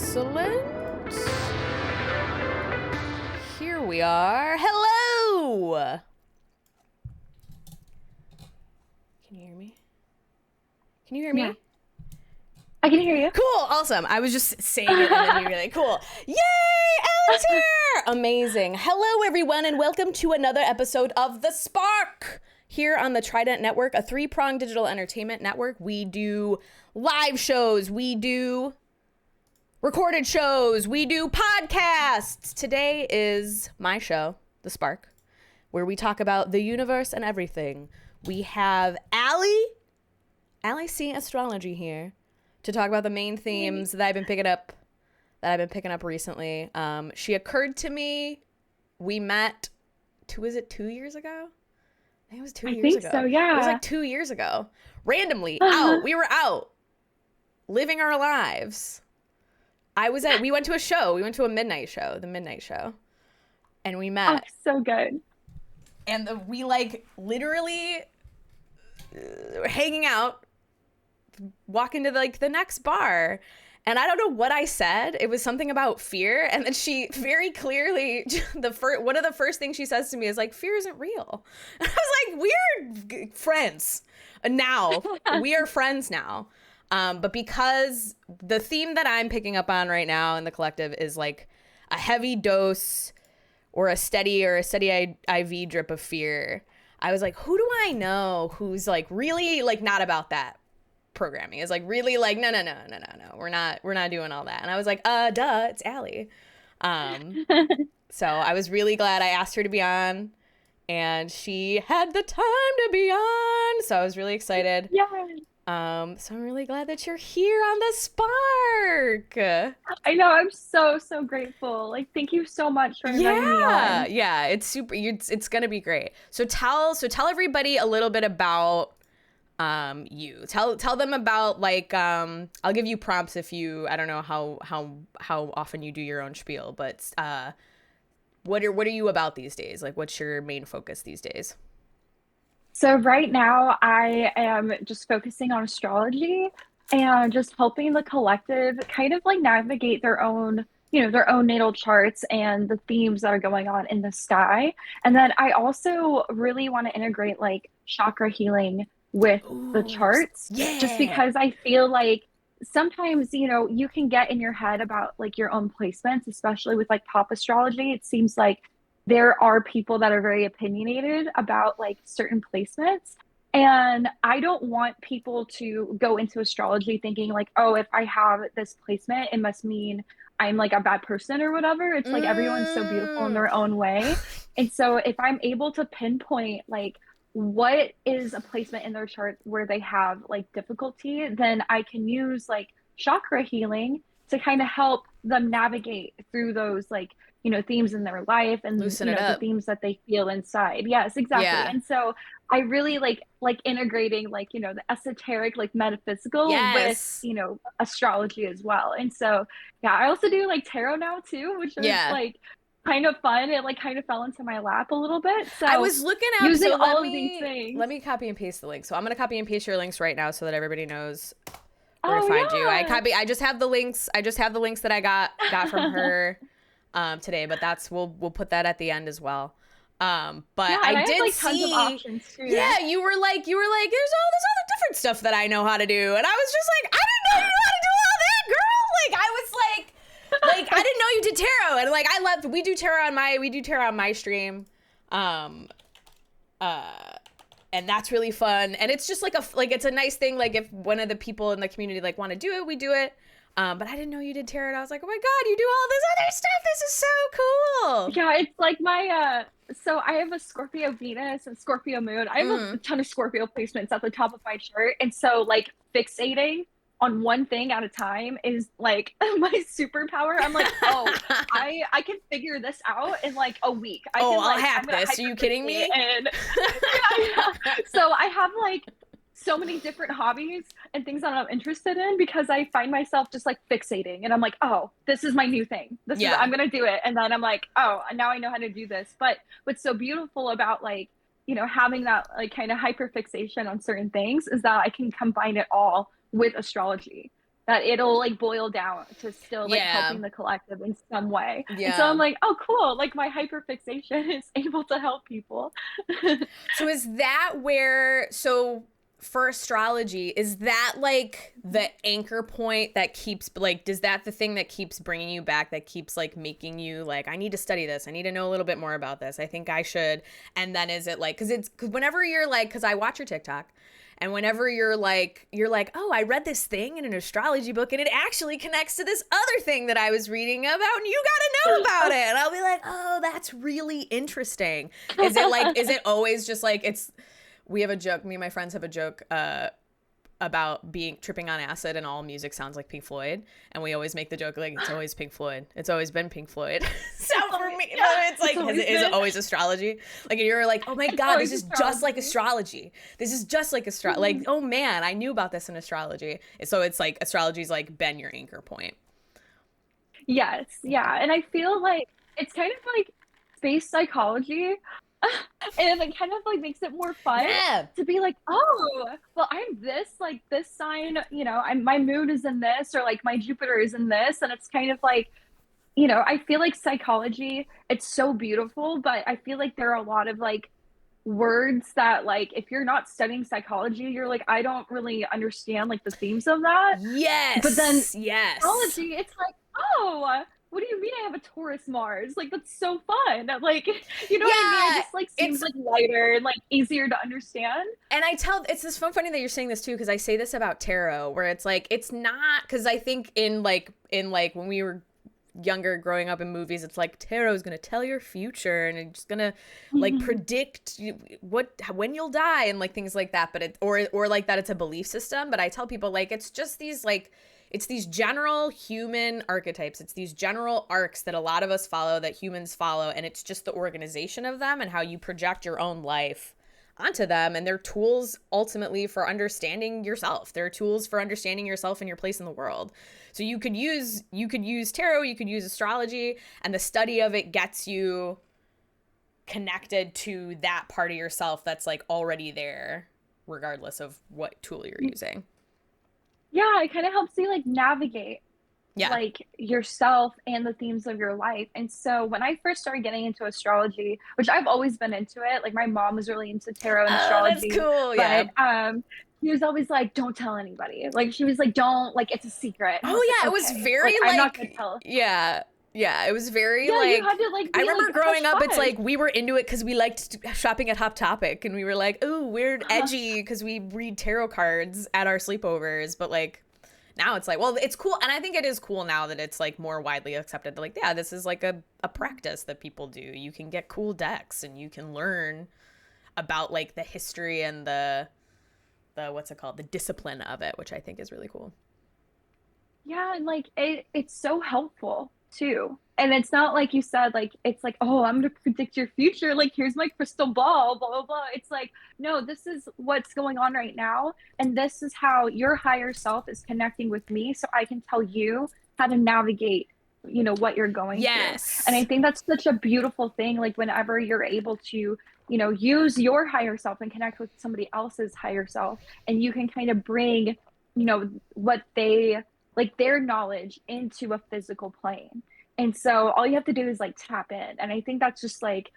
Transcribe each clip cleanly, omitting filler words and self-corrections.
Excellent. Here we are. Hello. Can you hear me? Can you hear Yeah. me? I can hear you. Cool. Awesome. I was just saying it and then you were like, cool. Yay! Ellie's here! Amazing. Hello, everyone, and welcome to another episode of The Spark. Here on the Trident Network, a three-pronged digital entertainment network. We do live shows. We do recorded shows. We do podcasts. Today is my show, The Spark, where we talk about the universe and everything. We have Allie C. Astrology here to talk about the main themes that I've been picking up recently. She occurred to me. We met, was it 2 years ago? I think it was 2 years ago. I think so, yeah. It was like 2 years ago. Randomly, out. We were out, living our lives. We went to a show. We went to a midnight show, the Midnight Show. And we met. Oh, so good. And we literally were hanging out, walking to the next bar. And I don't know what I said. It was something about fear. And then she very clearly, one of the first things she says to me is like, fear isn't real. And I was like, we're friends now. We are friends now. But because the theme that I'm picking up on right now in the collective is like a heavy dose or a steady IV drip of fear, I was like, who do I know who's like really like not about that? Programming is like really like no, we're not doing all that. And I was like, duh, it's Allie. So I was really glad I asked her to be on, and she had the time to be on, so I was really excited. Yeah. So I'm really glad that you're here on The Spark. I know, I'm so grateful. Like, thank you so much for inviting me on. Yeah, it's super. It's gonna be great. So tell everybody a little bit about you. Tell them about I'll give you prompts if I don't know how often you do your own spiel, but what are you about these days? Like, what's your main focus these days? So right now I am just focusing on astrology and just helping the collective kind of like navigate their own, their own natal charts and the themes that are going on in the sky. And then I also really want to integrate like chakra healing with the charts, just because I feel like sometimes, you can get in your head about like your own placements, especially with like pop astrology. It seems like there are people that are very opinionated about like certain placements. And I don't want people to go into astrology thinking like, oh, if I have this placement, it must mean I'm like a bad person or whatever. It's like everyone's so beautiful in their own way. And so if I'm able to pinpoint like what is a placement in their chart where they have like difficulty, then I can use like chakra healing to kind of help them navigate through those like, themes in their life and loosen it up. The themes that they feel inside. Yes, exactly. Yeah. And so I really like integrating like, the esoteric, like metaphysical with, astrology as well. And so, yeah, I also do like tarot now too, which is like kind of fun. It like kind of fell into my lap a little bit. So I was looking up using all of these things. Let me copy and paste the link. So I'm gonna copy and paste your links right now so that everybody knows where to find you. I just have the links. I just have the links that I got from her today, but we'll put that at the end as well. But I did like, see tons of options too. Yeah, you were like, there's all this other different stuff that I know how to do. And I was just like, I didn't know you knew how to do all that, girl. Like I was like I didn't know you did tarot. And like we do tarot on my stream. And that's really fun. And it's just it's a nice thing. Like if one of the people in the community like want to do it, we do it. But I didn't know you did tarot. And I was like, oh my God, you do all this other stuff. This is so cool. Yeah, it's like my, so I have a Scorpio Venus and Scorpio Moon. I have a ton of Scorpio placements at the top of my chart. And so like fixating on one thing at a time is like my superpower. I'm like, oh, I can figure this out in like a week. I'll have this. Are you kidding me? And yeah. So I have like so many different hobbies and things that I'm interested in because I find myself just like fixating and I'm like, oh, this is my new thing. I'm going to do it. And then I'm like, oh, now I know how to do this. But what's so beautiful about like, having that like kind of hyper fixation on certain things is that I can combine it all with astrology. that it'll like boil down to still like Yeah. helping the collective in some way. And so I'm Yeah. like, oh, cool. Like my hyperfixation is able to help people. So is that where, so for astrology, is that like the anchor point that keeps, like, does that the thing that keeps bringing you back, that keeps like making you like, I need to study this, I need to know a little bit more about this, I think I should. And then is it like, because whenever you're like, because I watch your TikTok, and whenever you're like, oh, I read this thing in an astrology book and it actually connects to this other thing that I was reading about, and you got to know about it. And I'll be like, oh, that's really interesting. Is it always just like, it's, we have a joke, me and my friends have a joke about being tripping on acid and all music sounds like Pink Floyd, and we always make the joke like, it's always Pink Floyd, it's always been Pink Floyd. So for me, it's like, is it always astrology? Like you're like, oh my god, this is just like astrology, this is just like like, oh man, I knew about this in astrology. So it's like astrology's like been your anchor point. Yes, yeah. And I feel like it's kind of like space psychology. And it kind of like makes it more fun Yeah. to be like, oh, well, I'm this, like this sign, you know, my moon is in this, or like my Jupiter is in this. And it's kind of like, you know, I feel like psychology, it's so beautiful, but I feel like there are a lot of like words that like if you're not studying psychology, you're like, I don't really understand like the themes of that. But then Yes. Yes. astrology, it's like, oh, what do you mean I have a Taurus Mars? Like that's so fun. Like, you know what I mean? It Yeah. just like seems It's, like lighter and like easier to understand. and I tell, it's this funny that you're saying this too, because I say this about tarot, where it's like, it's not, because I think in like when we were younger growing up in movies, it's like tarot is going to tell your future and it's going to like Mhm. predict when you'll die and like things like that, but it, or like that it's a belief system. But I tell people like, it's just these like, it's these general human archetypes, it's these general arcs that a lot of us follow, that humans follow, and it's just the organization of them and how you project your own life onto them. And they're tools ultimately for understanding yourself, they're tools for understanding yourself and your place in the world. So you could use tarot, you could use astrology, and the study of it gets you connected to that part of yourself that's like already there, regardless of what tool you're using. Yeah, it kind of helps you like navigate Yeah. like yourself and the themes of your life. And so when I first started getting into astrology, which I've always been into it, like my mom was really into tarot and Oh, that's astrology, cool. Yeah. but she was always like, don't tell anybody. Like she was like, don't, like it's a secret. And I was Oh yeah, like, it was okay, very like I'm not gonna like, tell. yeah. Yeah, it was very Yeah, you like, had to like I be like remember growing hush up, it's hush. like we were into it because we liked shopping at Hot Topic, and we were like, ooh, weird, edgy, because we read tarot cards at our sleepovers. But like now it's like, well, it's cool. And I think it is cool now that it's like more widely accepted. Like, yeah, this is like a practice that people do. You can get cool decks and you can learn about like the history and the what's it called? The discipline of it, which I think is really cool. Yeah, and like it's so helpful too. And it's not like you said, like it's like, oh, I'm gonna predict your future. Like, here's my crystal ball, blah, blah, blah. It's like, no, this is what's going on right now. And this is how your higher self is connecting with me. So I can tell you how to navigate, you know, what you're going through. And I Yes. think that's such a beautiful thing. Like whenever you're able to, you know, use your higher self and connect with somebody else's higher self, and you can kind of bring, you know, what they like their knowledge into a physical plane. And so all you have to do is like tap in. And I think that's just like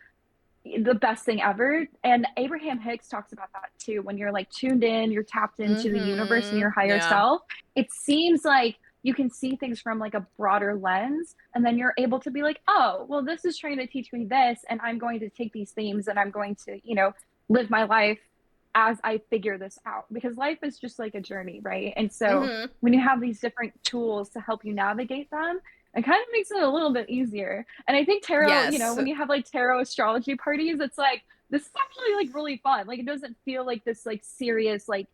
the best thing ever. And Abraham Hicks talks about that too. When you're like tuned in, you're tapped into the universe and Mm-hmm. your higher Yeah. self, it seems like you can see things from like a broader lens. And then you're able to be like, oh, well, this is trying to teach me this. And I'm going to take these themes and I'm going to, you know, live my life as I figure this out, because life is just like a journey, right? And so Mm-hmm. when you have these different tools to help you navigate them, it kind of makes it a little bit easier. And I think tarot, you know, Yes. when you have like tarot astrology parties, it's like this is actually like really fun. Like it doesn't feel like this like serious like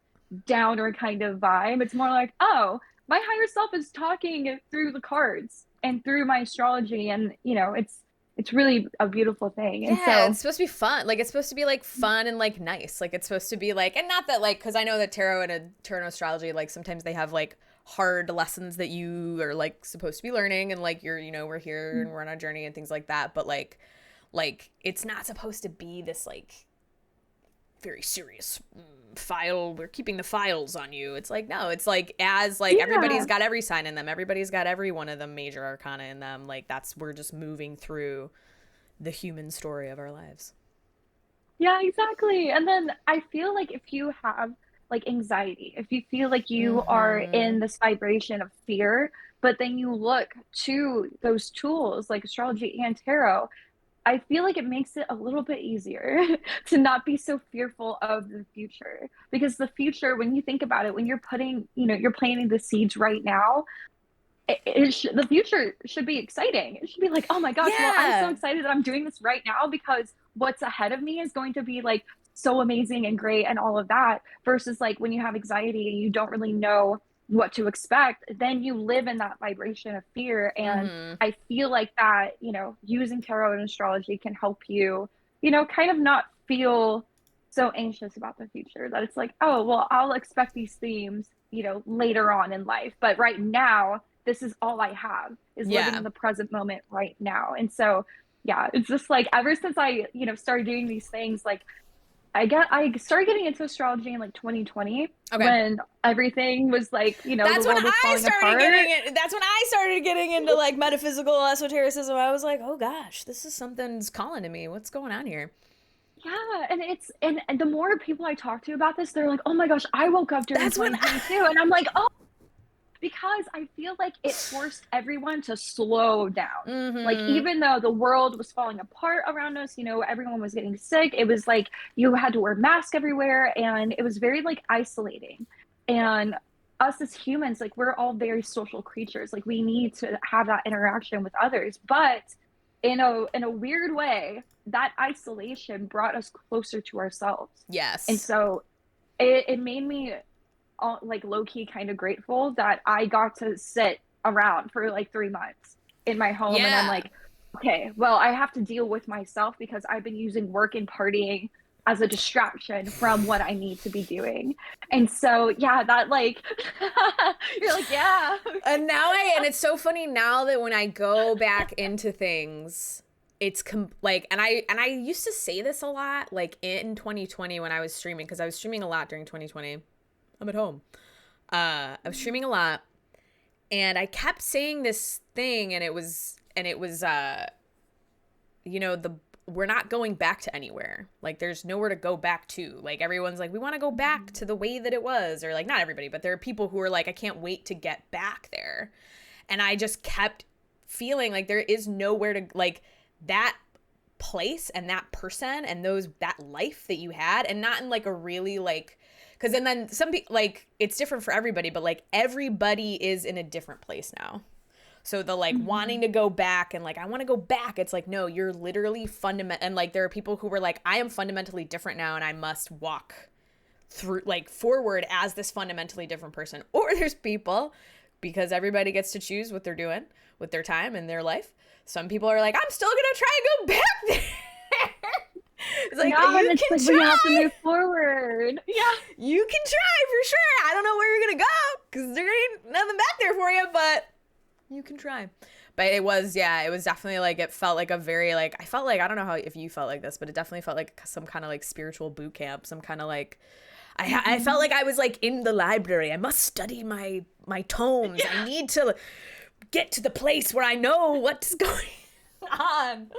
downer kind of vibe. It's more like, oh, my higher self is talking through the cards and through my astrology, and you know, it's really a beautiful thing. And Yeah, it's so supposed to be fun. Like it's supposed to be like fun and like nice. Like it's supposed to be like, and not that like, because I know that tarot and tarot astrology, like sometimes they have like hard lessons that you are like supposed to be learning, and like you're, you know, we're here and we're on a journey and things like that. But like it's not supposed to be this like very serious file. We're keeping the files on you. It's like, no, it's like, as like Yeah. everybody's got every sign in them. Everybody's got every one of the major arcana in them. Like we're just moving through the human story of our lives. Yeah, exactly. And then I feel like if you have like anxiety, if you feel like you are Mm-hmm. in this vibration of fear, but then you look to those tools like astrology and tarot, I feel like it makes it a little bit easier to not be so fearful of the future. Because the future, when you think about it, when you're putting, you're planting the seeds right now, the future should be exciting. It should be like, oh my gosh, well, I'm so Yeah. excited that I'm doing this right now because what's ahead of me is going to be like so amazing and great and all of that. Versus like when you have anxiety and you don't really know what to expect, then you live in that vibration of fear. And Mm-hmm. I feel like that, using tarot and astrology can help you, kind of not feel so anxious about the future that it's like, oh, well, I'll expect these themes, later on in life. But right now, this is all I have is living in Yeah. the present moment right now. And so, yeah, it's just like ever since I, started doing these things, like I started getting into astrology in like 2020 Okay. when everything was like, the world was falling apart. That's when I started getting into like metaphysical esotericism. I was like, oh gosh, this is something's calling to me. What's going on here? Yeah, and and the more people I talk to about this, they're like, "Oh my gosh, I woke up during That's when 2022." And I'm like, "Oh, because I feel like it forced everyone to slow down. Like, mm-hmm. even though the world was falling apart around us, everyone was getting sick, it was like you had to wear masks everywhere, and it was very like isolating. And us as humans, like, we're all very social creatures. Like, we need to have that interaction with others. But in a weird way, that isolation brought us closer to ourselves. And Yes. so it made me like low key kind of grateful that I got to sit around for like 3 months in my home. And I'm Yeah. like, okay, well, I have to deal with myself because I've been using work and partying as a distraction from what I need to be doing. And so, yeah, that like, you're like, yeah. And it's so funny now that when I go back into things, like, and I used to say this a lot, like in 2020 when I was streaming, because I was streaming a lot during 2020. I'm at home. I was streaming a lot, and I kept saying this thing, and it was the we're not going back to anywhere. Like, there's nowhere to go back to. Like, everyone's like, we want to go back to the way that it was, or like, not everybody, but there are people who are like, I can't wait to get back there. And I just kept feeling like there is nowhere to, like, that place and that person and that life that you had, and not in like a really like, because then some people, like, it's different for everybody, but like everybody is in a different place now. So the like wanting Mhm. to go back and like, I want to go back, it's like, no, you're literally fundamental. And like, there are people who were like, I am fundamentally different now and I must walk through, like, forward as this fundamentally different person. Or there's people, because everybody gets to choose what they're doing with their time and their life, some people are like, I'm still gonna try and go back there. It's like, Yeah, and you it's can like we have to try, move forward. Yeah. you can try for sure. I don't know where you're gonna go because there ain't nothing back there for you, but you can try. But it was, yeah, it was definitely like, it felt like a very like, I felt like, I don't know how, if you felt like this, but it definitely felt like some kind of like spiritual boot camp, some kind of like, I felt Mhm. like I was like in the library. I must study my tomes. I need to get to the place where I know what's going on.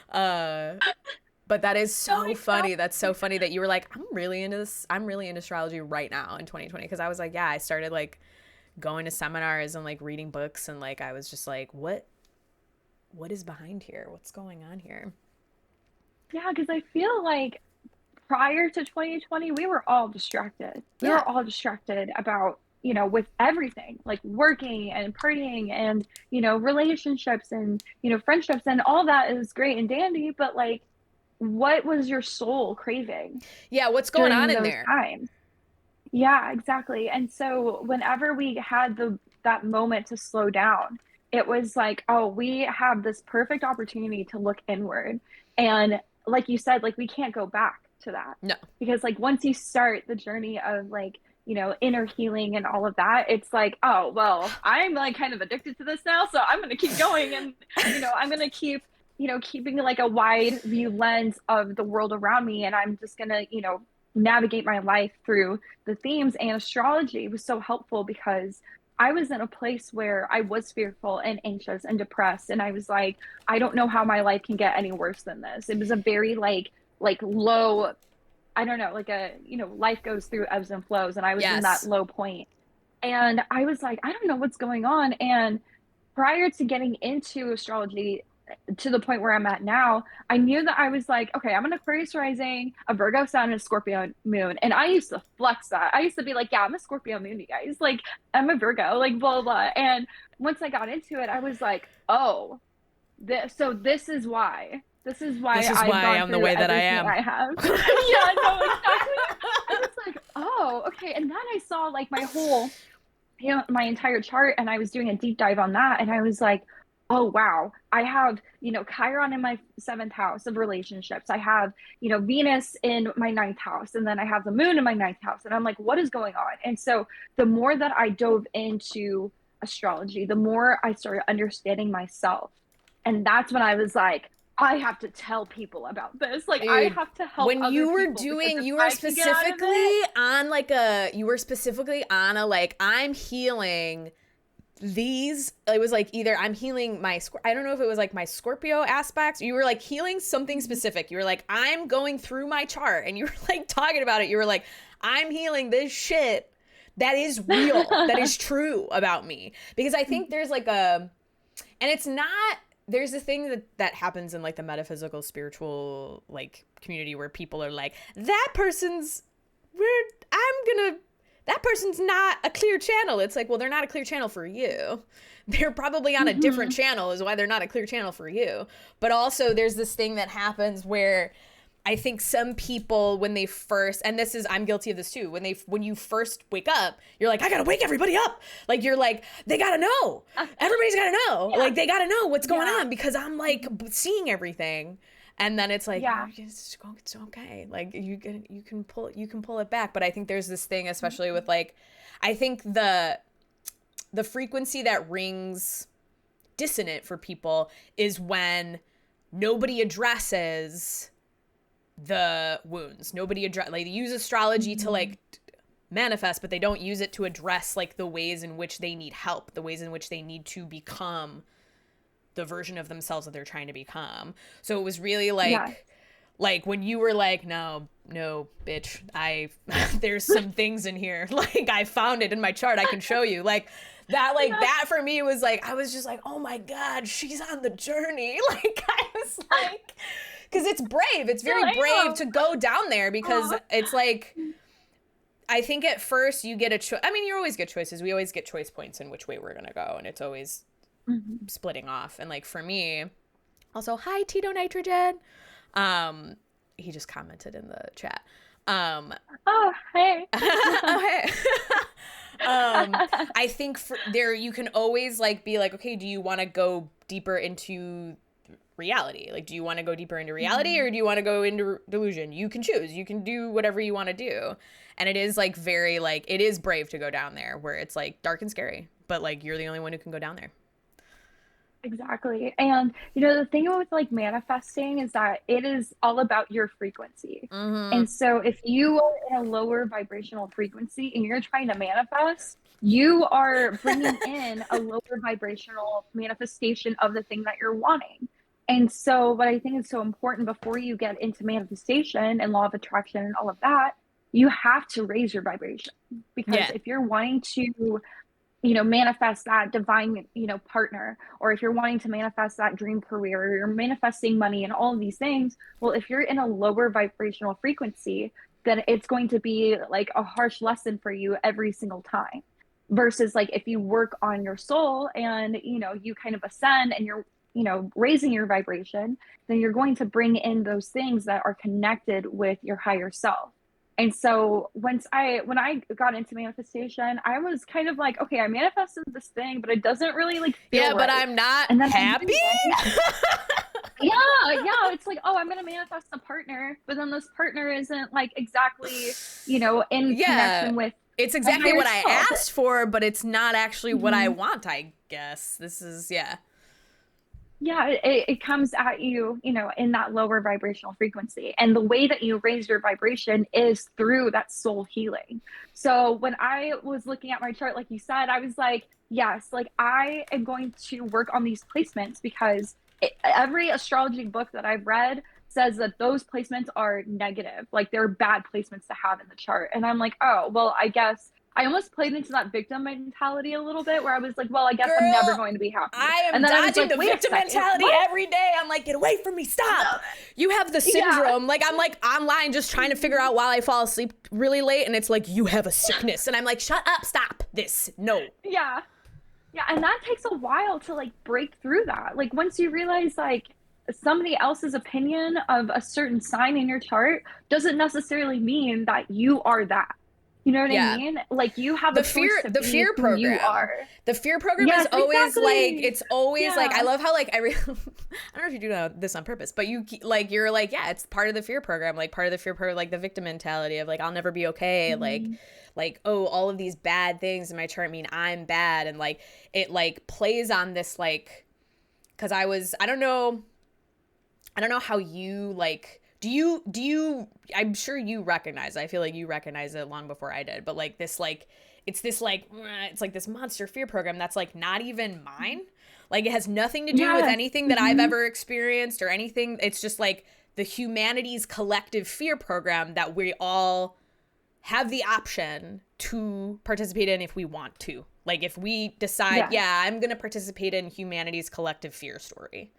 Uh, but that is No, so funny. That's so exactly. funny that you were like, I'm really into this. I'm really into astrology right now in 2020. Because I was like, yeah, I started like going to seminars and like reading books, and like I was just like, what is behind here? What's going on here? Yeah, because I feel like prior to 2020, we were all distracted. We Yeah. were all distracted about, with everything, like working and partying and, relationships and, friendships, and all that is great and dandy, but like, what was your soul craving Yeah. What's going on during in those there? times? Yeah, exactly. And so whenever we had that moment to slow down, it was like, oh, we have this perfect opportunity to look inward. And like you said, like we can't go back to that. No. Because like once you start the journey of like, inner healing and all of that, it's like, oh, well, I'm like kind of addicted to this now, so I'm gonna keep going and I'm gonna keep keeping like a wide view lens of the world around me, and I'm just gonna, navigate my life through the themes. And astrology was so helpful because I was in a place where I was fearful and anxious and depressed. And I was like, I don't know how my life can get any worse than this. It was a very like low, I don't know, like life goes through ebbs and flows. And I was in that Yes. low point. And I was like, I don't know what's going on. And prior to getting into astrology to the point where I'm at now, I knew that I was like, okay, I'm an Aquarius rising, a Virgo sun, and a Scorpio moon. And I used to flex that. I used to be like, yeah, I'm a Scorpio moon, you guys. Like, I'm a Virgo, like, blah, blah, blah. And once I got into it, I was like, oh, this is why. This is why This is I've why gone I'm the through way that I everything am. I have. Yeah, no, exactly. I was like, oh, okay. And then I saw like my entire chart, and I was doing a deep dive on that, and I was like, oh wow, I have, Chiron in my seventh house of relationships. I have, Venus in my ninth house, and then I have the moon in my ninth house. And I'm like, what is going on? And so the more that I dove into astrology, the more I started understanding myself. And that's when I was like, I have to tell people about this. Like, I Dude, have to help when other you were people because doing, if you were I can get out of it. specifically on a like, I'm healing these, it was like either I'm healing my, I don't know if it was like my Scorpio aspects. You were like healing something specific. You were like, I'm going through my chart, and you were like talking about it. You were like, I'm healing this shit that is real, that is true about me. Because I think there's like and it's not, there's a thing that happens in like the metaphysical spiritual like community where people are like, that person's that person's not a clear channel. It's like, well, they're not a clear channel for you. They're probably on a different channel is why they're not a clear channel for you. But also there's this thing that happens where I think some people, when they first, and this is, I'm guilty of this too, when you first wake up, you're like, I gotta wake everybody up. Like, you're like, they gotta know. Everybody's gotta know. Yeah. Like, they gotta know what's going on because I'm like seeing everything. And then it's like, oh, it's okay. Like, you can pull it back. But I think there's this thing, especially with like, I think the frequency that rings dissonant for people is when nobody addresses the wounds. Nobody like, they use astrology to like manifest, but they don't use it to address like the ways in which they need help, the ways in which they need to become the version of themselves that they're trying to become. So it was really like like when you were like, no bitch, there's some things in here, like I found it in my chart, I can show you, like that, like that for me was like, I was just like, oh my god, she's on the journey. Like, I was like, because it's brave, it's very brave to go down there, because it's like, I think at first you get a choice. I mean, you always get choices. We always get choice points in which way we're gonna go, and it's always splitting off. And like for me, also, hi Tito Nitrogen. He just commented in the chat. Oh hey. Oh hey. I think there you can always like be like, okay, do you want to go deeper into reality? Like, do you want to go deeper into reality or do you want to go into delusion? You can choose. You can do whatever you want to do. And it is like very like, it is brave to go down there where it's like dark and scary, but like you're the only one who can go down there. Exactly. And the thing with like manifesting is that it is all about your frequency. And so if you are in a lower vibrational frequency and you're trying to manifest, you are bringing in a lower vibrational manifestation of the thing that you're wanting. And so what I think is so important before you get into manifestation and law of attraction and all of that, you have to raise your vibration. Because if you're wanting to manifest that divine, partner, or if you're wanting to manifest that dream career, or you're manifesting money and all of these things, well, if you're in a lower vibrational frequency, then it's going to be like a harsh lesson for you every single time. Versus like if you work on your soul and, you kind of ascend and you're, raising your vibration, then you're going to bring in those things that are connected with your higher self. And so when I got into manifestation, I was kind of like, okay, I manifested this thing, but it doesn't really like feel right. But I'm not happy. Yeah. It's like, oh, I'm gonna manifest a partner, but then this partner isn't like exactly, in connection with. It's exactly what I asked for, but it's not actually what I want, I guess. This is Yeah, it comes at you, in that lower vibrational frequency. And the way that you raise your vibration is through that soul healing. So when I was looking at my chart, like you said, I was like, yes, like I am going to work on these placements because every astrology book that I've read says that those placements are negative, like they're bad placements to have in the chart. And I'm like, oh, well, I guess I almost played into that victim mentality a little bit where I was like, well, I guess I'm never Girl, going to be happy. I am And then I was dodging like, the wait a victim second, mentality what? every day. I'm like, get away from me, stop. You have the Yeah, syndrome. Like, I'm like online just trying to figure out while I fall asleep really late, and it's like, you have a sickness. And I'm like, shut up, stop this. No. yeah, yeah. And that takes a while to like break through that. Like once you realize like somebody else's opinion of a certain sign in your chart doesn't necessarily mean that you are that. You know what I Yeah. mean? Like you have a choice to The be fear who you program. are. The fear program is Yes, always like, exactly. it's always like, I Yeah. love how like I don't know if you do this on purpose, but you're like, yeah, it's part of the fear program, like part of the fear program, like the victim mentality of like, I'll never be okay. Mhm. Like, oh, all of these bad things in my chart mean I'm bad. And like, it like plays on this, like, cause I don't know how you like, do you, I'm sure you recognize, I feel like you recognize it long before I did, but like this, like, it's like this monster fear program that's like not even mine. Like it has nothing to do with Yes. anything that I've Hmm. ever experienced or anything. It's just like the humanity's collective fear program that we all have the option to participate in if we want to. Like if we decide, Yes. yeah, I'm going to participate in humanity's collective fear story,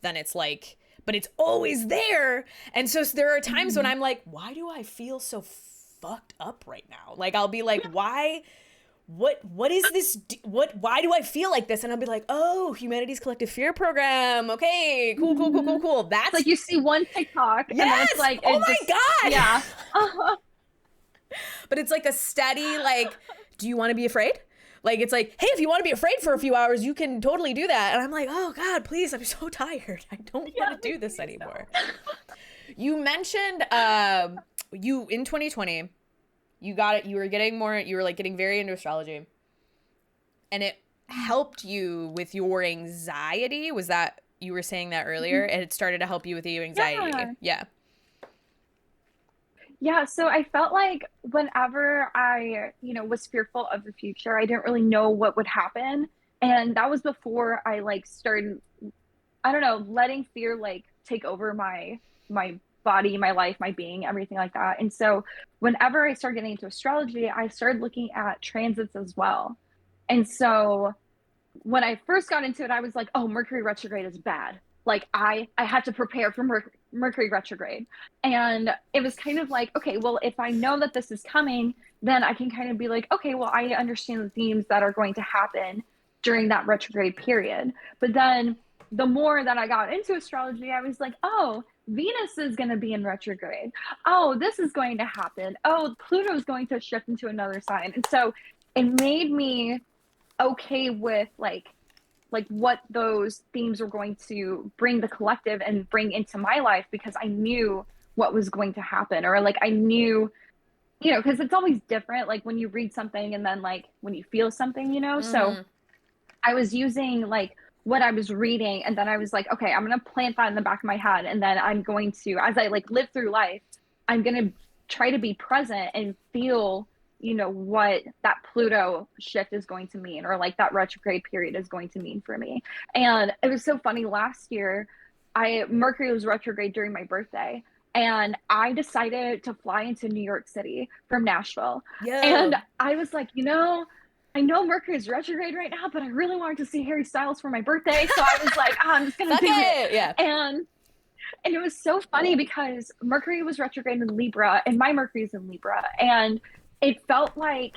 then it's like, but it's always there. And so there are times when Mhm. I'm like, why do I feel so fucked up right now? Like I'll be like, why what is this why do I feel like this? And I'll be like, oh, humanity's collective fear program. Okay, Mhm. cool. It's That's like you see one TikTok and then it's yes. like Oh it my just god. yeah. But it's like a steady like, do you want to be afraid? Like it's like, hey, if you want to be afraid for a few hours, you can totally do that. And I'm like, oh god, please, I'm so tired. I don't Yeah, want to do this please anymore. don't. You mentioned you in 2020, you got it, you were like getting very into astrology. And it helped you with your anxiety. Was that you were saying that earlier? And it started to help you with your anxiety. Yeah. Yeah. Yeah, so I felt like whenever I, was fearful of the future, I didn't really know what would happen. And that was before I like started, I don't know, letting fear like take over my body, my life, my being, everything like that. And so whenever I started getting into astrology, I started looking at transits as well. And so when I first got into it, I was like, oh, Mercury retrograde is bad. Like I had to prepare for Mercury retrograde. And it was kind of like, okay, well, if I know that this is coming, then I can kind of be like, okay, well, I understand the themes that are going to happen during that retrograde period. But then the more that I got into astrology, I was like, oh, Venus is going to be in retrograde. Oh, this is going to happen. Oh, Pluto is going to shift into another sign. And so it made me okay with like what those themes were going to bring the collective and bring into my life because I knew what was going to happen or like I knew because it's always different like when you read something and then like when you feel something so Mm-hmm. I was using like what I was reading and then I was like okay, I'm going to plant that in the back of my head and then I'm going to as I like live through life I'm going to try to be present and feel what that Pluto shift is going to mean or like that retrograde period is going to mean for me. And it was so funny last year I Mercury was retrograde during my birthday and I decided to fly into New York City from Nashville. And Yo. I was like, I know Mercury is retrograde right now, but I really wanted to see Harry Styles for my birthday. So I was like, I'm just going Fuck to do it. it. Yeah. And it was so funny because Mercury was retrograde in Libra and my Mercury is in Libra. And it felt like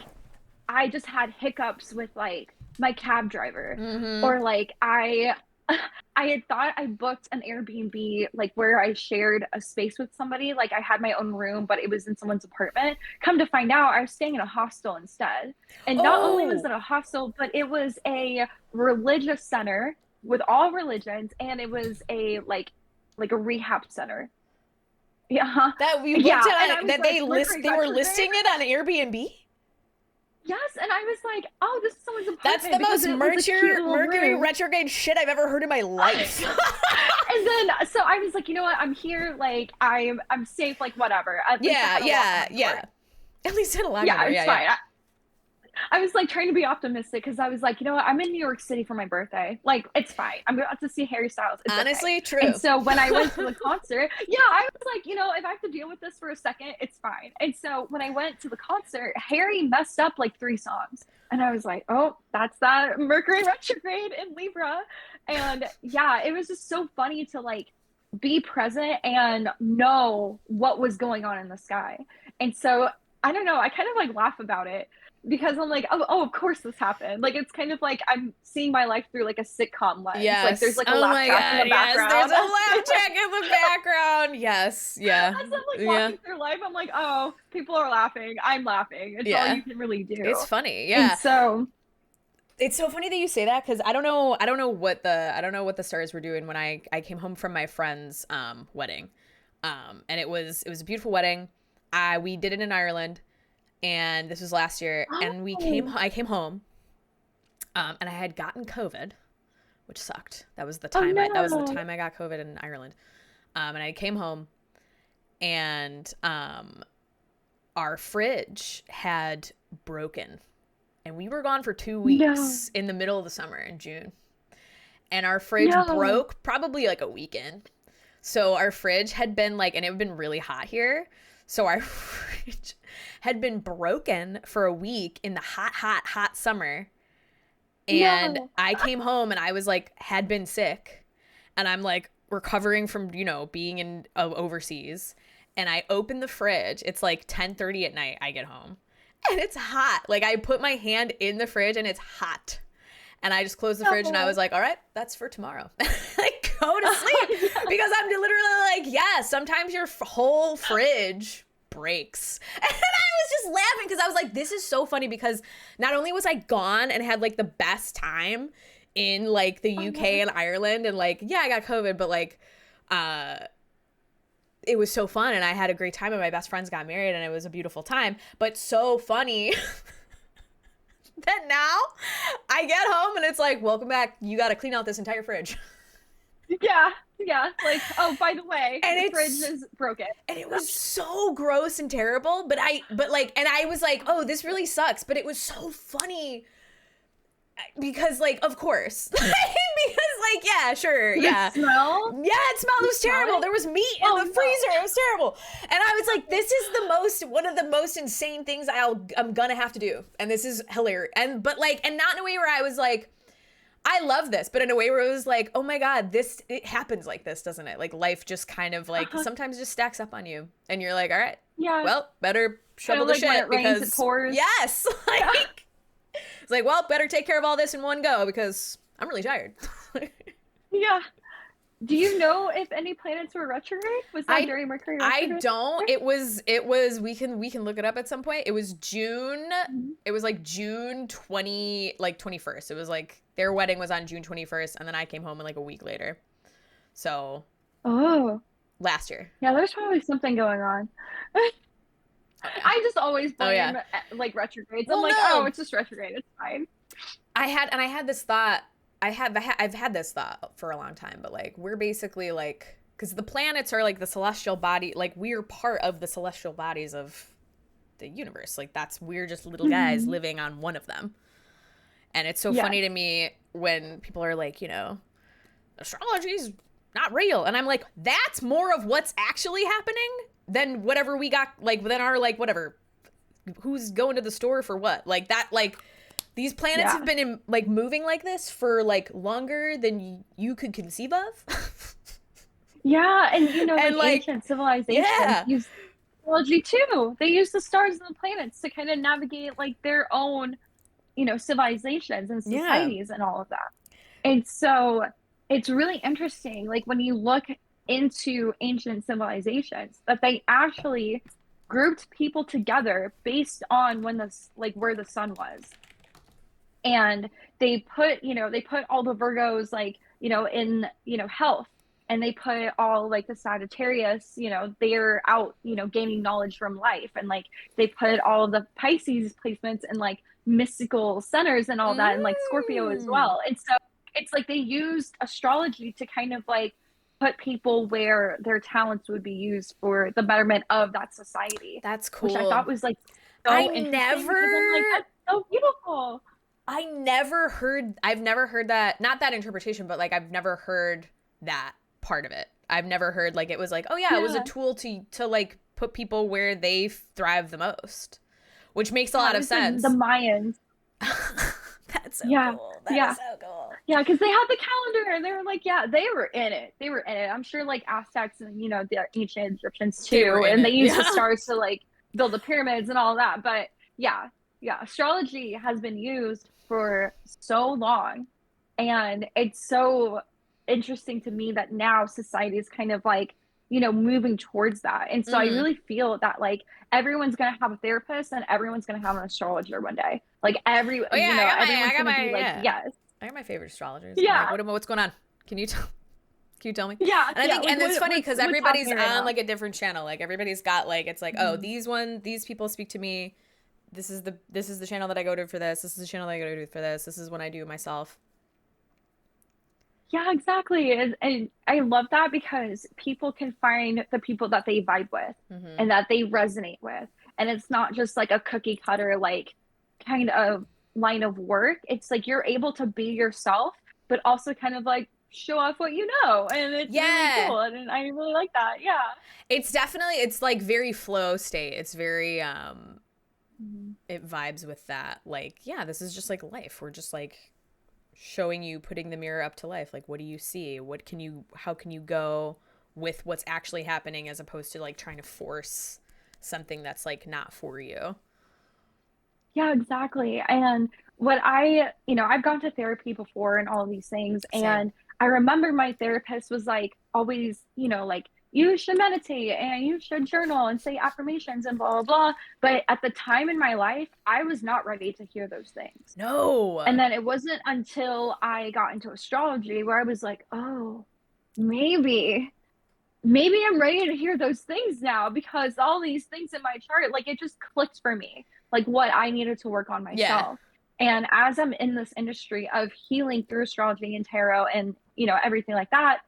I just had hiccups with like my cab driver Mm-hmm. or like I had thought I booked an Airbnb like where I shared a space with somebody like I had my own room but it was in someone's apartment. Come to find out I was staying in a hostel instead. And not only was Oh, it a hostel but it was a religious center with all religions and it was a like a rehab center. Yeah. that we booked Yeah, it and I on was that like they Mercury were retrograde. listing it on Airbnb? Yes, and I was like, oh, this is someone's That's apartment the because most it was a cute little Mercury room. retrograde shit I've ever heard in my life. And then so I was like, you know what? I'm here, like I'm safe, like whatever. At least I Yeah, had a lock on yeah, my door. yeah. At least it had a lock on Yeah, her. it's Yeah, yeah. fine. I was like trying to be optimistic because I was like, you know what? I'm in New York City for my birthday. Like, it's fine. I'm about to see Harry Styles. It's okay. Honestly, And true. so when I went to the concert, yeah, I was like, you know, if I have to deal with this for a second, it's fine. And so when I went to the concert, Harry messed up like 3 songs. And I was like, oh, that's that Mercury retrograde in Libra. And yeah, it was just so funny to like be present and know what was going on in the sky. And so I don't know, I kind of like laugh about it because I'm like, oh, of course this happened. Like it's kind of like I'm seeing my life through like a sitcom lens. Like there's Yes. like a Oh laugh my track in God. the Yes. There's background. a laugh track in the background. Yes. Yeah. As I'm like Yeah. walking through life, I'm like, oh, people are laughing. I'm laughing. It's all Yeah. you can really do. It's funny. And Yeah. so, It's so funny that you say that because I don't know what the stars were doing when I came home from my friend's wedding. And it was a beautiful wedding. We did it in Ireland, and this was last year, and oh, I came home, and I had gotten COVID, which sucked. oh That was the no. time I got COVID in Ireland. And I came home, and our fridge had broken, and we were gone for two No. weeks in the middle of the summer in June. And our fridge No. broke probably like a weekend. So our fridge had been like, and it had been really hot here. So our fridge had been broken for a week in the hot, hot, hot summer. And No. I came home and I was like, had been sick. And I'm like recovering from, being in overseas. And I open the fridge. It's like 10:30 at night. I get home and it's hot. Like I put my hand in the fridge and it's hot. And I just closed the fridge and I was No. like, all right, that's for tomorrow. Like, go to sleep. Yeah. Because I'm literally like, yeah, sometimes your whole fridge breaks. And I was just laughing because I was like, this is so funny because not only was I gone and had like the best time in like the UK Uh-huh. and Ireland and like, yeah, I got COVID, but like, uh, it was so fun and I had a great time and my best friends got married and it was a beautiful time. But so funny that now I get home and it's like, welcome back. You got to clean out this entire fridge. Yeah. Yeah. Like, oh, by the way, And the fridge it's is broken. and it was so gross and terrible, but like and I was like, "Oh, this really sucks." But it was so funny because like of course. Because like yeah, sure. The Yeah. smell? Yeah, it smelled. It You was smell terrible. it? There was meat in Oh the no. freezer. It was terrible. And I was like, this is one of the most insane things I'm gonna have to do. And this is hilarious. And not in a way where I was like, I love this, but in a way where it was like, oh my God, it happens like this, doesn't it? Like life just kind of like Uh-huh. sometimes just stacks up on you. And you're like, all right, Yeah. well, better Kind shovel of the like when shit it rains, it because pours. yes. Yeah. Like it's like, well, better take care of all this in one go because I'm really tired. Yeah. Do you know if any planets were retrograde? Was that I during Mercury I retrograde? don't. It was we can look it up at some point. It was June. Mhm. It was like June 21st. It was like their wedding was on June 21st and then I came home like a week later. So, Oh, last year. yeah, there's probably something going on. Oh yeah. I just always Oh yeah. blame like retrogrades. I'm Well, like, oh, no. it's just retrograde. It's fine. I had this thought. I've had this thought for a long time, but like we're basically like cuz the planets are like the celestial body, like we're part of the celestial bodies of the universe. Like we're just little guys Mhm. living on one of them. And it's so Yes. funny to me when people are like, astrology's not real. And I'm like, that's more of what's actually happening than whatever we got, like, than our, like, whatever, who's going to the store for what. Like, that, like, these planets Yeah. have been, like, moving like this for, like, longer than you could conceive of. Yeah, and And, like like, ancient civilizations yeah. use astrology too. They use the stars and the planets to kind of navigate like their own, civilizations and Yeah. societies and all of that. And so it's really interesting, like when you look into ancient civilizations, that they actually grouped people together based on like where the sun was. And they put all the Virgos like, in, health. and they put all like the Sagittarius, they're out, gaining knowledge from life. And like they put all of the Pisces placements and like mystical centers and all that, and like Scorpio as Mm. well. And so it's like they used astrology to kind of like put people where their talents would be used for the betterment of that society, That's which I cool. thought was like I so interesting because I'm like, never that's so beautiful. I've never heard that, not that interpretation, but like I've never heard that part of it. I've never heard like it was like, oh yeah, it was a Yeah. tool to like put people where they thrive the most, which makes a Yeah, lot it of was the sense. Mayans. That's so Yeah. cool. That is Yeah. so cool. Yeah, because they had the calendar and they were like, yeah, they were in it. They were in it. I'm sure like Aztecs and the ancient Egyptians They were too. in And they it. used the Yeah. stars to like build the pyramids and all that. But yeah, yeah, astrology has been used for so long. And it's so interesting to me that now society is kind of like, moving towards that. And so I Hmm. really feel that like everyone's gonna have a therapist and everyone's gonna have an astrologer one day. Like Oh yeah, everyone's gonna be like, yeah. yes. I got my favorite astrologers. I'm Yeah, like, what's going on? Can you tell? Can you tell me? yeah, And I yeah. think, Like and it's funny because what's everybody's happening right on now? like a different channel. Like everybody's got like, it's like, oh, Mhm. these people speak to me. This is the channel that I go to for this. This is the channel that I go to for this. This is when I do it myself. Yeah, exactly. And I love that because people can find the people that they vibe with Hmm. and that they resonate with. And it's not just like a cookie cutter, like kind of line of work. It's like you're able to be yourself, but also kind of like show off what you know. And it's really Yeah, cool. And I really like that. Yeah. it's like very flow state. It's very Mhm. it vibes with that. Like, yeah, this is just like life. We're just like showing you, putting the mirror up to life. Like, what do you see? How can you go with what's actually happening as opposed to like trying to force something that's like not for you. Yeah, exactly. And I've gone to therapy before and all these things. Same. And I remember my therapist was like, always, like, you should meditate and you should journal and say affirmations and blah, blah, blah. But at the time in my life, I was not ready to hear those things. And No. then it wasn't until I got into astrology where I was like, oh, maybe I'm ready to hear those things now because all these things in my chart, like it just clicked for me, like what I needed to work on Yeah. myself. And as I'm in this industry of healing through astrology and tarot and, everything like that,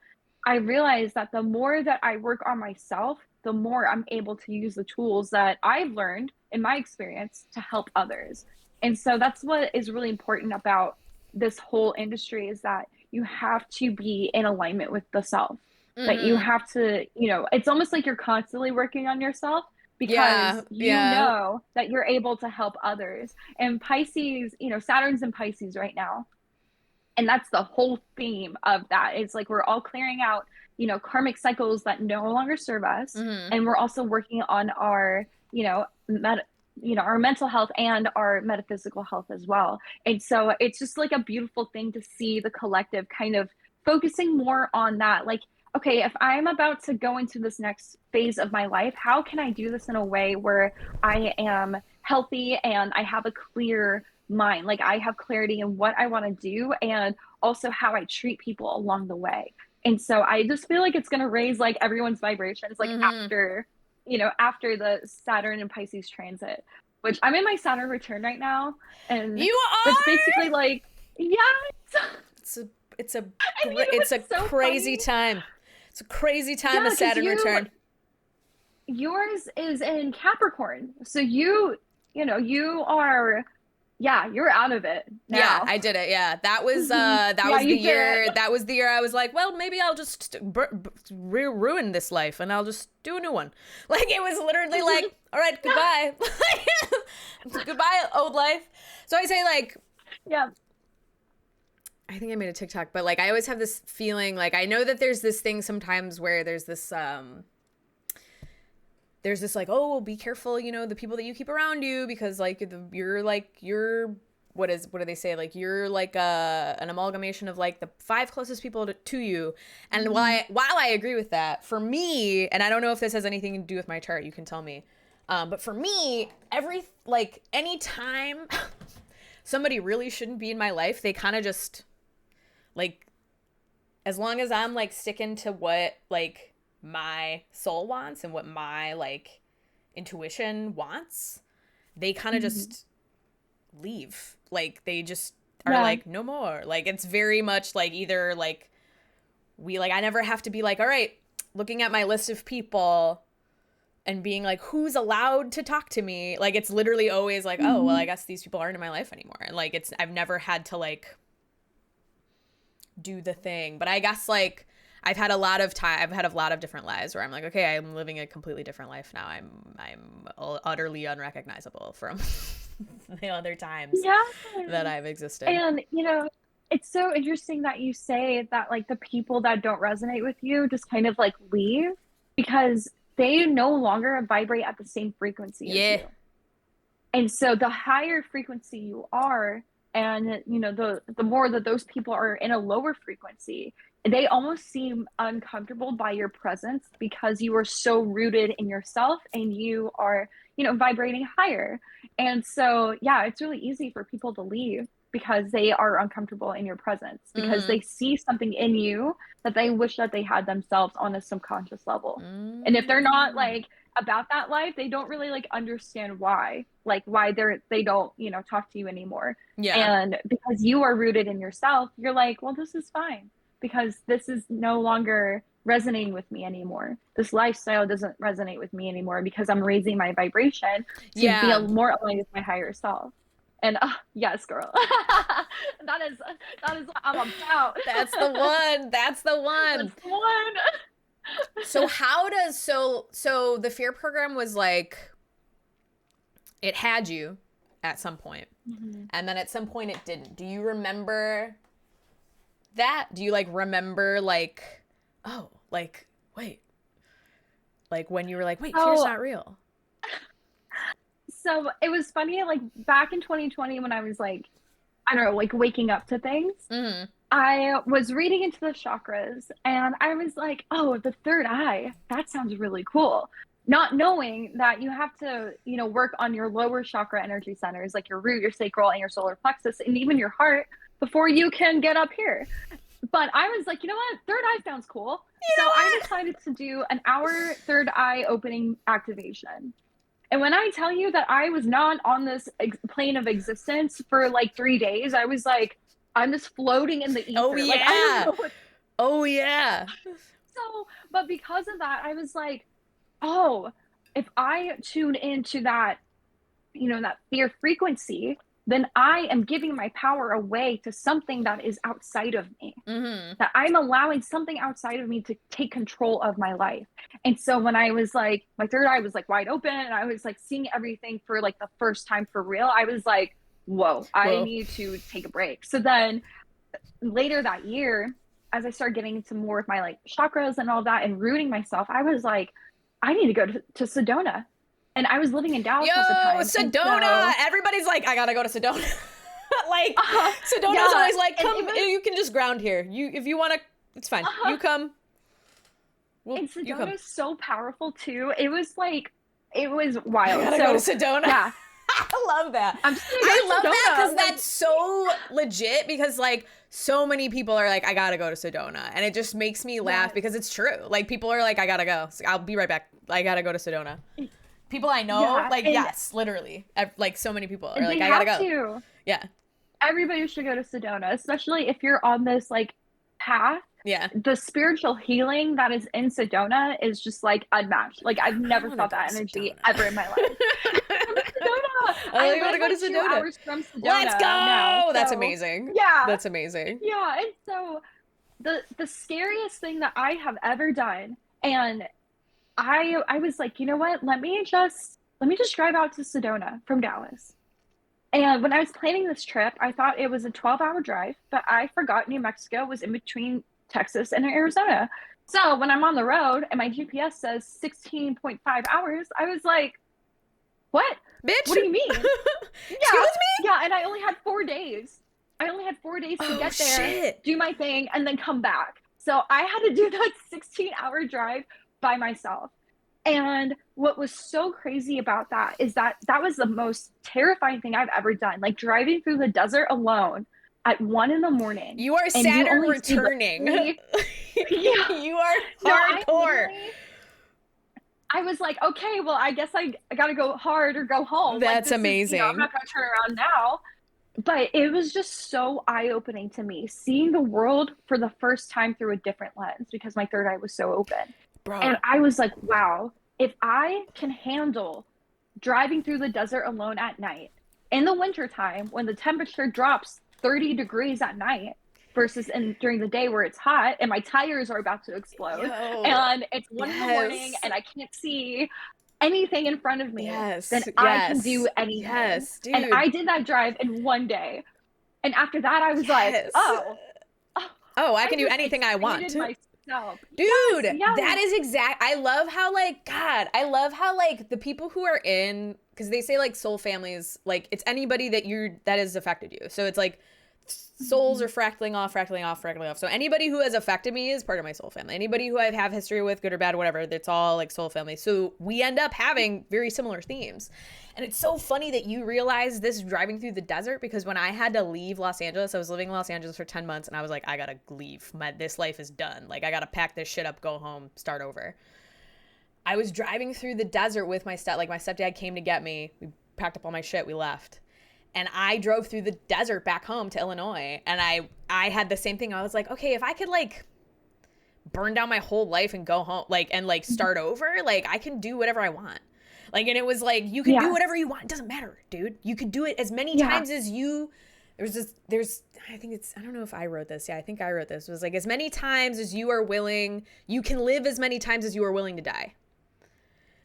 I realized that the more that I work on myself, the more I'm able to use the tools that I've learned in my experience to help others. And so that's what is really important about this whole industry is that you have to be in alignment with the self, that you Mhm. have to, it's almost like you're constantly working on yourself Yeah. because you Yeah. know that you're able to help others. And Pisces, Saturn's in Pisces right now. And that's the whole theme of that. It's like we're all clearing out, karmic cycles that no longer serve us. Mhm. And we're also working on our, our mental health and our metaphysical health as well. And so it's just like a beautiful thing to see the collective kind of focusing more on that. Like, okay, if I'm about to go into this next phase of my life, how can I do this in a way where I am healthy and I have a clear mind? Like I have clarity in what I want to do and also how I treat people along the way. And so I just feel like it's going to raise like everyone's vibrations, like Mhm. after the Saturn and Pisces transit, which I'm in my Saturn return right now. And You that's are. basically like, yeah. It's a it's a And you know it's a what's so crazy funny? time. It's a crazy time Yeah, of because Saturn return. yours is in Capricorn. So you are, yeah, you're out of it Yeah, now. I did it. Yeah. That Yeah, was the you did it. year I was like, well, maybe I'll just ruin this life and I'll just do a new one. Like it was literally like, all right, goodbye. Goodbye old life. So I say like Yeah. I think I made a TikTok, but like I always have this feeling like I know that there's this thing sometimes where there's this like, oh, be careful, the people that you keep around you because you're what do they say, like you're like an amalgamation of like the five closest people to you. And Mhm. while I agree with that, for me, and I don't know if this has anything to do with my chart, you can tell me, but for me, anytime somebody really shouldn't be in my life, they kind of just like as long as I'm like sticking to what like my soul wants and what my like intuition wants, they kind of Mhm. just leave. Like they just are Yeah. like no more. Like it's very much like either like we like I never have to be like, all right, looking at my list of people and being like, who's allowed to talk to me? Like it's literally always like, oh, well, I Mhm. guess these people aren't in my life anymore. And like it's I've never had to like do the thing. But I guess like I've had a lot of time. I've had a lot of different lives where I'm like, okay, I'm living a completely different life now. I'm utterly unrecognizable from the other times Yeah. that I've existed. And, you know, it's so interesting that you say that like the people that don't resonate with you just kind of like leave because they no longer vibrate at the same frequency as Yeah. you. And so the higher frequency you are, and you know, the more that those people are in a lower frequency, they almost seem uncomfortable by your presence because you are so rooted in yourself and you are, you know, vibrating higher. And so, yeah, it's really easy for people to leave because they are uncomfortable in your presence because Mm-hmm. they see something in you that they wish that they had themselves on a subconscious level. And if they're not Mm. like about that life, they don't really like understand why, like why they don't, you know, talk to you anymore. Yeah. And because you are rooted in yourself, you're like, well, this is fine because this is no longer resonating with me anymore. This lifestyle doesn't resonate with me anymore because I'm raising my vibration to be a Yeah. more aligned with my higher self. And yes, girl, that is what I'm about. That's the one. That's the one. That's the one. So how does so the fear program was like it had you at some point, Mhm. and then at some point it didn't. Do you remember that? Do you like remember like oh, like wait, like when you were like, wait, fear's So not real. So it was funny, like back in 2020 when I was like, I don't know, like waking up to things, Mm-hmm. I was reading into the chakras and I was like, oh, the third eye, that sounds really cool. Not knowing that you have to, you know, work on your lower chakra energy centers, like your root, your sacral, and your solar plexus, and even your heart before you can get up here. But I was like, you know what? Third eye sounds cool. You So know I what? decided to do an hour third eye opening activation. And when I tell you that I was not on this plane of existence for like 3 days, I was like, I'm just floating in the Oh ether. Like, I don't yeah. know what. Oh yeah. So, but because of that, I was like, oh, if I tune into that, you know, that fear frequency, then I am giving my power away to something that is outside of me, Mm-hmm. that I'm allowing something outside of me to take control of my life. And so when I was like, my third eye was like wide open and I was like seeing everything for like the first time for real, I was like, whoa, I Whoa. need to take a break. So then later that year, as I started getting into more of my like chakras and all that and rooting myself, I was like, I need to go to Sedona. And I was living in Yo, Dallas at the time. And Sedona. so, Everybody's like, I gotta go to Sedona. Like, Sedona's yeah, always like, and come, you can just ground here. You, if you wanna, it's fine. You come. Well, and you come. Sedona is so powerful too. It was like, it was I wild. gotta go to So, Sedona. yeah, I love that. I'm just gonna go I to love that because Sedona. Like, that's so legit because like so many people are like, I gotta go to Sedona. And it just makes me laugh yes, because it's true. Like people are like, I gotta go. I'll be right back. I gotta go to Sedona. People I know, yeah, like, and yes, literally. Like so many people are they like, I gotta have go. to. Yeah. Everybody should go to Sedona, especially if you're on this like path. Yeah. The spiritual healing that is in Sedona is just like unmatched. Like I've I never wanna felt go to that energy Sedona. ever in my life. Come to Sedona. I I really want to live go to like two Sedona. hours from Let's Sedona now. go. That's So amazing. yeah, That's amazing. yeah. And so the scariest thing that I have ever done, and I was like, you know what? Let me just drive out to Sedona from Dallas. And when I was planning this trip, I thought it was a 12-hour drive, but I forgot New Mexico was in between Texas and Arizona. So when I'm on the road and my GPS says 16.5 hours, I was like, what? Bitch. What do you mean? Yeah. Excuse me? Yeah. And I only had 4 days. I only had 4 days to Oh get there, shit. do my thing, and then come back. So I had to do that 16-hour drive by myself. And what was so crazy about that is that that was the most terrifying thing I've ever done. Like driving through the desert alone at 1 in the morning You are and you Saturn only see like returning. three. Yeah. You are No, hardcore. I was like, okay, well, I guess I gotta go hard or go home. Like That's this is, I'm amazing. not gonna turn around now. But it was just so eye-opening to me, seeing the world for the first time through a different lens because my third eye was so open. And Bro. I was like, wow, if I can handle driving through the desert alone at night in the wintertime when the temperature drops 30 degrees at night versus in during the day where it's hot and my tires are about to explode Yo. and it's 1 in the morning Yes. and I can't see anything in front of me, then Yes. I can do Yes. anything. Yes, And dude. I did that drive in one day. And after that, I was like, Yes. oh, oh, Oh, I I can do just anything I want. exceeded myself. Yes, Dude, that yes. is exact. I love how, like, God, I love how, like, the people who are in, because they say, like, soul families, like, it's anybody that has affected you. So it's like souls are fractaling off, fractaling off, fractaling off. So anybody who has affected me is part of my soul family. Anybody who I have history with, good or bad, whatever, that's all like soul family. So we end up having very similar themes. And it's so funny that you realize this driving through the desert, because when I had to leave Los Angeles, I was living in Los Angeles for 10 months and I was like, I gotta leave. This life is done. Like, I gotta pack this shit up, go home, start over. I was driving through the desert with my stepdad came to get me. We packed up all my shit, we left. And I drove through the desert back home to Illinois, and I had the same thing. I was like, okay, if I could like burn down my whole life and go home, like, and like start over, like, I can do whatever I want. Like, and it was like, you can do Yes. whatever you want. It doesn't matter, dude. You can do it as many Yeah. times as I think I don't know if I wrote this. Yeah, I think I wrote this. It was like, as many times as you are willing, you can live as many times as you are willing to die.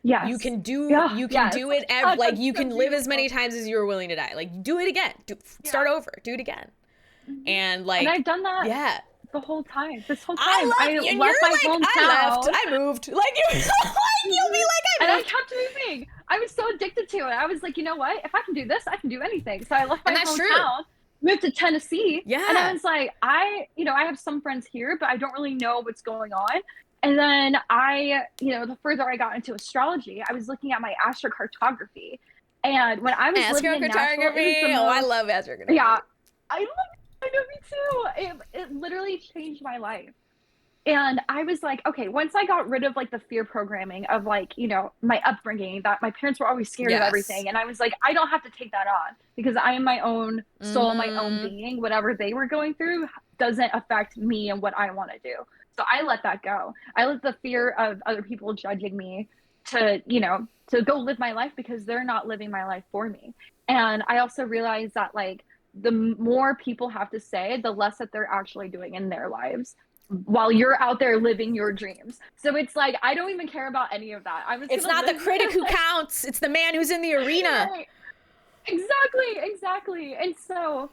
Yes. Yeah. You can Yes. do it Oh, like that's you so can live as beautiful. many times as you are willing to die. Like, do it again. Start over. Do it again. Mhm. And And like, I've done that yeah. the whole time. This whole I time, I left, and you're left my like, I left, hometown. I moved. Like, you, like, you'll be like, And I I moved. kept moving. I was so addicted to it. I was like, you know what? If I can do this, I can do anything. So I left And my that's true. hometown, moved to Tennessee, and I Yeah. was like, I have some friends here, but I don't really know what's going on. And then the further I got into astrology, I was looking at my astrocartography. And when I was living in Nashville, it was the Astrocartography. Oh, I most, love astrocartography. yeah, I love it. I know, me too. It literally changed my life. And I was like, okay, once I got rid of like the fear programming of like, my upbringing, that my parents were always scared of Yes. everything. And I was like, I don't have to take that on because I am my own soul, my own Mm-hmm. being. Whatever they were going through doesn't affect me and what I want to do. So I let that go. I let the fear of other people judging me to go live my life because they're not living my life for me. And I also realized that like the more people have to say, the less that they're actually doing in their lives while you're out there living your dreams. So it's like, I don't even care about any of that. I'm just It's gonna not the live critic who my life. counts. It's the man who's in the arena. Right. Exactly, exactly. And so,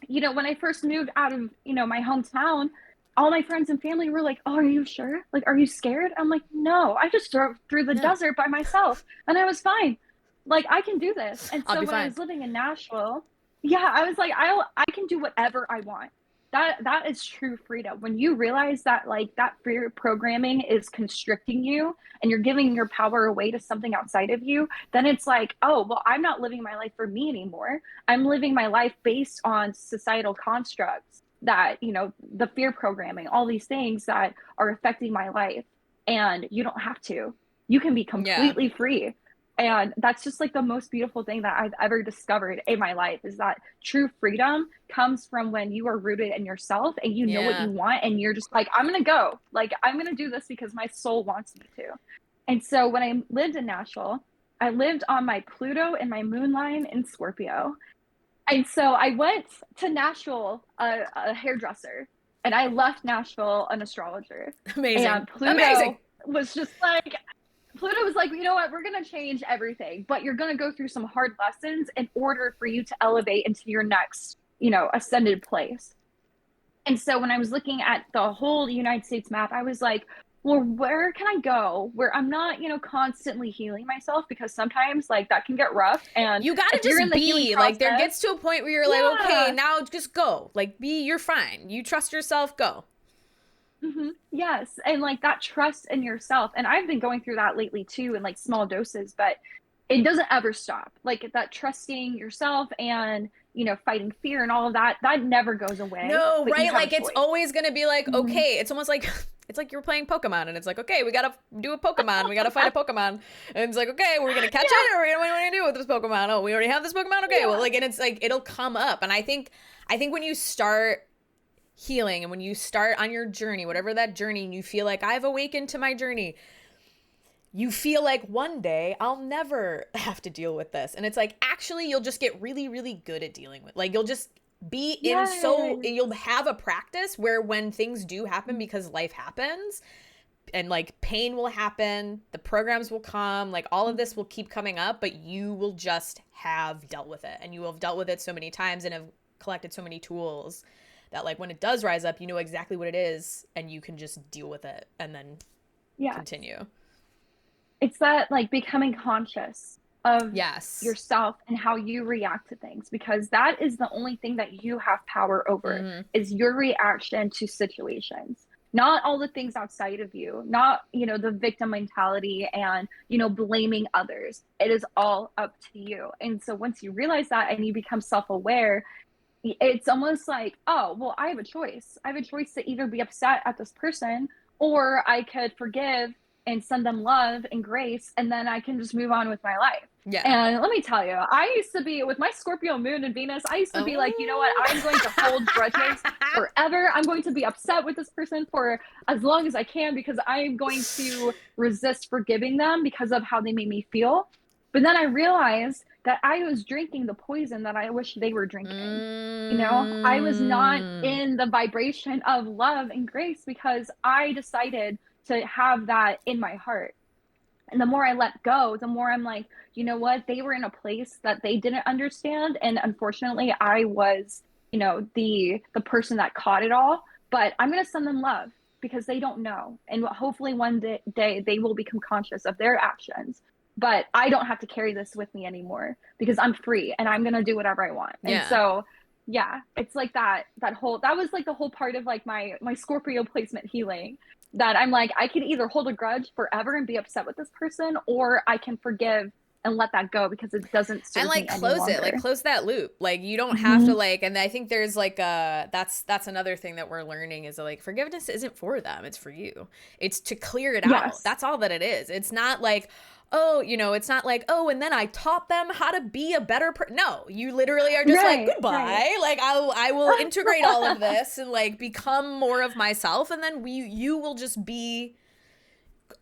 when I first moved out of, my hometown, all my friends and family were like, "Oh, are you sure? Like, are you scared?" I'm like, "No, I just drove through the No, desert by myself and I was fine. Like, I can do this." And I'll so be when I fine. was living in Nashville, yeah, I was like, I can do whatever I want. That is true freedom. When you realize that like that fear programming is constricting you and you're giving your power away to something outside of you, then it's like, oh, well, I'm not living my life for me anymore. I'm living my life based on societal constructs that, the fear programming, all these things that are affecting my life. And you don't have to. You can be Yeah. completely free. And that's just like the most beautiful thing that I've ever discovered in my life is that true freedom comes from when you are rooted in yourself and you know what Yeah. you want and you're just like, I'm going to go. Like, I'm going to do this because my soul wants me to. And so when I lived in Nashville, I lived on my Pluto and my moon line in Scorpio. And so I went to Nashville, a hairdresser, and I left Nashville, an astrologer. Amazing. And Amazing. was just like, Pluto was like, you know what, we're going to change everything, but you're going to go through some hard lessons in order for you to elevate into your next, ascended place. And so when I was looking at the whole United States map, I was like, well, where can I go where I'm not, constantly healing myself? Because sometimes like that can get rough. And You gotta if you're in just the healing be like, there process, gets to a point where you're like, okay, yeah. now just go. Like, you're fine. You trust yourself, go. Yes. And like that trust in yourself. And I've been going through that lately too, in like small doses, but it doesn't ever stop. Like that trusting yourself and fighting fear and all of that, that never goes away. No, But you right? have a Like it's choice. always gonna be like, Hmm. okay, it's almost like it's like you're playing Pokemon and it's like, okay, we gotta do a Pokemon, we gotta fight a Pokemon. And it's like, okay, we're gonna catch Yeah, it, or what are we gonna do with this Pokemon? Oh, we already have this Pokemon? Okay, well, yeah, like, and it's like it'll come up. And I think when you start healing and when you start on your journey, whatever that journey, and you feel like I've awakened to my journey, you feel like one day I'll never have to deal with this. And it's like, actually, you'll just get really, really good at dealing with, like, you'll just be in, so yes. you'll have a practice where when things do happen, because life happens and like pain will happen, the programs will come, like all of this will keep coming up, but you will just have dealt with it. And you will have dealt with it so many times and have collected so many tools that, like, when it does rise up, you know exactly what it is and you can just deal with it and then Yes. continue. It's that like becoming conscious of Yes. yourself and how you react to things, because that is the only thing that you have power over, Mm-hmm. is your reaction to situations. Not all the things outside of you, not, the victim mentality and, blaming others. It is all up to you. And so once you realize that and you become self-aware, it's almost like, oh, well, I have a choice. I have a choice to either be upset at this person, or I could forgive and send them love and grace, and then I can just move on with my life. Yeah. And let me tell you, I used to be with my Scorpio moon and Venus, I used to be like, you know what? Oh. I'm going to hold grudges forever. I'm going to be upset with this person for as long as I can, because I'm going to resist forgiving them because of how they made me feel. But then I realized that I was drinking the poison that I wish they were drinking. I was not Mm. in the vibration of love and grace because I decided to have that in my heart. And the more I let go, the more I'm like, you know what? They were in a place that they didn't understand. And unfortunately, I was, the person that caught it all. But I'm gonna send them love because they don't know. And hopefully one day they will become conscious of their actions. But I don't have to carry this with me anymore because I'm free and I'm gonna do whatever I want. And Yeah. so yeah, it's like that was like the whole part of like my Scorpio placement healing, that I'm like, I could either hold a grudge forever and be upset with this person, or I can forgive and let that go because it doesn't And serve like me any close it, like longer. close that loop. Like you don't have to Hmm. like, and I think there's like that's another thing that we're learning is that, like, forgiveness isn't for them, it's for you. It's to clear it out. Yes. That's all that it is. It's not like, oh, it's not like, oh, and then I taught them how to be a better no, you literally are just like, Right, right. goodbye. Like I will integrate all of this and like become more of myself, and then you will just be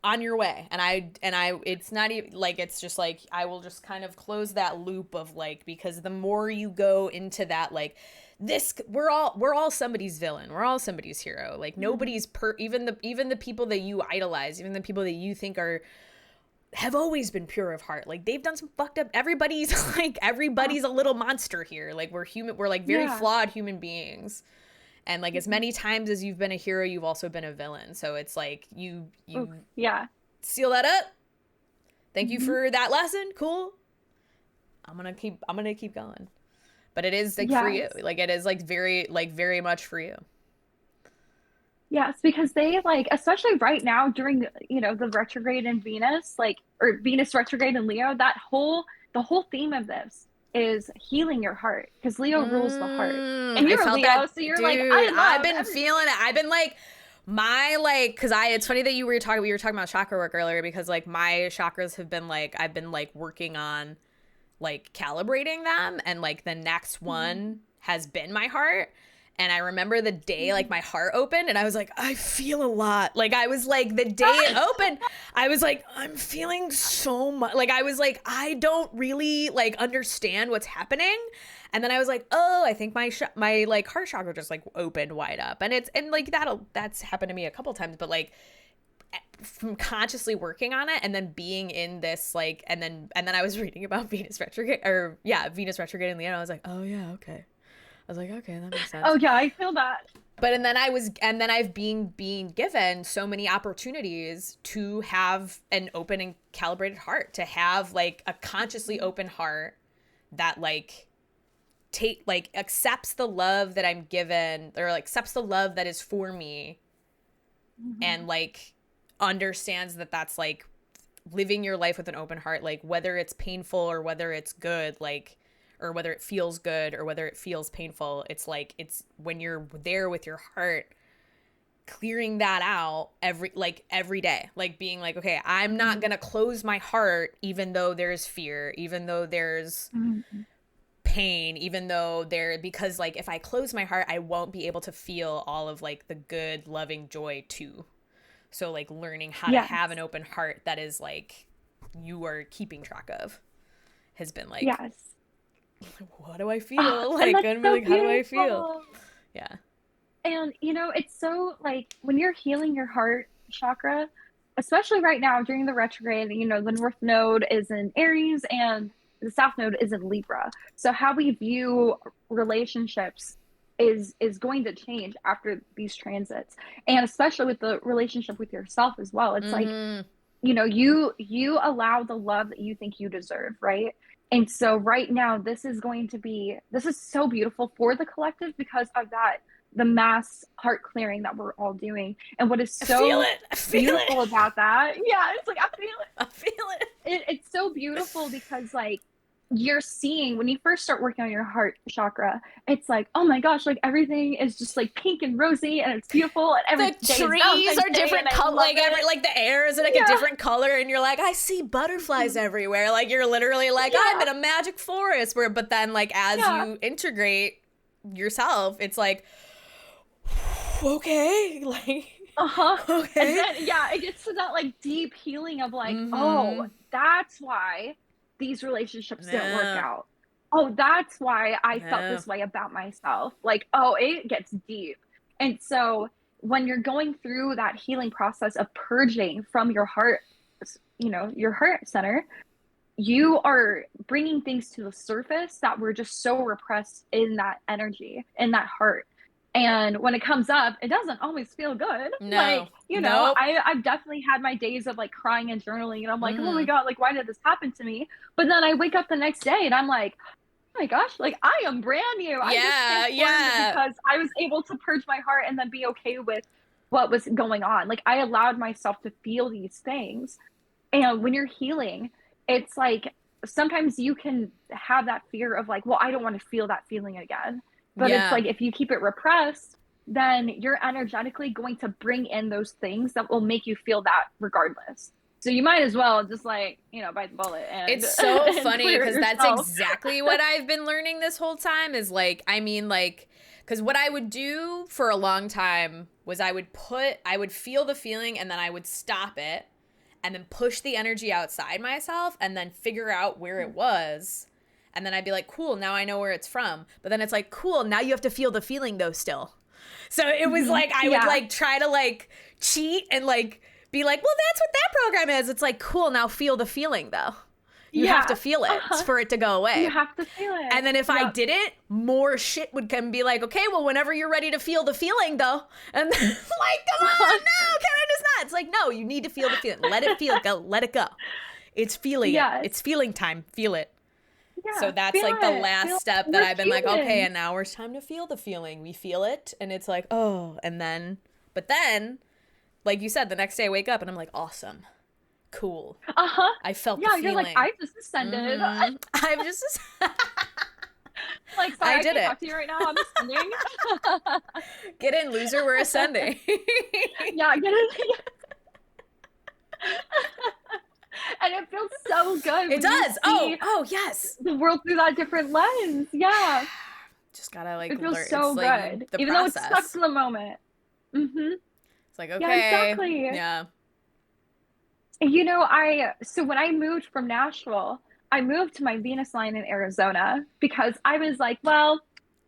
on your way. And I it's not even like, it's just like I will just kind of close that loop of like, because the more you go into that, like, this, we're all somebody's villain, we're all somebody's hero. Like Mhm. nobody's even the people that you idolize, even the people that you think are have always been pure of heart, like they've done some fucked up, everybody's like, Oh, everybody's a little monster here. Like we're human, we're like very yeah. flawed human beings. And like as Mhm. many times as you've been a hero, you've also been a villain. So it's like you Oof, yeah. seal that up. Thank you Hmm. for that lesson. Cool. I'm gonna keep going. But it is like for you. Yes. Like it is like very much for you. Yes, because they like, especially right now during, the retrograde in Venus, like, or Venus retrograde in Leo, the whole theme of this is healing your heart because Leo rules the heart. And I you're a felt that, Leo, so you're like, dude. I I've love been feeling everything. it. I've been like my like, cause it's funny that we were talking about chakra work earlier, because like my chakras have been like, I've been like working on like calibrating them, and like the next Mhm. one has been my heart. And I remember the day like Mhm. my heart opened and I was like, I feel a lot. Like I was like, the day it opened, I was like, I'm feeling so much. Like I was like, I don't really like understand what's happening. And then I was like, oh, I think my like heart chakra just like opened wide up. And like that's happened to me a couple times, but like from consciously working on it and then being in this like, and then I was reading about Venus retrograde, or yeah, Venus retrograde in Leo. And I was like, oh yeah, okay. I was like, okay, that makes Oh sense. yeah, I feel that. But and then I've being given so many opportunities to have an open and calibrated heart, to have like a consciously Mhm. open heart that like accepts the love that I'm given, or like accepts the love that is for me, and Mhm. like understands that that's like living your life with an open heart, like whether it's painful or whether it's good, like, or whether it feels good or whether it feels painful. It's like, it's when you're there with your heart, clearing that out every day, like being like, okay, I'm not gonna close my heart even though there's fear, even though there's pain, even though because like if I close my heart, I won't be able to feel all of like the good, loving joy too. So like learning how to Yes. have an open heart that is like you are keeping track of has been like, Yes. what do I feel? And Like, that's I'm so like, how do I feel? beautiful. Yeah. And it's so like when you're healing your heart chakra, especially right now during the retrograde, the North Node is in Aries and the South Node is in Libra. So how we view relationships is going to change after these transits. And especially with the relationship with yourself as well. It's like, you allow the love that you think you deserve, right? And so right now, this is so beautiful for the collective because of that, the mass heart clearing that we're all doing. And what is so beautiful about that, yeah, it's like, I feel it. It's so beautiful because like, you're seeing when you first start working on your heart chakra, it's like, oh my gosh, like everything is just like pink and rosy and it's beautiful and every the trees are different color, like like the air is like a different color, and you're like, I see butterflies everywhere, like you're literally like, I'm in a magic forest, but then like as you integrate yourself, it's like, okay, like okay, and then it gets to that like deep healing of like, oh, that's why these relationships didn't work out. Oh, that's why I felt this way about myself. Like, oh, it gets deep. And so when you're going through that healing process of purging from your heart, your heart center, you are bringing things to the surface that were just so repressed in that energy, in that heart. And when it comes up, it doesn't always feel good. No. Like, Nope. I've definitely had my days of like crying and journaling, and I'm like, oh my God, like, why did this happen to me? But then I wake up the next day and I'm like, oh my gosh, like I am brand new. I just because I was able to purge my heart and then be okay with what was going on. Like I allowed myself to feel these things. And when you're healing, it's like sometimes you can have that fear of like, well, I don't want to feel that feeling again. But it's like, if you keep it repressed, then you're energetically going to bring in those things that will make you feel that regardless. So you might as well just like, bite the bullet. And it's so funny because that's yourself. exactly what I've been learning this whole time is like, I mean, like, because what I would do for a long time was I would feel the feeling and then I would stop it and then push the energy outside myself and then figure out where it was. And then I'd be like, cool, now I know where it's from. But then it's like, cool, now you have to feel the feeling though still. So it was like, I would like try to like cheat and like be like, well, that's what that program is. It's like, cool, now feel the feeling though. You have to feel it for it to go away. You have to feel it. And then if I didn't, more shit would come be like, okay, well, whenever you're ready to feel the feeling though. And then like, come on, no, can I just not? It's like, no, you need to feel the feeling. Let it feel, go, let it go. It's feeling it. It's feeling time. Feel it. Yeah, so that's like the last step that I've been like, okay, and now it's time to feel the feeling. We feel it, and it's like, oh, but then, like you said, the next day I wake up and I'm like, awesome, cool. I felt the feeling. You're like, I just ascended. I've just like, sorry, I did can't it. Talk to you right now. I'm ascending. Get in, loser. We're ascending. Yeah, get in. And it feels so good. It does. Oh, yes. The world through that different lens. Yeah. Just gotta like. It feels learn. so it's good, like even though it sucks in the moment. It's like, okay. Yeah, exactly. Yeah. So when I moved from Nashville, I moved to my Venus line in Arizona because I was like, well,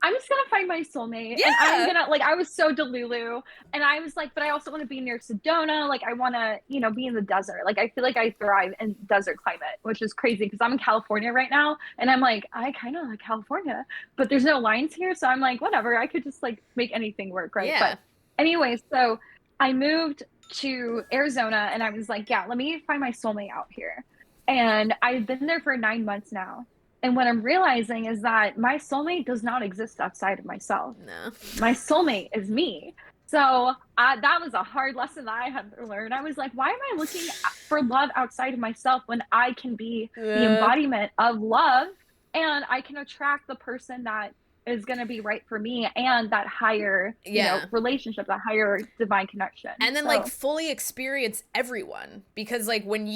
I'm just gonna find my soulmate. Yeah. And I'm gonna I was so delulu. And I was like, but I also want to be near Sedona. Like I wanna, be in the desert. Like I feel like I thrive in desert climate, which is crazy because I'm in California right now. And I'm like, I kinda like California, but there's no lines here. So I'm like, whatever, I could just like make anything work, right? Yeah. But anyway, so I moved to Arizona and I was like, yeah, let me find my soulmate out here. And I've been there for 9 months now. And what I'm realizing is that my soulmate does not exist outside of myself. No. My soulmate is me. So that was a hard lesson that I had to learn. I was like, why am I looking for love outside of myself when I can be the embodiment of love and I can attract the person that is going to be right for me and that higher, Yeah. relationship, that higher divine connection. And then like So, fully experience everyone, because like yeah. when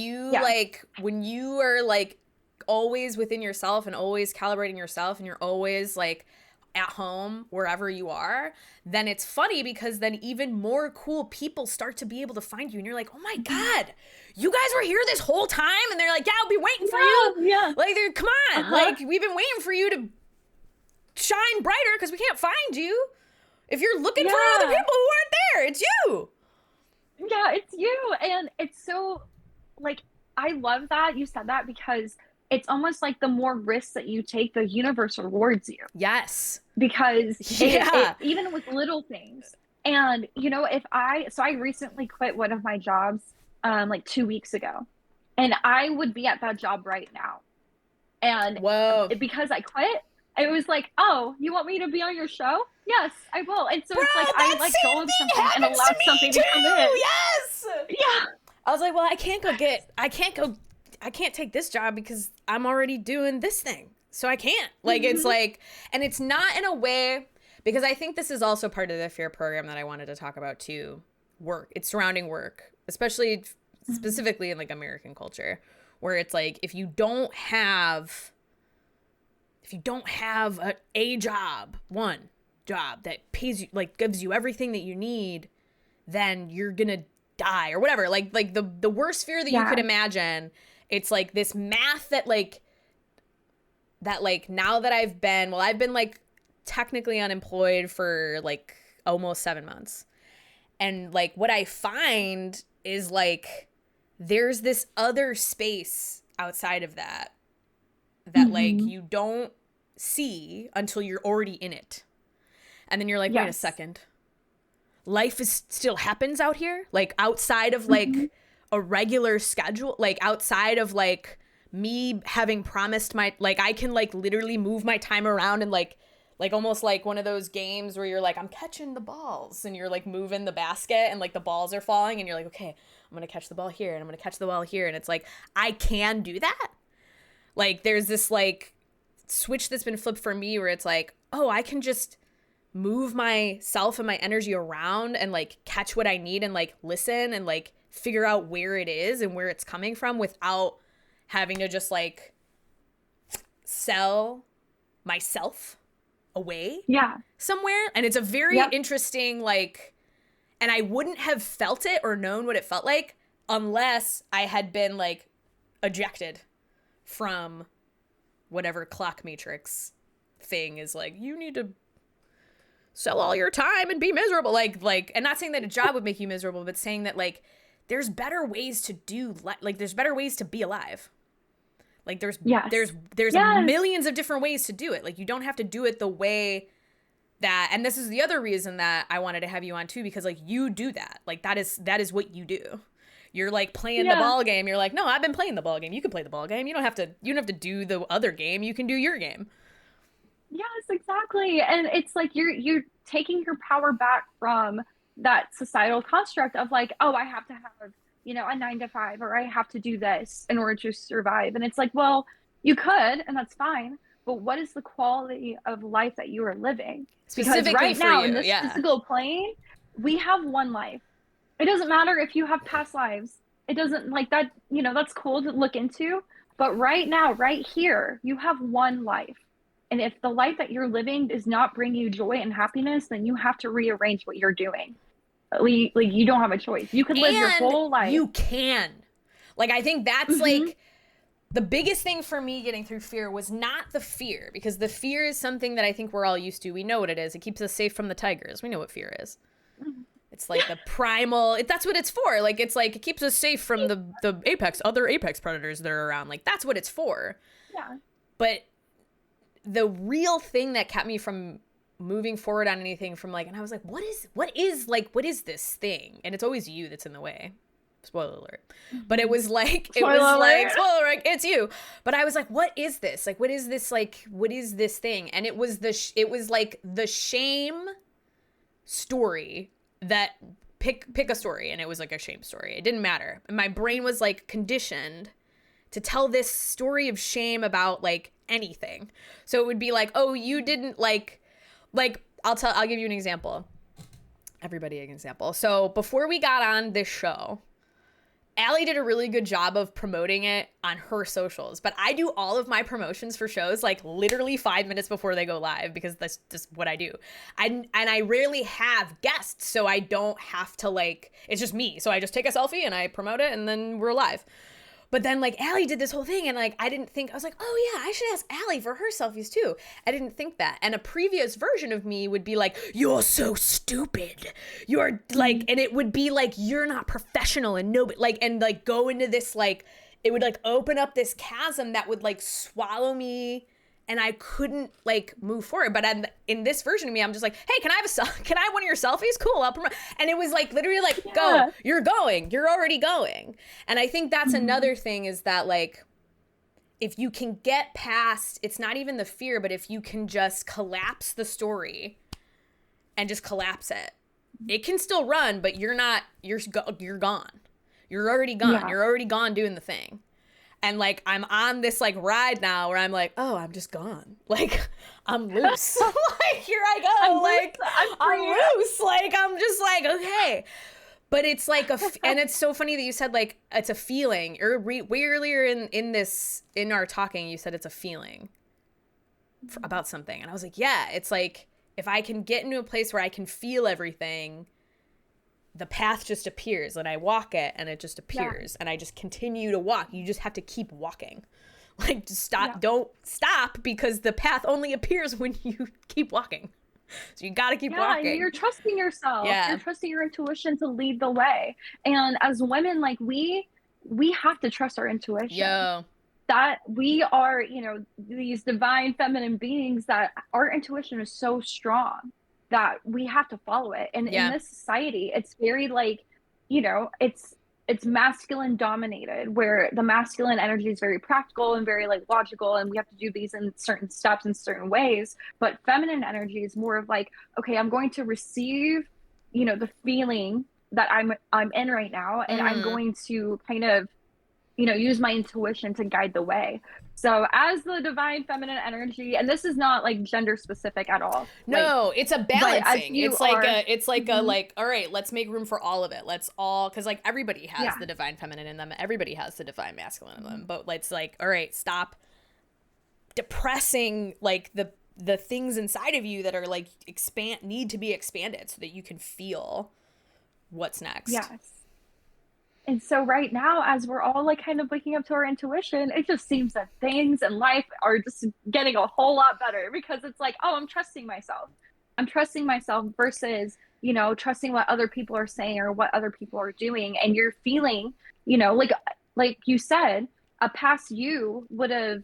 you are like always within yourself and always calibrating yourself, and you're always like at home wherever you are, then it's funny because then even more cool people start to be able to find you, and you're like, oh my Mhm. god, you guys were here this whole time. And they're like, yeah, I'll be waiting for Yeah, you. yeah. Like, they're, come on, Uh-huh. like, we've been waiting for you to shine brighter because we can't find you. If you're looking for other Yeah. people who aren't there, it's you. Yeah, it's you. And it's so, like, I love that you said that because it's almost like the more risks that you take, the universe rewards you Yes. because it Yeah. even with little things. And if I recently quit one of my jobs like 2 weeks ago, and I would be at that job right now. And Whoa. because I quit, it was like, oh, you want me to be on your show? Yes, I will. And so Bro, it's like I that let go same of thing something and happens to allowed me something to come in. too. Yes. Yeah. I was like, well, I can't take this job because I'm already doing this thing. So I can't. Like, it's Hmm. like, and it's not in a way, because I think this is also part of the fear program that I wanted to talk about too. Work. It's surrounding work, especially Hmm. specifically in like American culture, where it's like, if you don't have a job, one job that pays you, like gives you everything that you need, then you're gonna die or whatever. Like the worst fear that you could Yeah. imagine. It's like this math that now that I've been like technically unemployed for like almost 7 months. And like what I find is like there's this other space outside of that like Hmm. you don't see until you're already in it. And then you're like, wait a Yes. second. Life is still happens out here? Like outside of Hmm. like a regular schedule, like outside of like me having promised like I can like literally move my time around and like almost like one of those games where you're like, I'm catching the balls, and you're like moving the basket and like the balls are falling and you're like, okay, I'm gonna catch the ball here and I'm gonna catch the ball here. And it's like, I can do that. Like there's this like switch that's been flipped for me where it's like, oh, I can just move myself and my energy around and like catch what I need and like listen and like figure out where it is and where it's coming from without having to just like sell myself away Yeah. somewhere. And it's a very Yep. interesting like, and I wouldn't have felt it or known what it felt like unless I had been like ejected from whatever clock matrix thing is like, you need to sell all your time and be miserable. Like, and not saying that a job would make you miserable, but saying that like there's better ways to do like there's better ways to be alive. Like Yes. there's Yes. millions of different ways to do it. Like you don't have to do it the way that, and this is the other reason that I wanted to have you on too, because like you do that. Like that is what you do. You're like playing the Yeah. ball game. You're like, no, I've been playing the ball game. You can play the ball game. You don't have to do the other game. You can do your game. Yes, exactly. And it's like you're taking your power back from that societal construct of like, oh, I have to have, a 9 to 5, or I have to do this in order to survive. And it's like, well, you could, and that's fine, but what is the quality of life that you are living? Because Specifically right for now in you. this Yeah. physical plane, we have one life. It doesn't matter if you have past lives. It doesn't like that, that's cool to look into. But right now, right here, you have one life. And if the life that you're living does not bring you joy and happiness, then you have to rearrange what you're doing. Like you don't have a choice. You could live your And whole life. you can. Like, I think that's Hmm. like the biggest thing for me getting through fear was not the fear, because the fear is something that I think we're all used to. We know what it is. It keeps us safe from the tigers. We know what fear is. It's like the primal. That's what it's for. Like it's like it keeps us safe from the other apex predators that are around. Like that's what it's for. Yeah. But the real thing that kept me from moving forward on anything from like, and I was like, what is this thing? And it's always you that's in the way. Spoiler alert. But it was like, Spoiler alert. spoiler alert, it's you. But I was like, what is this? Like, what is this? Like, what is this thing? And it was it was like the shame story that pick a story, and it was like a shame story. It didn't matter. And my brain was like conditioned to tell this story of shame about like anything. So it would be like, oh, you didn't like I'll give you an example. Everybody an example. So before we got on this show, Allie did a really good job of promoting it on her socials, but I do all of my promotions for shows like literally 5 minutes before they go live because that's just what I do. And I rarely have guests, so I don't have to like, it's just me. So I just take a selfie and I promote it and then we're live. But then like Allie did this whole thing and like I didn't think, I was like, oh yeah, I should ask Allie for her selfies too. I didn't think that. And a previous version of me would be like, you're so stupid. You're like, and it would be like, you're not professional and nobody like, and like go into this like, it would like open up this chasm that would like swallow me and I couldn't like move forward. But in this version of me, I'm just like, hey, can I have one of your selfies? Cool, I'll promote. And it was like literally like, go, you're already going. And I think that's another thing is that like, if you can get past, it's not even the fear, but if you can just collapse the story and just collapse it, it can still run, but you're gone. You're already gone. Yeah. You're already gone doing the thing. And like, I'm on this like ride now where I'm like, oh, I'm just gone. Like, I'm loose. Like, here I go. I'm loose. Like, I'm just like, okay. But it's like, and it's so funny that you said like, it's a feeling. Or way earlier in our talking, you said it's a feeling about something. And I was like, yeah, it's like, if I can get into a place where I can feel everything, the path just appears and I walk it and it just appears and I just continue to walk. You just have to keep walking. Like just stop. Yeah. Don't stop because the path only appears when you keep walking. So you got to keep walking. And you're trusting yourself. Yeah. You're trusting your intuition to lead the way. And as women, like we have to trust our intuition. Yeah. That we are, these divine feminine beings that our intuition is so strong that we have to follow it. And in this society, it's very like, it's masculine dominated, where the masculine energy is very practical and very like logical, and we have to do these in certain steps in certain ways. But feminine energy is more of like, okay, I'm going to receive, the feeling that I'm in right now, and I'm going to kind of, use my intuition to guide the way. So as the divine feminine energy, and this is not like gender specific at all. No, it's a balancing. It's like a like, all right, let's make room for all of it. Let's all, because like everybody has the divine feminine in them. Everybody has the divine masculine in them. But it's like, all right, stop depressing like the things inside of you that are like need to be expanded so that you can feel what's next. Yes. And so right now, as we're all like kind of waking up to our intuition, it just seems that things in life are just getting a whole lot better because it's like, oh, I'm trusting myself. I'm trusting myself versus, trusting what other people are saying or what other people are doing. And you're feeling, like you said, a past you would have,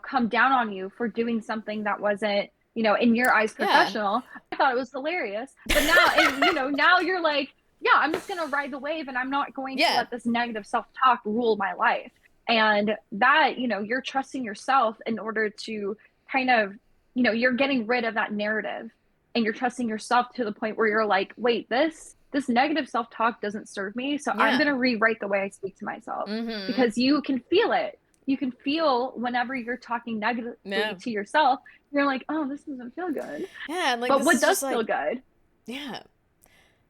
come down on you for doing something that wasn't, in your eyes professional. Yeah. I thought it was hilarious. But now, now you're like, yeah, I'm just going to ride the wave and I'm not going to let this negative self-talk rule my life. And that, you're trusting yourself in order to kind of, you're getting rid of that narrative and you're trusting yourself to the point where you're like, wait, this negative self-talk doesn't serve me. So I'm going to rewrite the way I speak to myself because you can feel it. You can feel whenever you're talking negatively to yourself, you're like, oh, this doesn't feel good. Yeah. Like, but what does feel good? Yeah.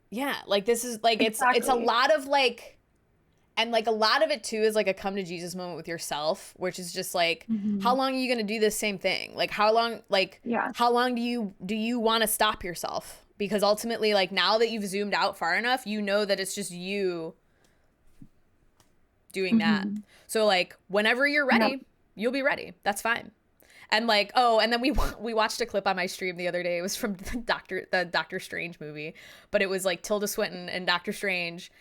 Yeah, like this is like it's a lot of like, and like a lot of it too is like a come to Jesus moment with yourself, which is just like, how long are you gonna do this same thing? Like how long do you want to stop yourself? Because ultimately, like now that you've zoomed out far enough, you know that it's just you doing that. So like whenever you're ready, you'll be ready. That's fine. And like, oh, and then we watched a clip on my stream the other day. It was from the Doctor Strange movie, but it was like Tilda Swinton and Doctor Strange.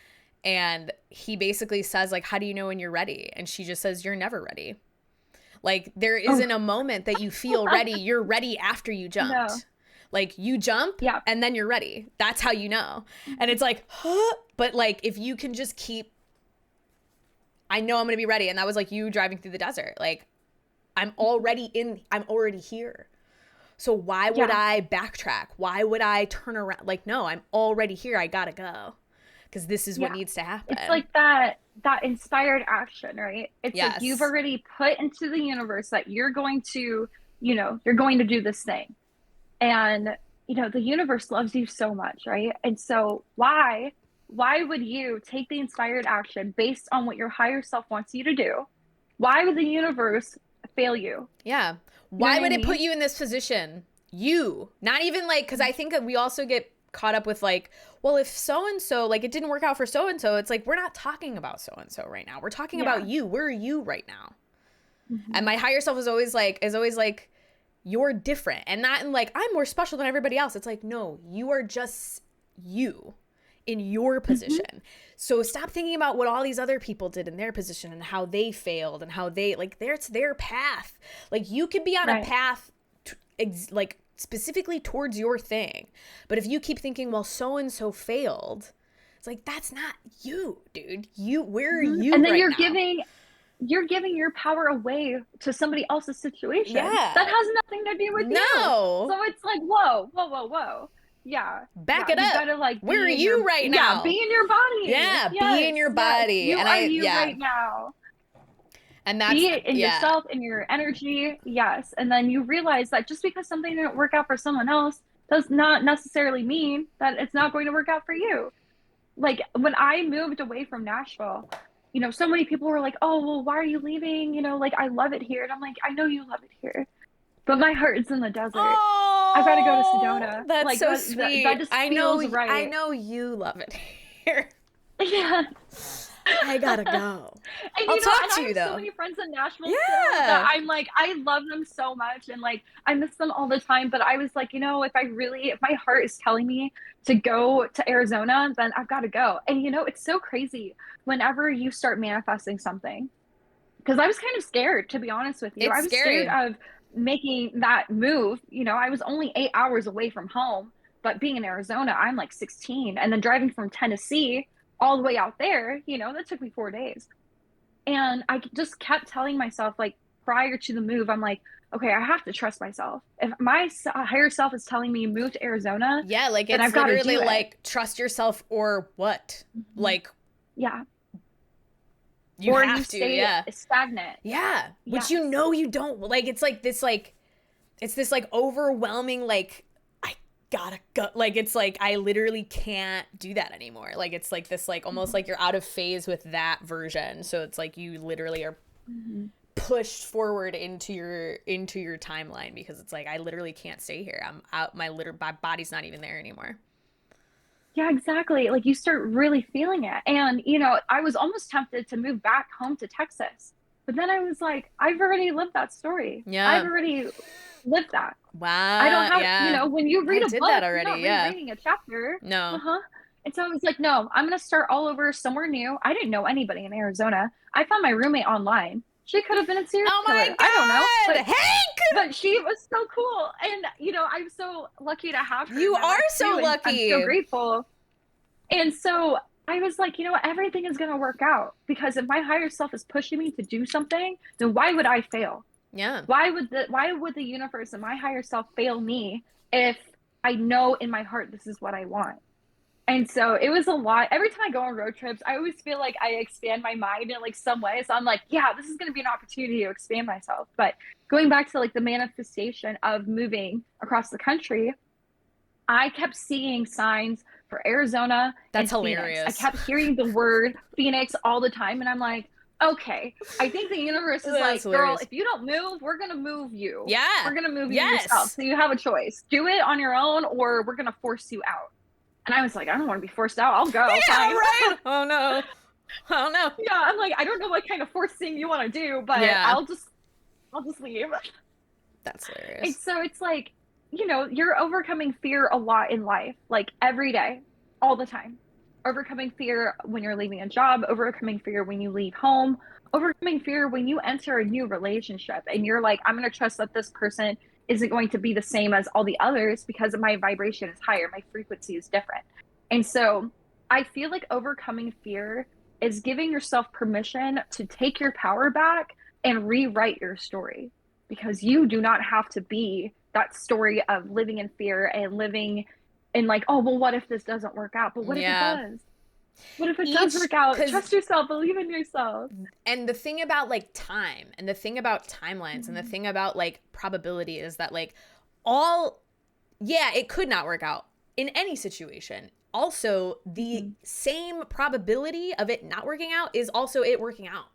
And he basically says like, how do you know when you're ready? And she just says, you're never ready. Like there isn't a moment that you feel ready. You're ready after you jumped. No. Like you jump and then you're ready. That's how you know. And it's like, huh? But like, if you can just keep, I know I'm going to be ready. And that was like you driving through the desert. Like, I'm already here. So why would I backtrack? Why would I turn around? Like, no, I'm already here. I gotta go. because this is what Yeah. needs to It's happen. like that inspired action, right? It's like you've Yes. already put into the universe that you're going to, you're going to do this thing. And the universe loves you so much, right? And so why would you take the inspired action based on what your higher self wants you to do? Why would the universe fail you? Yeah. You know Why what I would it put mean? you in this position? You. Not even like, because I think that we also get caught up with like, well, if so and so, like it didn't work out for so and so, it's like, we're not talking about so and so right now. We're talking about Yeah. you. Where are you right now? And Hmm. my higher self is always like, you're different. And not in like, I'm more special than everybody else. It's like, no, you are just you in your Hmm. position. So stop thinking about what all these other people did in their position and how they failed and how they like it's their path. Like you could be on a Right. path like specifically towards your thing. But if you keep thinking, well, so and so failed, it's like that's not you, dude. Where are Hmm. you And then right you're now? giving your power away to somebody else's situation that Yeah. has nothing to do with you. No. So it's like, whoa, whoa, whoa, whoa. Yeah. Back Yeah. it You've got up. to like Where are you right be now? in your body. Yeah, be in Yes. your Yes. body. You And are I you yeah. right now. And that's Be it in yeah. yourself, in your energy. Yes. And then you realize that just because something didn't work out for someone else does not necessarily mean that it's not going to work out for you. Like when I moved away from Nashville, so many people were like, "Oh, well, why are you leaving? Like I love it here." And I'm like, "I know you love it here, but my heart is in the desert. I've got to go to Oh, Sedona. that's Like so that sweet. just I know feels I right." know you love it here. Yeah. I gotta go. And I'll talk and to I you have so though. many friends in Nashville still that Yeah. I'm like, I love them so much and like I miss them all the time. But I was like, if my heart is telling me to go to Arizona, then I've got to go. And it's so crazy whenever you start manifesting something. Because I was kind of scared, to be honest with you. It's I was scared scary. of making that move. I was only 8 hours away from home, but being in Arizona, I'm like 16. And then driving from Tennessee all the way out there, that took me 4 days. And I just kept telling myself, like, prior to the move, I'm like, okay, I have to trust myself. If my higher self is telling me move to Arizona, Yeah, like then it's I've got to literally do it. like trust yourself or what? Mhm. Like Yeah. you Or you have to, stay yeah. stagnant. Yeah. Which you Yes. know you don't like it's this like overwhelming like I gotta go like it's like I literally can't do that anymore. Like it's like this like almost like you're out of phase with that version. So it's like you literally are Mhm. pushed forward into your timeline because it's like I literally can't stay here. I'm out my body's not even there anymore. Yeah, exactly. Like you start really feeling it. And, I was almost tempted to move back home to Texas. But then I was like, I've already lived that story. I've Yeah. already lived that. I don't Wow. have, Yeah. when you I read a did that book, you're already. not Yeah. rereading a chapter. No. Uh-huh. And so I was like, no, I'm going to start all over somewhere new. I didn't know anybody in Arizona. I found my roommate online. She could have been a serial Oh killer. I don't know. my god. Hank, But she was so cool. And, I'm so lucky to have her in you my are life so too. And I'm so lucky. grateful. And so I was like, everything is going to work out because if my higher self is pushing me to do something, then why would I fail? Yeah. Why would the universe and my higher self fail me if I know in my heart this is what I want? And so it was a lot. Every time I go on road trips, I always feel like I expand my mind in like some way. So I'm like, yeah, this is going to be an opportunity to expand myself. But going back to like the manifestation of moving across the country, I kept seeing signs for Arizona That's and Phoenix. I hilarious. kept hearing the word Phoenix all the time. And I'm like, okay, I think the universe is That's like, girl, hilarious. if you don't move, we're going to move you. Yeah. We're going to move you yourself. Yes. So you have a choice. Do it on your own or we're going to force you out. And I was like, I don't want to be forced out. I'll go. Yeah, Fine. right. Oh no. Oh no. Yeah. I'm like, I don't know what kind of forcing you want to do, but Yeah. I'll just leave. That's And hilarious. so it's like, you're overcoming fear a lot in life, like every day, all the time. Overcoming fear when you're leaving a job, overcoming fear when you leave home, overcoming fear when you enter a new relationship and you're like, I'm going to trust that this person isn't going to be the same as all the others because my vibration is higher, my frequency is different. And so I feel like overcoming fear is giving yourself permission to take your power back and rewrite your story because you do not have to be that story of living in fear and living in like, oh, well, what if this doesn't work out? But what if it Yeah. does? What if it does Each, work out? because Trust yourself, believe in yourself. and the thing about like time and the thing about timelines and the thing about like probability is that like all, yeah, it could not work out in any situation. Also, the same probability of it not working out is also it working out.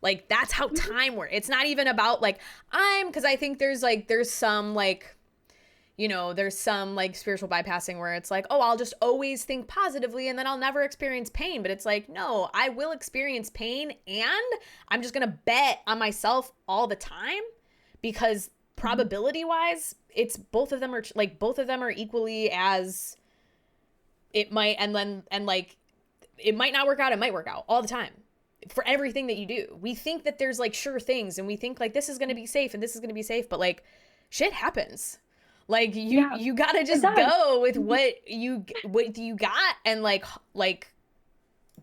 Like that's how time works. It's not even about like because I think there's some like, there's some like spiritual bypassing where it's like, oh, I'll just always think positively and then I'll never experience pain. But it's like, no, I will experience pain and I'm just going to bet on myself all the time because probability wise, it's both of them are equally as it might. And like, it might not work out. It might work out all the time for everything that you do. We think that there's like sure things and we think like this is going to be safe and this is going to be safe. But like shit happens. Like you gotta just go with what you got and like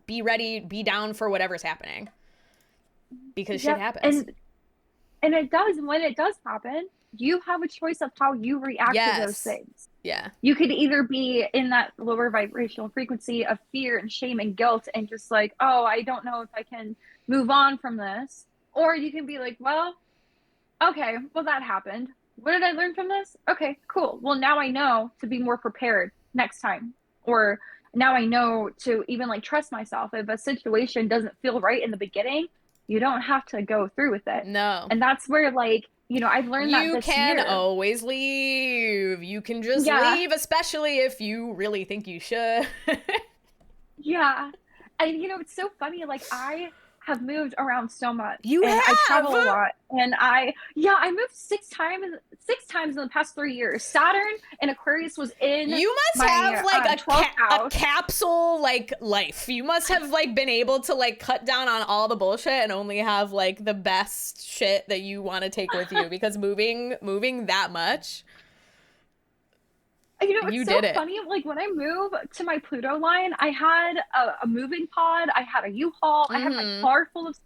be ready, be down for whatever's happening because shit happens. And it does. When it does happen, you have a choice of how you react to those things. Yeah. You could either be in that lower vibrational frequency of fear and shame and guilt and just like, oh, I don't know if I can move on from this. Or you can be like, well, okay, well, that happened. What did I learn from this? Okay, cool. Well, now I know to be more prepared next time. Or now I know to even like trust myself. If a situation doesn't feel right in the beginning, you don't have to go through with it. No. And that's where like, I've learned that this year. You can always leave. You can just leave, especially if you really think you should. Yeah. And it's so funny. Like I have moved around so much. I travel a lot. And I moved six times in the past 3 years. Saturn and Aquarius was in. You must have like a capsule like life. You must have like been able to like cut down on all the bullshit and only have like the best shit that you want to take with you because moving that much. It's so funny. Like when I move to my Pluto line, I had a moving pod. I had a U-Haul. I had my car full of.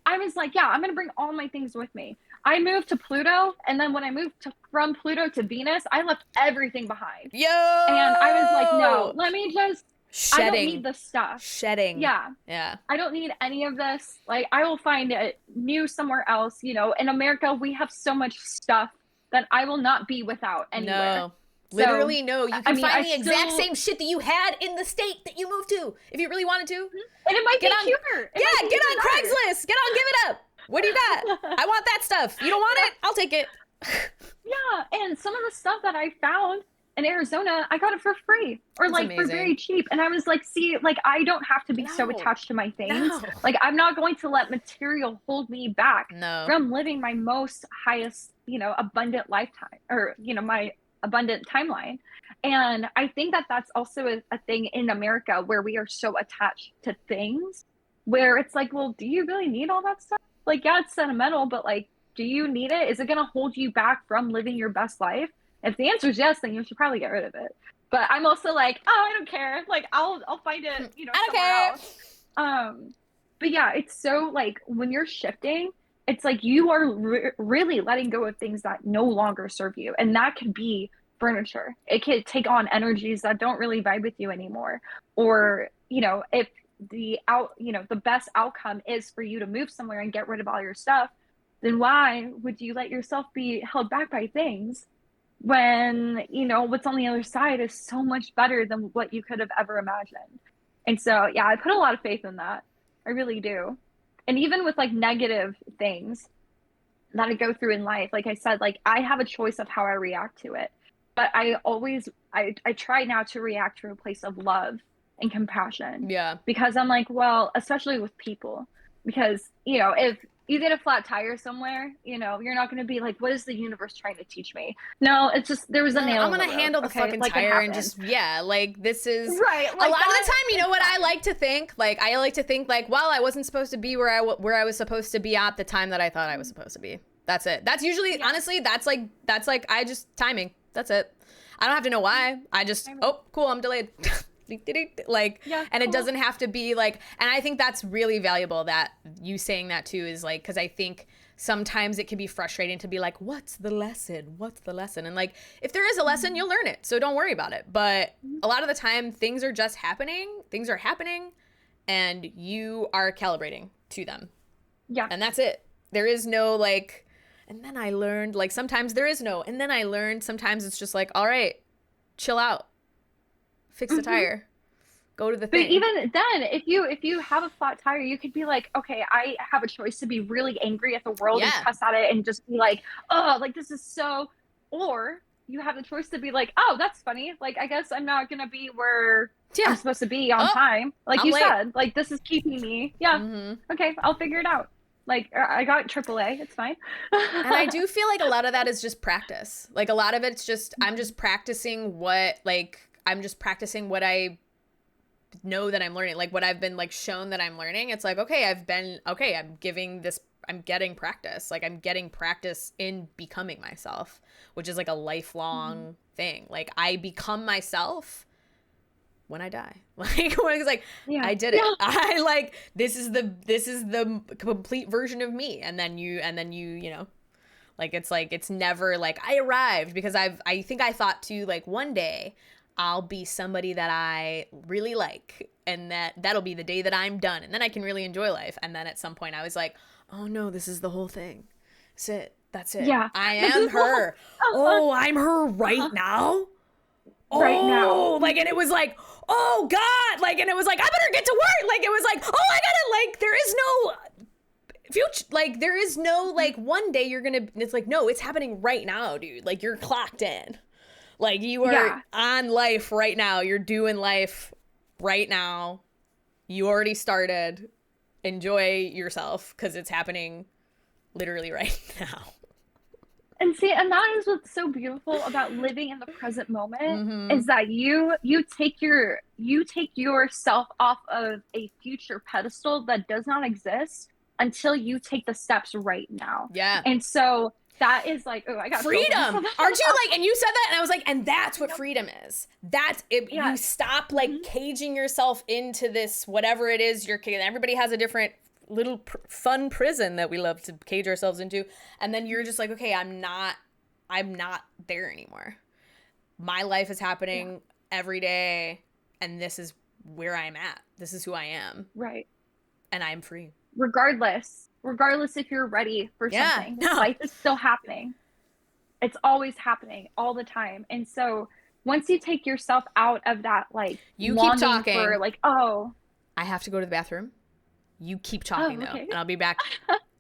I was like, yeah, I'm going to bring all my things with me. I moved to Pluto. And then when I moved from Pluto to Venus, I left everything behind. Yo! And I was like, no, let me just. Shedding. I don't need the stuff. Shedding. Yeah. I don't need any of this. Like I will find it new somewhere else. In America, we have so much stuff that I will not be without anywhere. No. Literally, no. You can find the exact same shit that you had in the state that you moved to if you really wanted to. And it might be cuter. Get on Craigslist. Get on Give It Up. What do you got? I want that stuff. You don't want it? I'll take it. Yeah, and some of the stuff that I found in Arizona, I got it for free or That's amazing. For very cheap. And I was like, see, like I don't have to be so attached to my things. No. Like I'm not going to let material hold me back from living my most highest, abundant lifetime or, my abundant timeline. And I think that that's also a thing in America where we are so attached to things where it's like, well, do you really need all that stuff? Like, yeah, it's sentimental, but like, do you need it? Is it going to hold you back from living your best life? If the answer is yes, then you should probably get rid of it. But I'm also like, oh, I don't care. Like, I'll find it, somewhere else. But yeah, it's so like when you're shifting, it's like you are really letting go of things that no longer serve you. And that could be furniture. It could take on energies that don't really vibe with you anymore. Or, if the best outcome is for you to move somewhere and get rid of all your stuff, then why would you let yourself be held back by things when, what's on the other side is so much better than what you could have ever imagined? And so, yeah, I put a lot of faith in that. I really do. And even with like negative things that I go through in life, like I said, like I have a choice of how I react to it. But I try now to react from a place of love and compassion. Yeah. Because I'm like, well, especially with people, because, if you get a flat tire somewhere, you're not going to be like, what is the universe trying to teach me? No, it's just, there was a nail. I'm going to handle the fucking tire and just, like this is right. Like a lot of the time, you know what I like to think? Like, I like to think like, well, I wasn't supposed to be where I was supposed to be at the time that I thought I was supposed to be. That's it. That's usually, honestly, that's like, I just timing. That's it. I don't have to know why. I just, oh, cool, I'm delayed. Like, and it doesn't have to be like, and I think that's really valuable that you saying that too is like, because I think sometimes it can be frustrating to be like, what's the lesson? What's the lesson? And like, if there is a lesson, you'll learn it. So don't worry about it. But a lot of the time, things are just happening. Things are happening, and you are calibrating to them. Yeah. And that's it. There is no like, and then I learned, like sometimes there is no, and then I learned. Sometimes it's just like, all right, chill out, fix the tire, go to the But thing. even then, if you have a flat tire, you could be like, okay, I have a choice to be really angry at the world and cuss at it and just be like, oh, like this is so, or you have the choice to be like, oh, that's funny. Like, I guess I'm not gonna be where I'm supposed to be on time. Like I'm you late. Said, like this is keeping me. Yeah. Okay, I'll figure it out. Like I got AAA, it's fine. And I do feel like a lot of that is just practice. Like a lot of it's just, I'm just practicing what I know that I'm learning, like what I've been like shown that I'm learning. It's like, okay, I'm getting practice. Like I'm getting practice in becoming myself, which is like a lifelong thing. Like I become myself when I die. Like when it's like, I did it. I like, this is the complete version of me. And then you know, like, it's never like I arrived, because I think I thought too, like one day I'll be somebody that I really like, and that'll be the day that I'm done, and then I can really enjoy life. And then at some point I was like, oh no, this is the whole thing. That's it. Yeah. I am her. Oh, I'm her right now. Right now. Like, and it was like, oh God, like, and it was like, I better get to work. Like, it was like, oh, I gotta, like, there is no future, like, there is no, like, one day you're gonna, it's like, no, it's happening right now, dude. Like, you're clocked in. Like, you are on life right now. You're doing life right now. You already started. Enjoy yourself, because it's happening literally right now. And see, and that is what's so beautiful about living in the present moment, is that you take yourself off of a future pedestal that does not exist until you take the steps right now. Yeah. And so that is like, oh, I got freedom. Aren't you like, and you said that, and I was like, and that's what freedom is. That's it. You stop like caging yourself into this, whatever it is you're, everybody has a different little fun prison that we love to cage ourselves into, and then you're just like, okay, I'm not there anymore. My life is happening every day, and this is where I'm at. This is who I am. Right. And I'm free. Regardless if you're ready for something. Life is still happening. It's always happening all the time. And so once you take yourself out of that, like, you keep talking for, like, oh, I have to go to the bathroom. You keep talking though, and I'll be back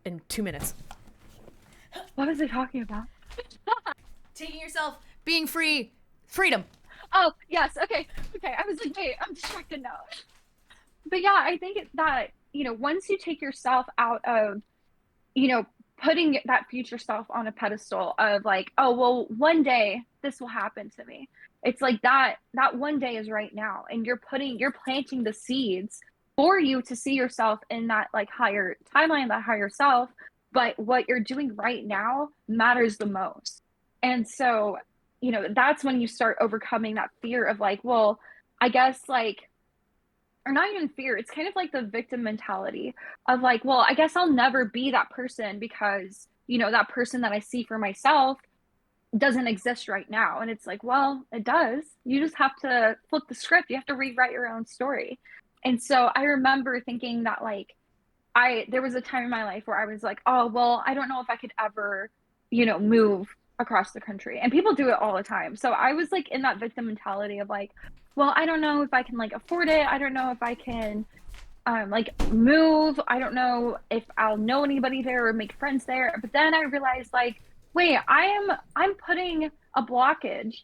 in 2 minutes. What was I talking about? Taking yourself, being free, freedom. Oh, yes. Okay. I was like, wait, I'm distracted now. But yeah, I think that, you know, once you take yourself out of, you know, putting that future self on a pedestal of like, oh, well, one day this will happen to me. It's like that one day is right now, and you're planting the seeds for you to see yourself in that like higher timeline, that higher self. But what you're doing right now matters the most. And so, you know, that's when you start overcoming that fear of like, well, I guess like, or not even fear, it's kind of like the victim mentality of like, well, I guess I'll never be that person because, you know, that person that I see for myself doesn't exist right now. And it's like, well, it does. You just have to flip the script. You have to rewrite your own story. And so I remember thinking that like, there was a time in my life where I was like, oh, well, I don't know if I could ever, you know, move across the country. And people do it all the time. So I was like in that victim mentality of like, well, I don't know if I can like afford it. I don't know if I can like move. I don't know if I'll know anybody there or make friends there. But then I realized like, wait, I'm putting a blockage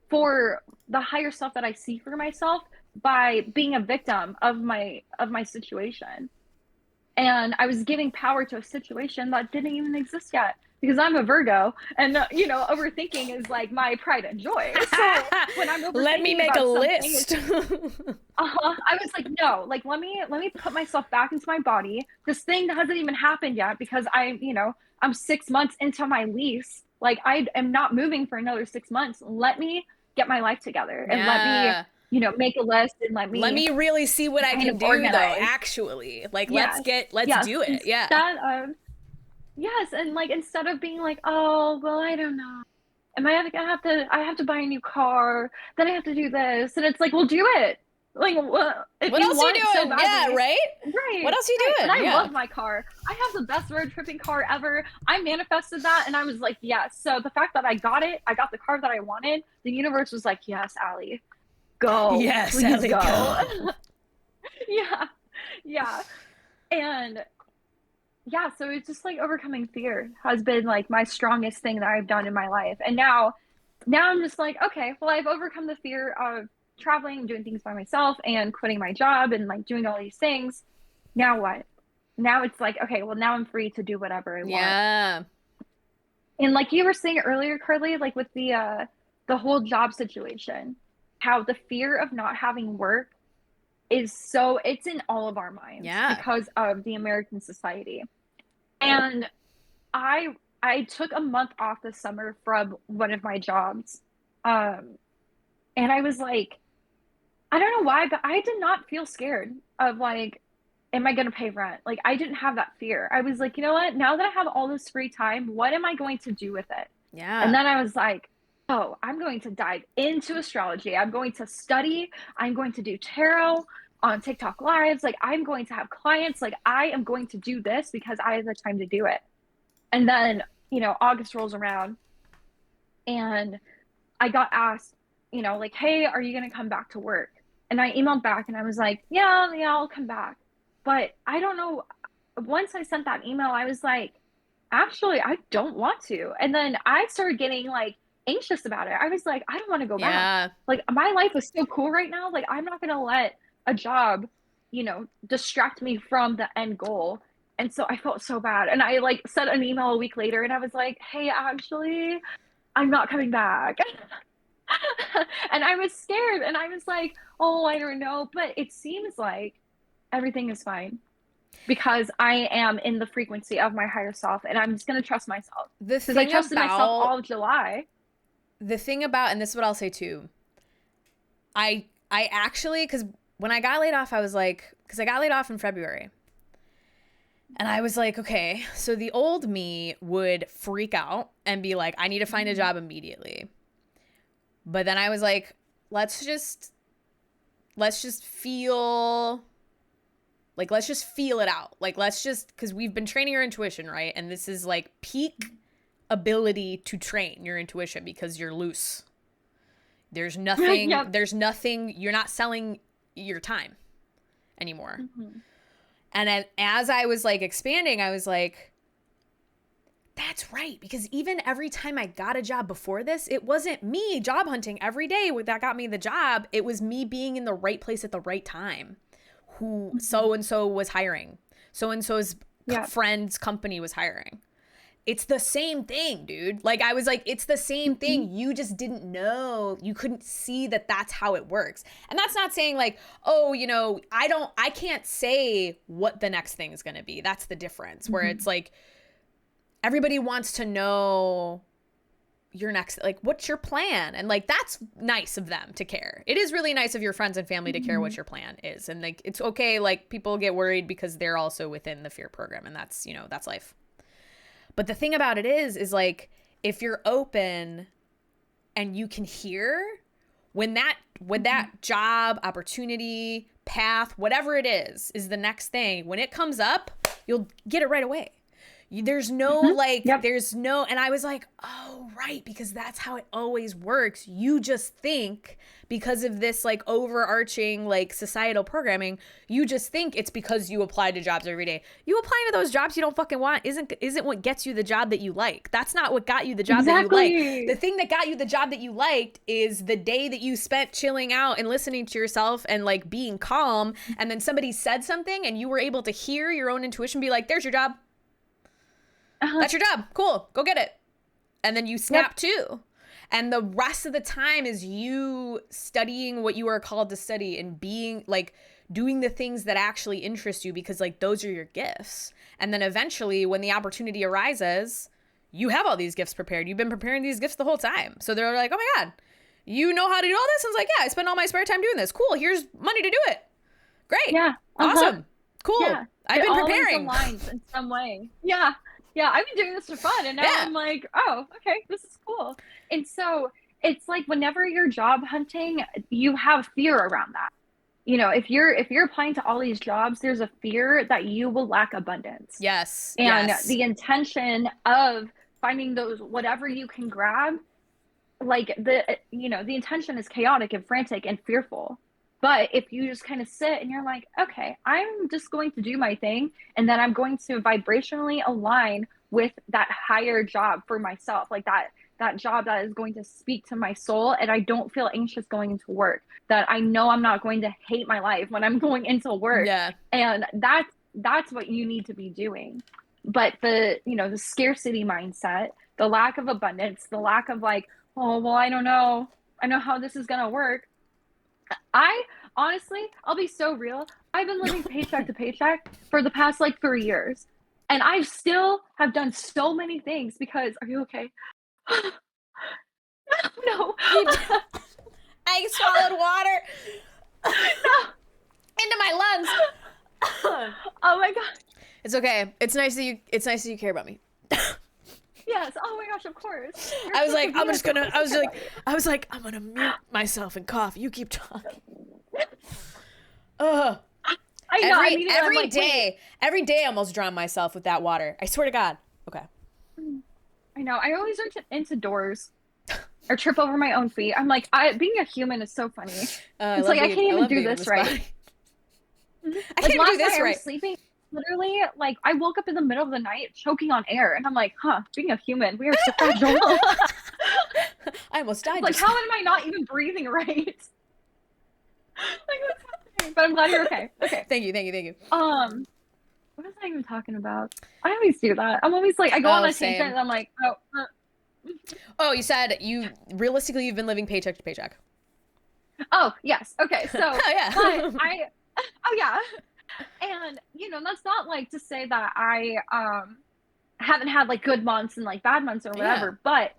for the higher self that I see for myself by being a victim of my situation. And I was giving power to a situation that didn't even exist yet, because I'm a Virgo, and you know, overthinking is like my pride and joy. So when I'm overthinking, let me make a list. I was like, no, like let me put myself back into my body. This thing that hasn't even happened yet, because I'm 6 months into my lease. Like I am not moving for another 6 months. Let me get my life together, and let me, you know, make a list, and let me really see what I can do organize. Though, actually. Like, let's do it. Yeah. yes, and like instead of being like, oh, well, I don't know. Am I have to buy a new car, then I have to do this. And it's like, well, do it. Like, what if What you else are you want it so doing? Yeah, badly? right? What Right, else are you right. And doing? I Yeah. love my car. I have the best road tripping car ever. I manifested that and I was like, yes. So the fact that I got it, I got the car that I wanted, the universe was like, yes, Allie, go. Yes, Please Ellie, go. go. Yeah. Yeah. And yeah, so it's just like overcoming fear has been like my strongest thing that I've done in my life. And now I'm just like, okay, well, I've overcome the fear of traveling, doing things by myself, and quitting my job and like doing all these things. Now what? Now it's like, okay, well, now I'm free to do whatever I want. Yeah. And like you were saying earlier, Carly, like with the whole job situation, how the fear of not having work is so it's in all of our minds Yeah. because of the American society. And I took a month off this summer from one of my jobs. Um, and I was like, I don't know why, but I did not feel scared of like, am I going to pay rent? Like, I didn't have that fear. I was like, you know what? Now that I have all this free time, what am I going to do with it? And Yeah. then I was like, oh, I'm going to dive into astrology. I'm going to study. I'm going to do tarot on TikTok lives. Like, I'm going to have clients. Like, I am going to do this because I have the time to do it. And then, August rolls around and I got asked, like, hey, are you going to come back to work? And I emailed back and I was like, yeah, yeah, I'll come back. But I don't know. Once I sent that email, I was like, actually, I don't want to. And then I started getting like anxious about it. I was like, I don't want to go back. Yeah. Like, my life is so cool right now. Like, I'm not going to let a job, distract me from the end goal. And so I felt so bad. And I like sent an email a week later and I was like, hey, actually, I'm not coming back. And I was scared and I was like, oh, I don't know. But it seems like everything is fine because I am in the frequency of my higher self and I'm just going to trust myself The because I thing trusted myself about all of July. the thing about, and this is what I'll say too. I actually, because when I got laid off, I was like, because I got laid off in February. And I was like, okay, so the old me would freak out and be like, I need to find a job immediately. But then I was like, let's just feel like, let's just feel it out. Like, let's just, because we've been training your intuition, right? And this is like peak ability to train your intuition because you're loose. There's nothing, Yep. You're not selling your time anymore. Mm-hmm. And as I was like expanding, I was like, that's right. Because even every time I got a job before this, it wasn't me job hunting every day that got me the job. It was me being in the right place at the right time. Who so-and-so was hiring. So-and-so's friend's company was hiring. It's the same thing, dude. Like, I was like, it's the same thing. You just didn't know. You couldn't see that that's how it works. And that's not saying like, oh, I can't say what the next thing is going to be. That's the difference where it's like, everybody wants to know your next, like, what's your plan? And like, that's nice of them to care. It is really nice of your friends and family to care what your plan is. And like, it's okay. Like, people get worried because they're also within the fear program, and that's, that's life. But the thing about it is like, if you're open and you can hear when that job, opportunity, path, whatever it is the next thing, when it comes up, you'll get it right away. There's no and I was like, oh, right, because that's how it always works. You just think because of this like overarching like societal programming, you just think it's because you apply to jobs every day. You applying to those jobs you don't fucking want isn't what gets you the job that you like. That's not what got you the job that you like. The thing that got you the job that you liked is the day that you spent chilling out and listening to yourself and like being calm, and then somebody said something and you were able to hear your own intuition be like, there's your job. That's your job. Cool. Go get it. And then you snap too. And the rest of the time is you studying what you are called to study and being like doing the things that actually interest you because like those are your gifts. And then eventually when the opportunity arises, you have all these gifts prepared. You've been preparing these gifts the whole time. So they're like, oh my God, you know how to do all this? And it's like, yeah, I spend all my spare time doing this. Cool. Here's money to do it. Great. Yeah. Awesome. Cool. Yeah. I've been preparing. It always aligns in some way. Yeah. Yeah, I've been doing this for fun, and now Yeah. I'm like, oh, okay, this is cool. And so it's like whenever you're job hunting, you have fear around that. You know, if you're applying to all these jobs, there's a fear that you will lack abundance. Yes. And Yes. the intention of finding those whatever you can grab, like the intention is chaotic and frantic and fearful. But if you just kind of sit and you're like, okay, I'm just going to do my thing, and then I'm going to vibrationally align with that higher job for myself, like that job that is going to speak to my soul, and I don't feel anxious going into work, that I know I'm not going to hate my life when I'm going into work. Yeah. And that's what you need to be doing. But the scarcity mindset, the lack of abundance, the lack of like, oh, well, I don't know. I know how this is going to work. I honestly, I'll be so real. I've been living paycheck to paycheck for the past like 3 years. And I still have done so many things because, are you okay? No. I swallowed water No. into my lungs. Oh my God. It's okay. It's nice that you care about me. Yes. Oh my gosh, of course. You're I was such a like, I'm just beautiful gonna. person. I was like, I'm gonna mute myself and cough. You keep talking. Ugh. I know. I mean, I'm like, wait. Every day, I almost drown myself with that water. I swear to God. Okay. I know. I always run into doors or trip over my own feet. I'm like, being a human is so funny. It's like I can't even do this right. I Like can't do last this night I right. was sleeping, literally, like I woke up in the middle of the night choking on air, and I'm like, huh, being a human, we are so fragile. I almost died. Like, just how now. am I not even breathing right? Like, what's happening? But I'm glad you're okay. Okay. Thank you. What was I even talking about? I always do that. I'm always like, I go Oh, on a same. tangent, and I'm like, oh. Oh, you said realistically you've been living paycheck to paycheck. Oh, yes. Okay. So, Oh yeah. but oh yeah. And, that's not like to say that I haven't had like good months and like bad months or whatever, but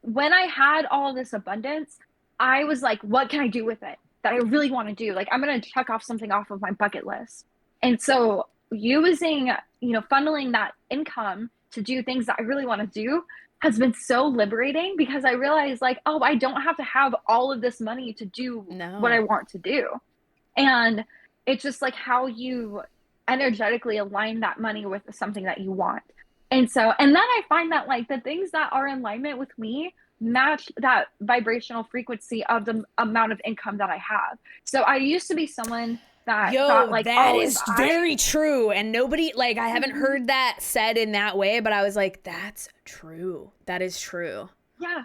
when I had all this abundance, I was like, what can I do with it that I really want to do? Like, I'm going to check off something off of my bucket list. And so using, funneling that income to do things that I really want to do has been so liberating, because I realized like, oh, I don't have to have all of this money to do what I want to do. And it's just like how you energetically align that money with something that you want. And then I find that like the things that are in alignment with me match that vibrational frequency of the amount of income that I have. So I used to be someone that thought like, that oh, is very true. And nobody, like, I haven't heard that said in that way, but I was like, that's true. That is true. Yeah.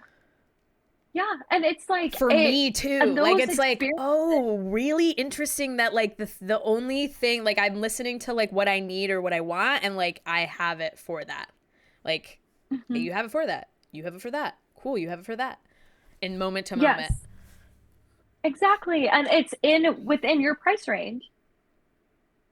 Yeah. And it's like for me too. Like, it's like, oh, really interesting that like the only thing, like, I'm listening to like what I need or what I want, and like I have it for that. Like, hey, you have it for that. You have it for that. Cool. You have it for that. In moment to moment. Exactly. And it's within your price range.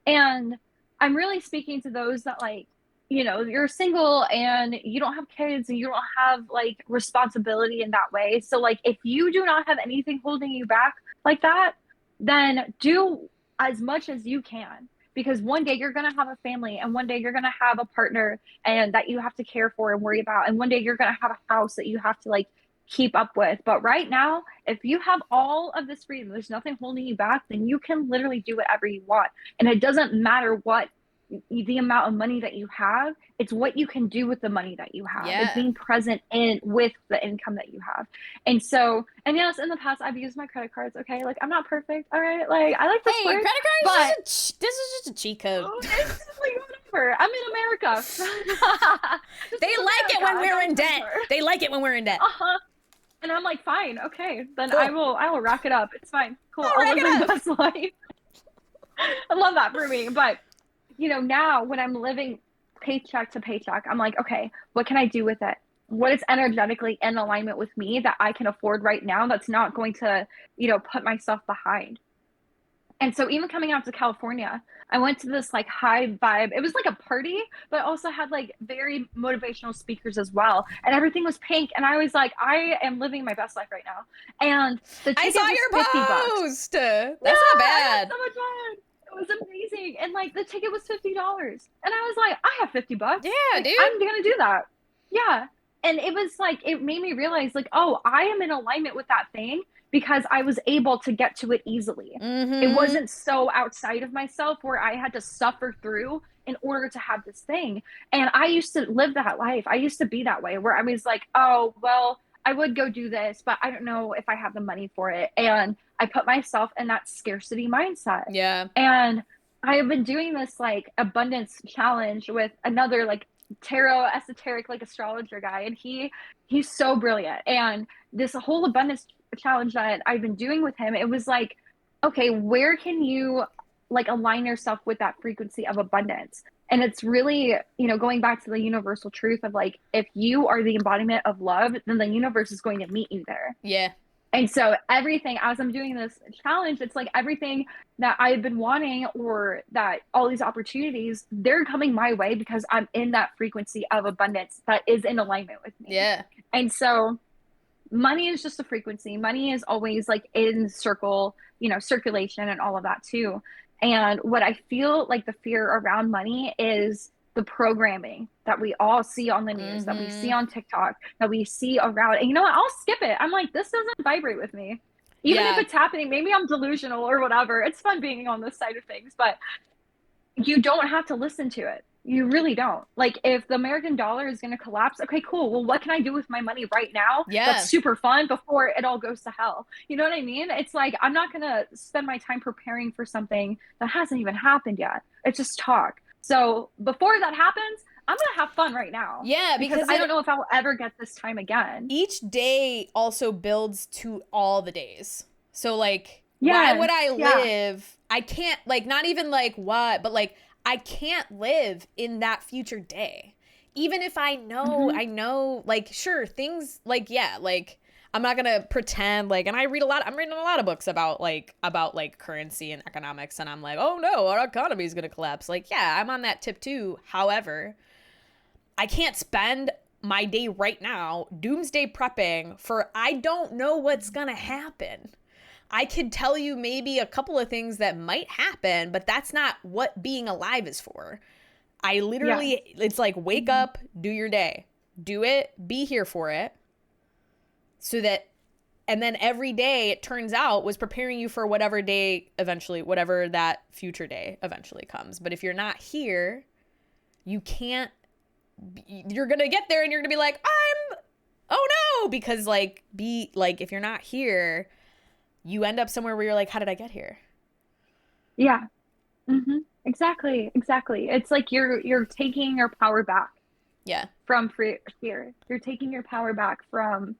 And I'm really speaking to those that like, you're single and you don't have kids and you don't have like responsibility in that way. So like, if you do not have anything holding you back like that, then do as much as you can, because one day you're going to have a family, and one day you're going to have a partner and that you have to care for and worry about. And one day you're going to have a house that you have to like keep up with. But right now, if you have all of this freedom, there's nothing holding you back, then you can literally do whatever you want. And it doesn't matter what the amount of money that you have, it's what you can do with the money that you have. It's being present with the income that you have. And yes, in the past I've used my credit cards. Okay, like I'm not perfect, all right, like I like to credit cards, this is just a cheat code. It's just like whatever. I'm in America. They like it when we're in debt. They like it when we're in debt. And I'm like, fine, okay, then cool. I will rack it up. It's fine, cool. I'll live my best life. I love that for me. But now when I'm living paycheck to paycheck, I'm like, okay, what can I do with it? What is energetically in alignment with me that I can afford right now that's not going to, put myself behind? And so even coming out to California, I went to this like high vibe. It was like a party, but also had like very motivational speakers as well. And everything was pink. And I was like, I am living my best life right now. And the I ticket saw was your $50. post. That's not bad. So much fun. It was amazing. And like the ticket was $50. And I was like, I have 50 bucks. Yeah, Like, dude. I'm gonna do that. Yeah. And it was like, it made me realize, like, oh, I am in alignment with that thing because I was able to get to it easily. It Mm-hmm. wasn't so outside of myself where I had to suffer through in order to have this thing. And I used to live that life. I used to be that way where I was like, oh, well, I would go do this, but I don't know if I have the money for it. And I put myself in that scarcity mindset. Yeah. And I have been doing this like abundance challenge with another like tarot esoteric like astrologer guy, and he's so brilliant. And this whole abundance challenge that I've been doing with him, it was like, okay, where can you like align yourself with that frequency of abundance? And it's really, going back to the universal truth of like, if you are the embodiment of love, then the universe is going to meet you there. Yeah. And so everything, as I'm doing this challenge, it's like everything that I've been wanting, or that all these opportunities, they're coming my way because I'm in that frequency of abundance that is in alignment with me. Yeah. And so money is just a frequency. Money is always like in circulation and all of that too. And what I feel like the fear around money is the programming that we all see on the news, that we see on TikTok, that we see around. And you know what? I'll skip it. I'm like, this doesn't vibrate with me. Even if Yeah. it's happening, maybe I'm delusional or whatever. It's fun being on this side of things, but you don't have to listen to it. You really don't. Like, if the American dollar is going to collapse, okay, cool. Well, what can I do with my money right now Yeah. that's super fun before it all goes to hell? You know what I mean? It's like, I'm not going to spend my time preparing for something that hasn't even happened yet. It's just talk. So before that happens, I'm going to have fun right now. Yeah, because I don't know if I'll ever get this time again. Each day also builds to all the days. So like, why would I live? I can't, like, not even like what, but like, I can't live in that future day. Even if I know, like, sure, things like, yeah, like, I'm not gonna pretend like, and I'm reading a lot of books about currency and economics, and I'm like, oh no, our economy is gonna collapse. Like, yeah, I'm on that tip too. However, I can't spend my day right now doomsday prepping for I don't know what's gonna happen. I could tell you maybe a couple of things that might happen, but that's not what being alive is for. I literally, it's like, wake up, do your day, do it, be here for it. So that, and then every day it turns out was preparing you for whatever day eventually, whatever that future day eventually comes. But if you're not here, you can't, you're going to get there and you're going to be like, oh no, because if you're not here, you end up somewhere where you're like, how did I get here? Yeah. Mm-hmm. Exactly. It's like you're taking your power back. Yeah. From fear. You're taking your power back from,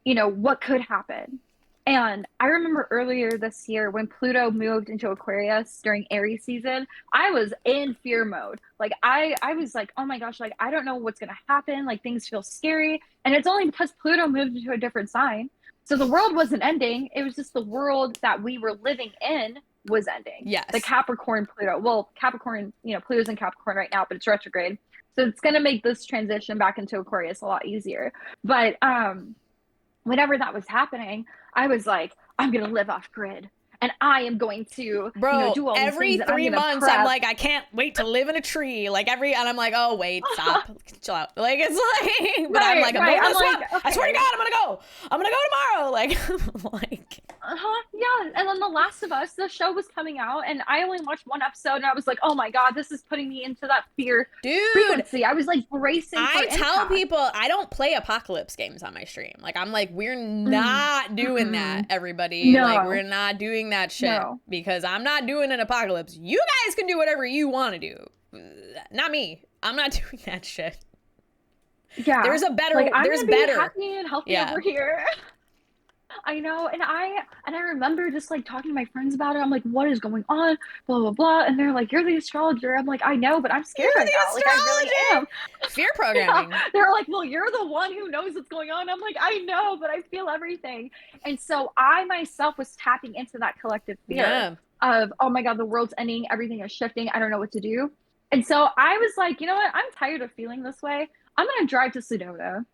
what could happen. And I remember earlier this year when Pluto moved into Aquarius during Aries season, I was in fear mode. Like I was like, oh my gosh, like I don't know what's gonna happen. Like things feel scary. And it's only because Pluto moved into a different sign. So the world wasn't ending. It was just the world that we were living in was ending. Yes. The Capricorn Pluto. Well, Capricorn, Pluto's in Capricorn right now, but it's retrograde. So it's going to make this transition back into Aquarius a lot easier. But whenever that was happening, I was like, I'm going to live off grid. And I am going to, do all these every things 3 months, I'm like, I can't wait to live in a tree. Like and I'm like, oh wait, stop, chill out. Like it's like, but I'm like, I'm going to swap. Okay. I swear to God, I'm gonna go tomorrow. Like, yeah. And then The Last of Us, the show was coming out, and I only watched one episode, and I was like, oh my God, this is putting me into that fear frequency. I was like bracing. I tell people I don't play apocalypse games on my stream. Like I'm like, we're not doing that, everybody. No. Like we're not doing that shit because I'm not doing an apocalypse. You guys can do whatever you want to do, not me. I'm not doing that shit. Yeah, there's better happy and healthy over here. I know, and I remember just like talking to my friends about it. I'm like, what is going on? Blah blah blah, and they're like, you're the astrologer. I'm like, I know, but I'm scared right now. Like I really am. Fear programming. Yeah. They're like, well, you're the one who knows what's going on. I'm like, I know, but I feel everything. And so I myself was tapping into that collective fear of, oh my God, the world's ending, everything is shifting. I don't know what to do. And so I was like, you know what? I'm tired of feeling this way. I'm gonna drive to Sedona.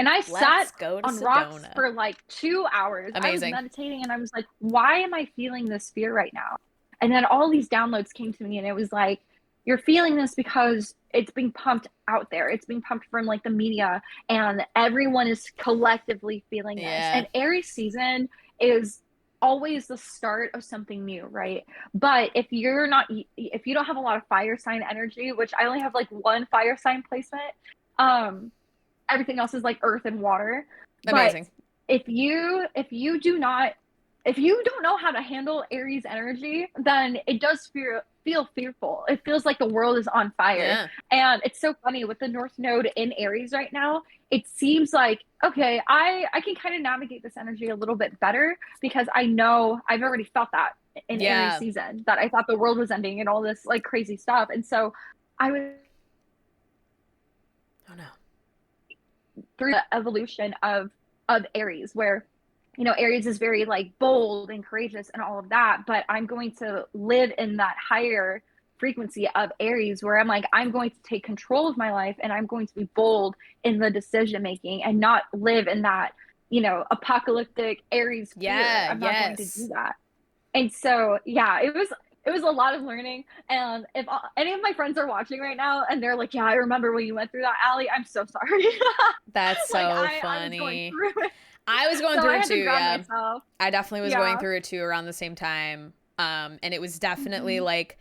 And I sat on rocks for like 2 hours. Amazing. I was meditating and I was like, why am I feeling this fear right now? And then all these downloads came to me, and it was like, you're feeling this because it's being pumped out there. It's being pumped from like the media, and everyone is collectively feeling this. Yeah. And Aries season is always the start of something new, right? But if you don't have a lot of fire sign energy, which I only have like one fire sign placement, um, everything else is like earth and water. But Amazing. if you do not if you don't know how to handle Aries energy, then it does feel fearful. It feels like the world is on fire. Yeah. And it's so funny with the North Node in Aries right now. It seems like, okay, I can kind of navigate this energy a little bit better because I know I've already felt that in Aries Yeah. season, that I thought the world was ending and all this like crazy stuff. And so I was Oh no. through the evolution of Aries, where Aries is very like bold and courageous and all of that, but I'm going to live in that higher frequency of Aries where I'm like, I'm going to take control of my life and I'm going to be bold in the decision making and not live in that, apocalyptic Aries fear. Yeah. I'm not going to do Yes. that. And so, yeah, it was a lot of learning. And if any of my friends are watching right now and they're like, yeah, I remember when you went through that, Allie, I'm so sorry. That's Like so I was going funny. through it. I was going So through I it had to too, grab yeah. myself. I definitely was going Yeah. through it too around the same time. And it was definitely Mhm. like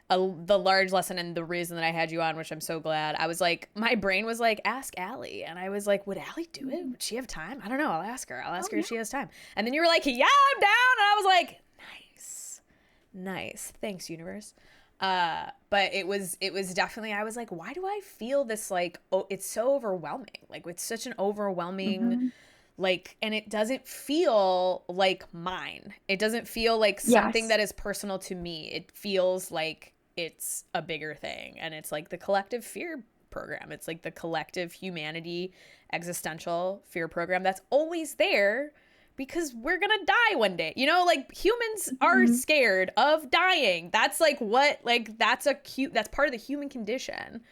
the large lesson, and the reason that I had you on, which I'm so glad. I was like, my brain was like, ask Allie. And I was like, would Allie do it? Would she have time? I don't know. I'll ask her. I'll ask Oh, her yeah. if she has time. And then you were like, yeah, I'm down. And I was like, nice. Nice. Thanks, universe. But it was definitely, I was like, why do I feel this like, oh, it's so overwhelming. Like it's such an overwhelming, Mhm. like, and it doesn't feel like mine. It doesn't feel like something Yes. that is personal to me. It feels like it's a bigger thing, and it's like the collective fear program. It's like the collective humanity existential fear program that's always there because we're gonna die one day. Like humans are Mhm. scared of dying. That's like what, like that's part of the human condition.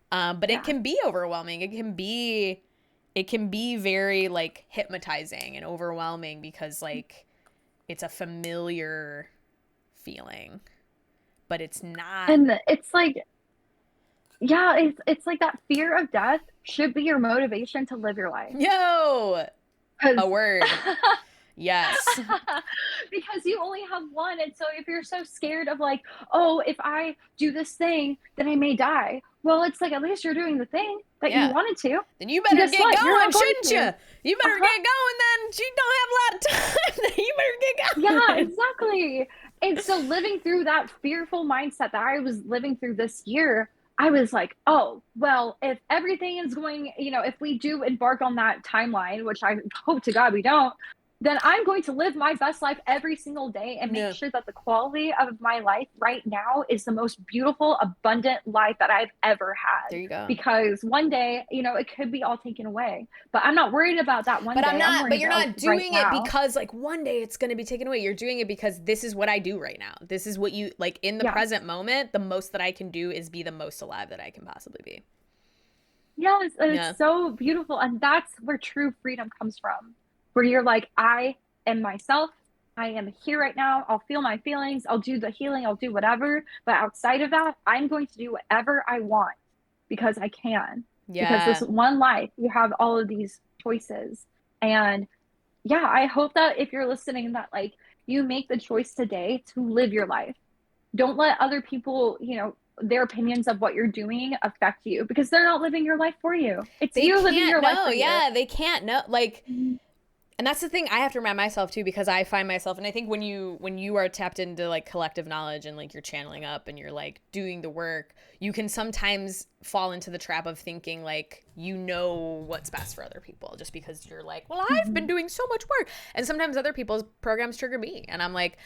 But it Yeah. can be overwhelming. It can be very like hypnotizing and overwhelming because like it's a familiar feeling, but it's not. And it's like, yeah, it's like that fear of death should be your motivation to live your life. Yo, Because a word. Yes. because you only have one. And so if you're so scared of like, oh, if I do this thing, then I may die. Well, it's like at least you're doing the thing that you Yeah. wanted to. Then you And better guess get what? You're going, not going shouldn't to. you? You better Uh-huh. get going then. You don't have a lot of time. You better Yeah, get going. exactly. And so living through that fearful mindset that I was living through this year, I was like, oh, well, if everything is going, if we do embark on that timeline, which I hope to God we don't, then I'm going to live my best life every single day and make Yeah. sure that the quality of my life right now is the most beautiful, abundant life that I've ever There had. you go. Because one day, it could be all taken away. But I'm not worried about that one But I'm day. I'm not, but worried you're about not right doing it now. because like one day it's going to be taken away. You're doing it because this is what I do right now. This is what you like in the Yeah. present moment. The most that I can do is be the most alive that I can possibly be. Yes, and Yeah. it's so beautiful. And that's where true freedom comes from, where you're like, I am myself. I am here right now. I'll feel my feelings. I'll do the healing. I'll do whatever. But outside of that, I'm going to do whatever I want because I can. Because this Yeah. one life, you have all of these choices. And yeah, I hope that if you're listening, that like you make the choice today to live your life. Don't let other people, their opinions of what you're doing affect you because they're not living your life for you. It's They you living can't your life know. for you. Yeah, they can't know. Like, Mhm. and that's the thing I have to remind myself too, because I find myself, and I think when you are tapped into like collective knowledge and like you're channeling up and you're like doing the work, you can sometimes fall into the trap of thinking like you know what's best for other people just because you're like, well, I've been Mhm. doing so much work. And sometimes other people's programs trigger me, and I'm like,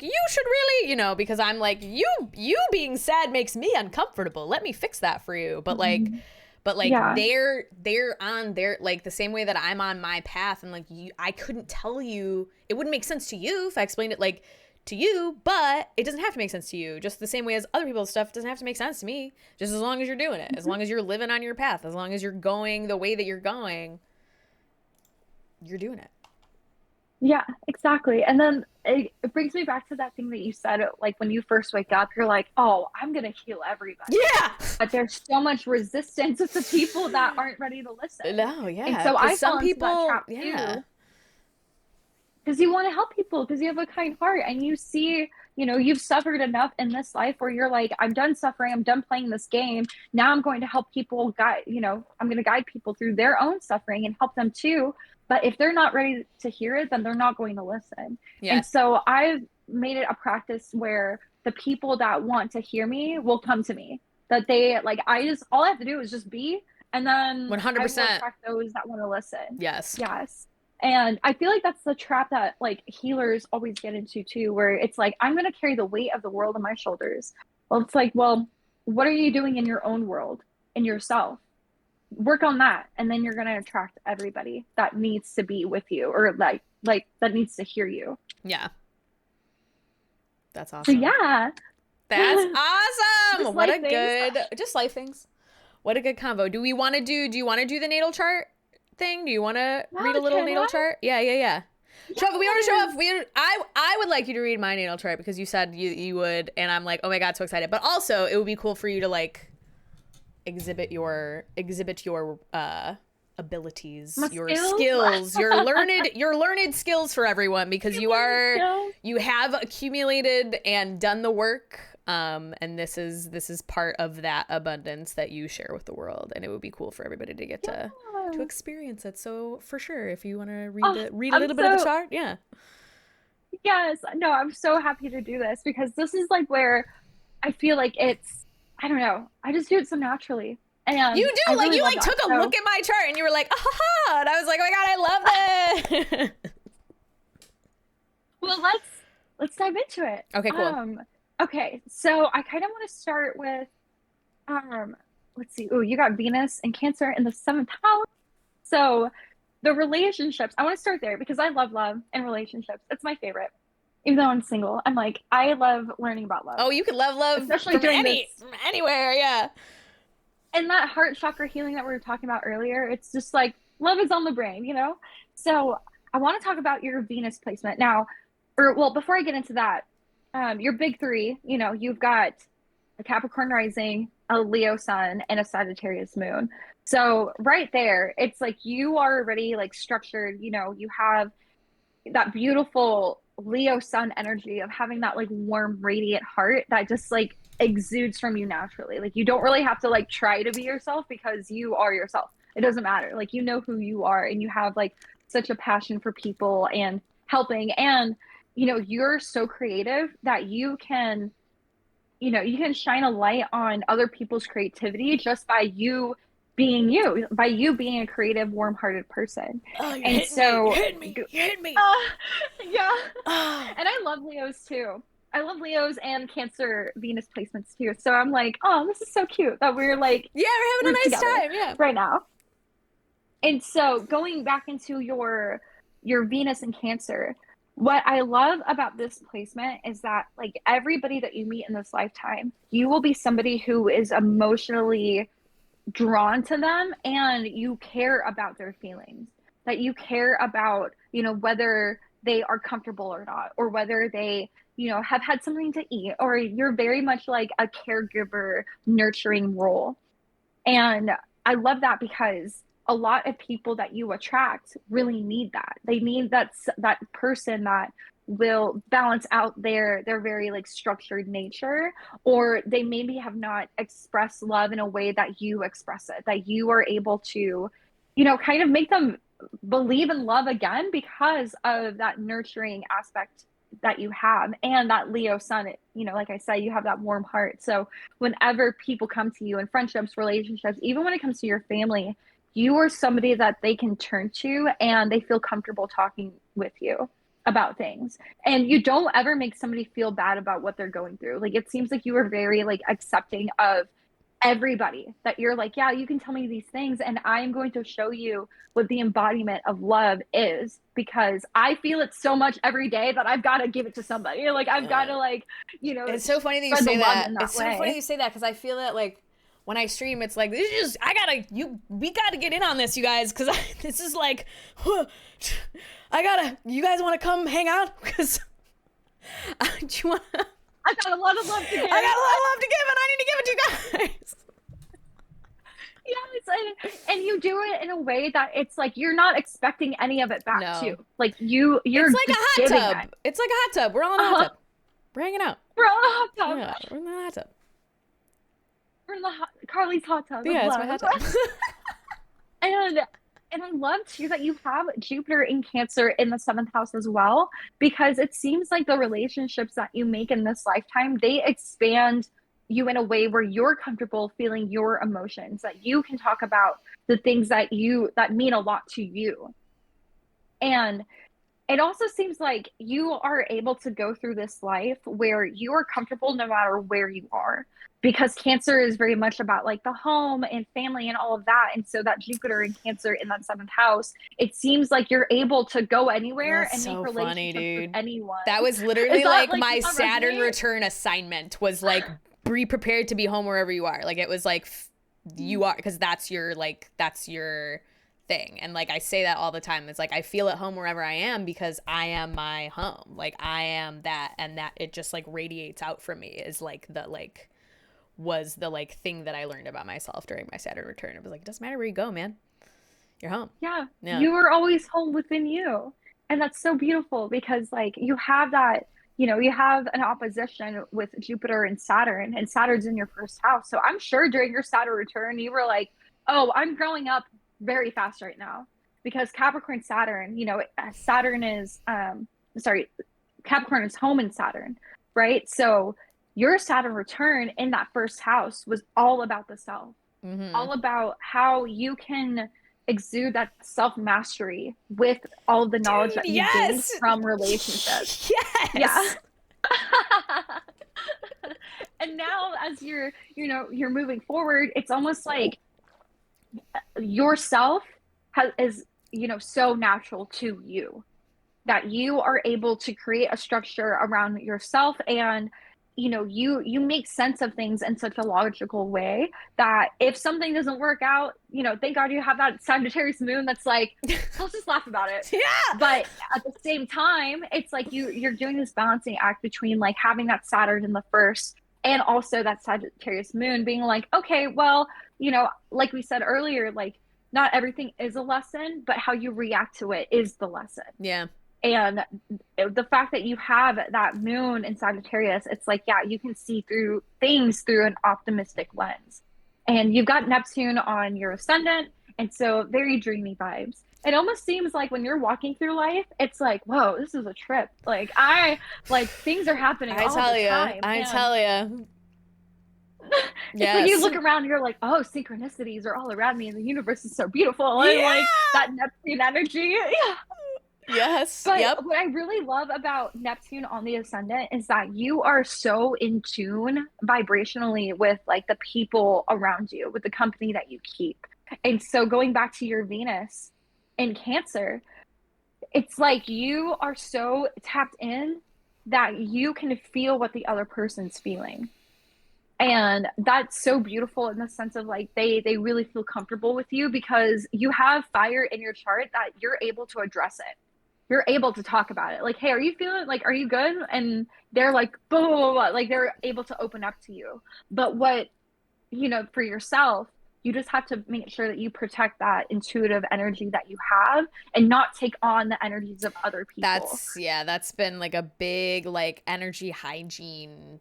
you should really, because I'm like, you being sad makes me uncomfortable. Let me fix that for you. Mhm. But like Yeah. they're on their, like the same way that I'm on my path, and like I couldn't tell you, it wouldn't make sense to you if I explained it like to you, but it doesn't have to make sense to you, just the same way as other people's stuff doesn't have to make sense to me, just as long as you're doing it, as Mhm. long as you're living on your path, as long as you're going the way that you're going, you're doing it. Yeah, exactly. And then it brings me back to that thing that you said, like when you first wake up, you're like, oh, I'm gonna heal everybody. Yeah. But there's so much resistance with the people that aren't ready to listen. No, And yeah, so because I fell some into that people, trap yeah. too, because you want to help people, because you have a kind heart and you see, you've suffered enough in this life where you're like, I'm done suffering, I'm done playing this game. Now I'm going to help people guide, I'm going to guide people through their own suffering and help them too. But if they're not ready to hear it, then they're not going to listen. Yeah. And so I've made it a practice where the people that want to hear me will come to me. That they like, all I have to do is just be, and then I will 100%. attract those that want to listen. Yes. Yes. And I feel like that's the trap that like healers always get into too, where it's like, I'm going to carry the weight of the world on my shoulders. Well, it's like, well, what are you doing in your own world, in yourself? Work on that. And then you're going to attract everybody that needs to be with you, or like that needs to hear you. Yeah. That's So awesome. yeah, That's awesome. just What like a things. good, just life things. What a good convo. Do you want to do the natal chart thing? Do you want to read a little Can natal I? chart? Yeah, yeah, yeah. Show up. We want to show Yes. up. I would like you to read my natal chart because you said you would, and I'm like, oh my god, so excited. But also, it would be cool for you to like exhibit your abilities, My your skills. skills, your learned skills for everyone because Skills. you have accumulated and done the work. And this is part of that abundance that you share with the world, and it would be cool for everybody to get to Yeah. experience it. So for sure, if you want to Oh, read a I'm little bit of the so chart, yeah. yes. No, I'm so happy to do this because this is like where I feel like I don't know, I just do it so naturally. You And I do like really you love like that. took a look So, at my chart and you were like, ah, ha, ha, and I was like, oh my god, I love this. well, let's dive into it. Okay, cool. Okay, so I kind of want to start with um, let's see. Oh, you got Venus and Cancer in the seventh house. So the relationships, I want to start there because I love and relationships. It's my favorite. Even though I'm single, I'm like, I love learning about love, Oh, you could love especially from during this. anywhere, yeah. And that heart chakra healing that we were talking about earlier, it's just like love is on the brain. So I want to talk about your Venus placement now, or well, before I get into that, your big three, you've got a Capricorn rising, a Leo sun, and a Sagittarius moon. So right there, it's like you are already like structured, you have that beautiful Leo sun energy of having that like warm, radiant heart that just like exudes from you naturally. Like you don't really have to like try to be yourself because you are yourself. It doesn't matter. Like you know who you are and you have like such a passion for people and helping. And you're so creative that you can shine a light on other people's creativity just by you being a creative, warm-hearted person. Oh, you're And hitting me. You're so hitting me. You're hitting me. uh, yeah. Oh. And I love Leos too. I love Leos and Cancer Venus placements too. So I'm like, oh, this is so cute that we're like Yeah, we're having grouped a nice together time. Yeah. right now. And so going back into your Venus and Cancer, what I love about this placement is that like everybody that you meet in this lifetime, you will be somebody who is emotionally drawn to them and you care about their feelings. That you care about, whether they are comfortable or not, or whether they, have had something to eat, or you're very much like a caregiver, nurturing role. And I love that because a lot of people that you attract really need that. They need that person that will balance out their very like structured nature, or they maybe have not expressed love in a way that you express it, that you are able to kind of make them believe in love again because of that nurturing aspect that you have, and that Leo sun, like I said, you have that warm heart. So whenever people come to you in friendships, relationships, even when it comes to your family, you are somebody that they can turn to and they feel comfortable talking with you about things. And you don't ever make somebody feel bad about what they're going through. Like it seems like you are very like accepting of everybody, that you're like, yeah, you can tell me these things and I'm going to show you what the embodiment of love is, because I feel it so much every day that I've got to give it to somebody. Like I've got Yeah. to like, It's so funny that you spread the say love that. in It's that so funny way. you say that because I feel that like when I stream, it's like, we gotta get in on this, you guys, because this is like, you guys want to come hang out? Because do you want to? I got a lot of love to give. I got a lot of love to give, and I need to give it to you guys. Yes, and you do it in a way that it's like you're not expecting any of it back No. too. Like you're It's like just a hot giving tub. that. It's like a hot tub. We're all in a hot tub. We're hanging out. We're on a hot tub. Yeah, we're in the hot tub. We're in Carly's hot tub. Yeah, of it's my love. hot tub. And I love too that you have Jupiter in Cancer in the seventh house as well, because it seems like the relationships that you make in this lifetime, they expand you in a way where you're comfortable feeling your emotions, that you can talk about the things that mean a lot to you. And it also seems like you are able to go through this life where you are comfortable no matter where you are, because Cancer is very much about like the home and family and all of that. And so that Jupiter in Cancer in that seventh house, it seems like you're able to go anywhere and make relationships with anyone. That was literally like my not Saturn resonate? return assignment was like, be prepared to be home wherever you are. Like it was like you are, because that's your thing. And like I say that all the time. It's like I feel at home wherever I am because I am my home. Like I am that, and that it just like radiates out from me is like was the like thing that I learned about myself during my Saturn return. It was like, it doesn't matter where you go, man. You're home. Yeah. Yeah. You are always home within you. And that's so beautiful because like you have that, you have an opposition with Jupiter and Saturn's in your first house. So I'm sure during your Saturn return, you were like, oh, I'm growing up very fast right now, because Capricorn Saturn, Capricorn is home in Saturn, right? So your Saturn return in that first house was all about the self, all about how you can exude that self-mastery with all of the knowledge that you gained from relationships. Yes. Yeah. And now as you're moving forward, it's almost like yourself is so natural to you that you are able to create a structure around yourself, and you make sense of things in such a logical way that if something doesn't work out, thank God you have that Sagittarius moon that's like, let's just laugh about it. Yeah. But at the same time, it's like you're doing this balancing act between like having that Saturn in the first and also that Sagittarius moon being like, okay, well, like we said earlier, like not everything is a lesson, but how you react to it is the lesson. Yeah. And the fact that you have that moon in Sagittarius, it's like, yeah, you can see through things through an optimistic lens. And you've got Neptune on your ascendant, and so very dreamy vibes. It almost seems like when you're walking through life, it's like, whoa, this is a trip. Like things are happening all the time. I tell you. Yes. When you look around and you're like, oh, synchronicities are all around me and the universe is so beautiful. And like that Neptune energy. Yeah. Yes. But what I really love about Neptune on the ascendant is that you are so in tune vibrationally with like the people around you, with the company that you keep. And so going back to your Venus in Cancer, it's like you are so tapped in that you can feel what the other person's feeling. And that's so beautiful in the sense of like they really feel comfortable with you because you have fire in your chart that you're able to address it. You're able to talk about it. Like, hey, are you feeling like, are you good? And they're like, blah, blah, blah, blah. Like they're able to open up to you. But what, for yourself, you just have to make sure that you protect that intuitive energy that you have and not take on the energies of other people. That's been like a big like energy hygiene.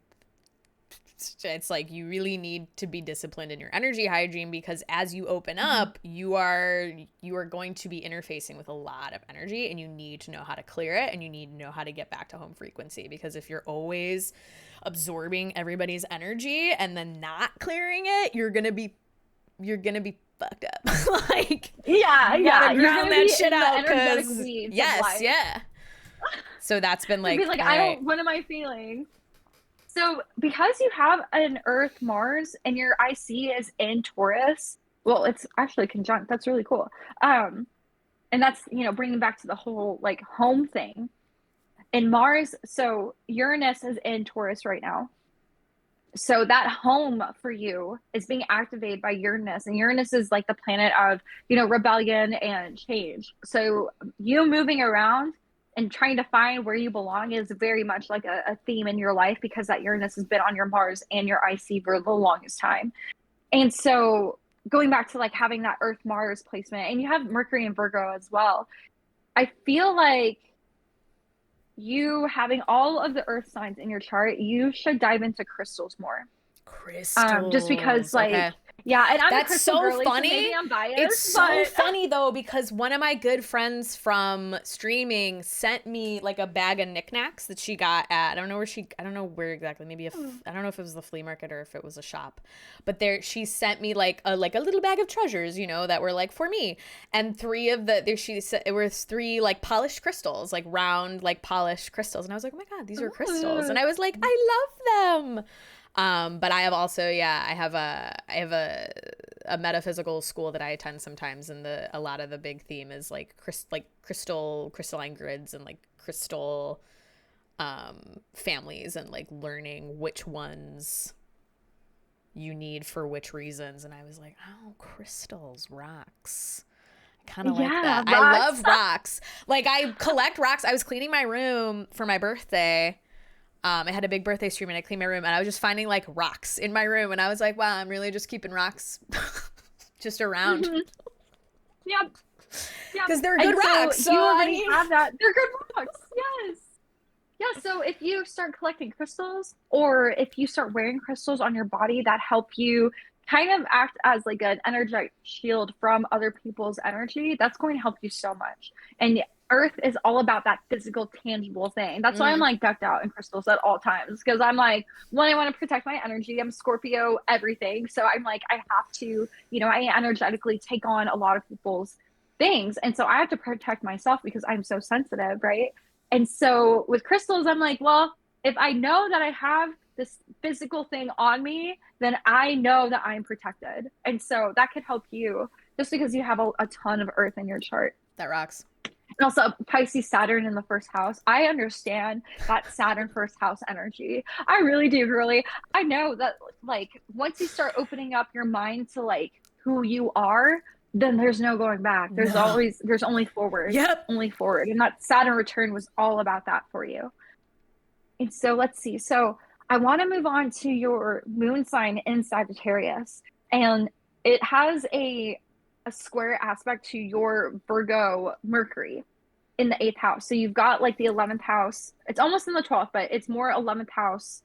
It's like you really need to be disciplined in your energy hygiene because as you open up, you are going to be interfacing with a lot of energy and you need to know how to clear it and you need to know how to get back to home frequency, because if you're always absorbing everybody's energy and then not clearing it, you're going to be fucked up. Like you gotta ground that shit out because yeah. So that's been like, what am I feeling? So because you have an Earth Mars and your IC is in Taurus, well, it's actually conjunct. That's really cool. And that's, bringing back to the whole like home thing. In Mars, so Uranus is in Taurus right now. So that home for you is being activated by Uranus, and Uranus is like the planet of, rebellion and change. So you moving around and trying to find where you belong is very much like a theme in your life, because that Uranus has been on your Mars and your IC for the longest time. And so going back to like having that Earth Mars placement, and you have Mercury and Virgo as well, I feel like you having all of the earth signs in your chart, you should dive into crystals more. Just because Crystals. like, Okay. yeah, and I'm a That's crystal so girly, so funny. maybe I'm It's biased, so but funny though, because one of my good friends from streaming sent me like a bag of knickknacks that she got at, I don't know where exactly, maybe I don't know if it was the flea market or if it was a shop, but there, she sent me like a little bag of treasures, that were like for me. And three of there, she said it was three like polished crystals, like round, like polished crystals. And I was like, oh my God, these are crystals. And I was like, I love them. But I have also, yeah, I have a metaphysical school that I attend sometimes, and a lot of the big theme is like crystalline grids and like crystal families, and like learning which ones you need for which reasons. And I was like, oh, crystals, rocks. I kind of like yeah, that. I rocks. love rocks. Like I collect rocks. I was cleaning my room for my birthday. I had a big birthday stream and I cleaned my room, and I was just finding like rocks in my room, and I was like, wow, I'm really just keeping rocks just around Mhm. Yep. Yep. because they're good And so rocks. So you I already mean, have that. They're good rocks. Yes. Yeah, so if you start collecting crystals, or if you start wearing crystals on your body that help you kind of act as like an energetic shield from other people's energy, that's going to help you so much. And Earth is all about that physical, tangible thing. That's why I'm mm, like decked out in crystals at all times, because I'm like, one, I want to protect my energy. I'm Scorpio, everything. So I'm like, I have to, I energetically take on a lot of people's things. And so I have to protect myself because I'm so sensitive, right? And so with crystals, I'm like, well, if I know that I have this physical thing on me, then I know that I'm protected. And so that could help you, just because you have a ton of earth in your chart. that rocks. And also Pisces Saturn in the first house. I understand that Saturn first house energy. I really do, really. I know that like once you start opening up your mind to like who you are, then there's no going back. No. There's only forward, Yep. only forward. And that Saturn return was all about that for you. And so let's see. So I want to move on to your moon sign in Sagittarius. And it has a square aspect to your Virgo Mercury in the eighth house. So you've got like the 11th house. It's almost in the 12th, but it's more 11th house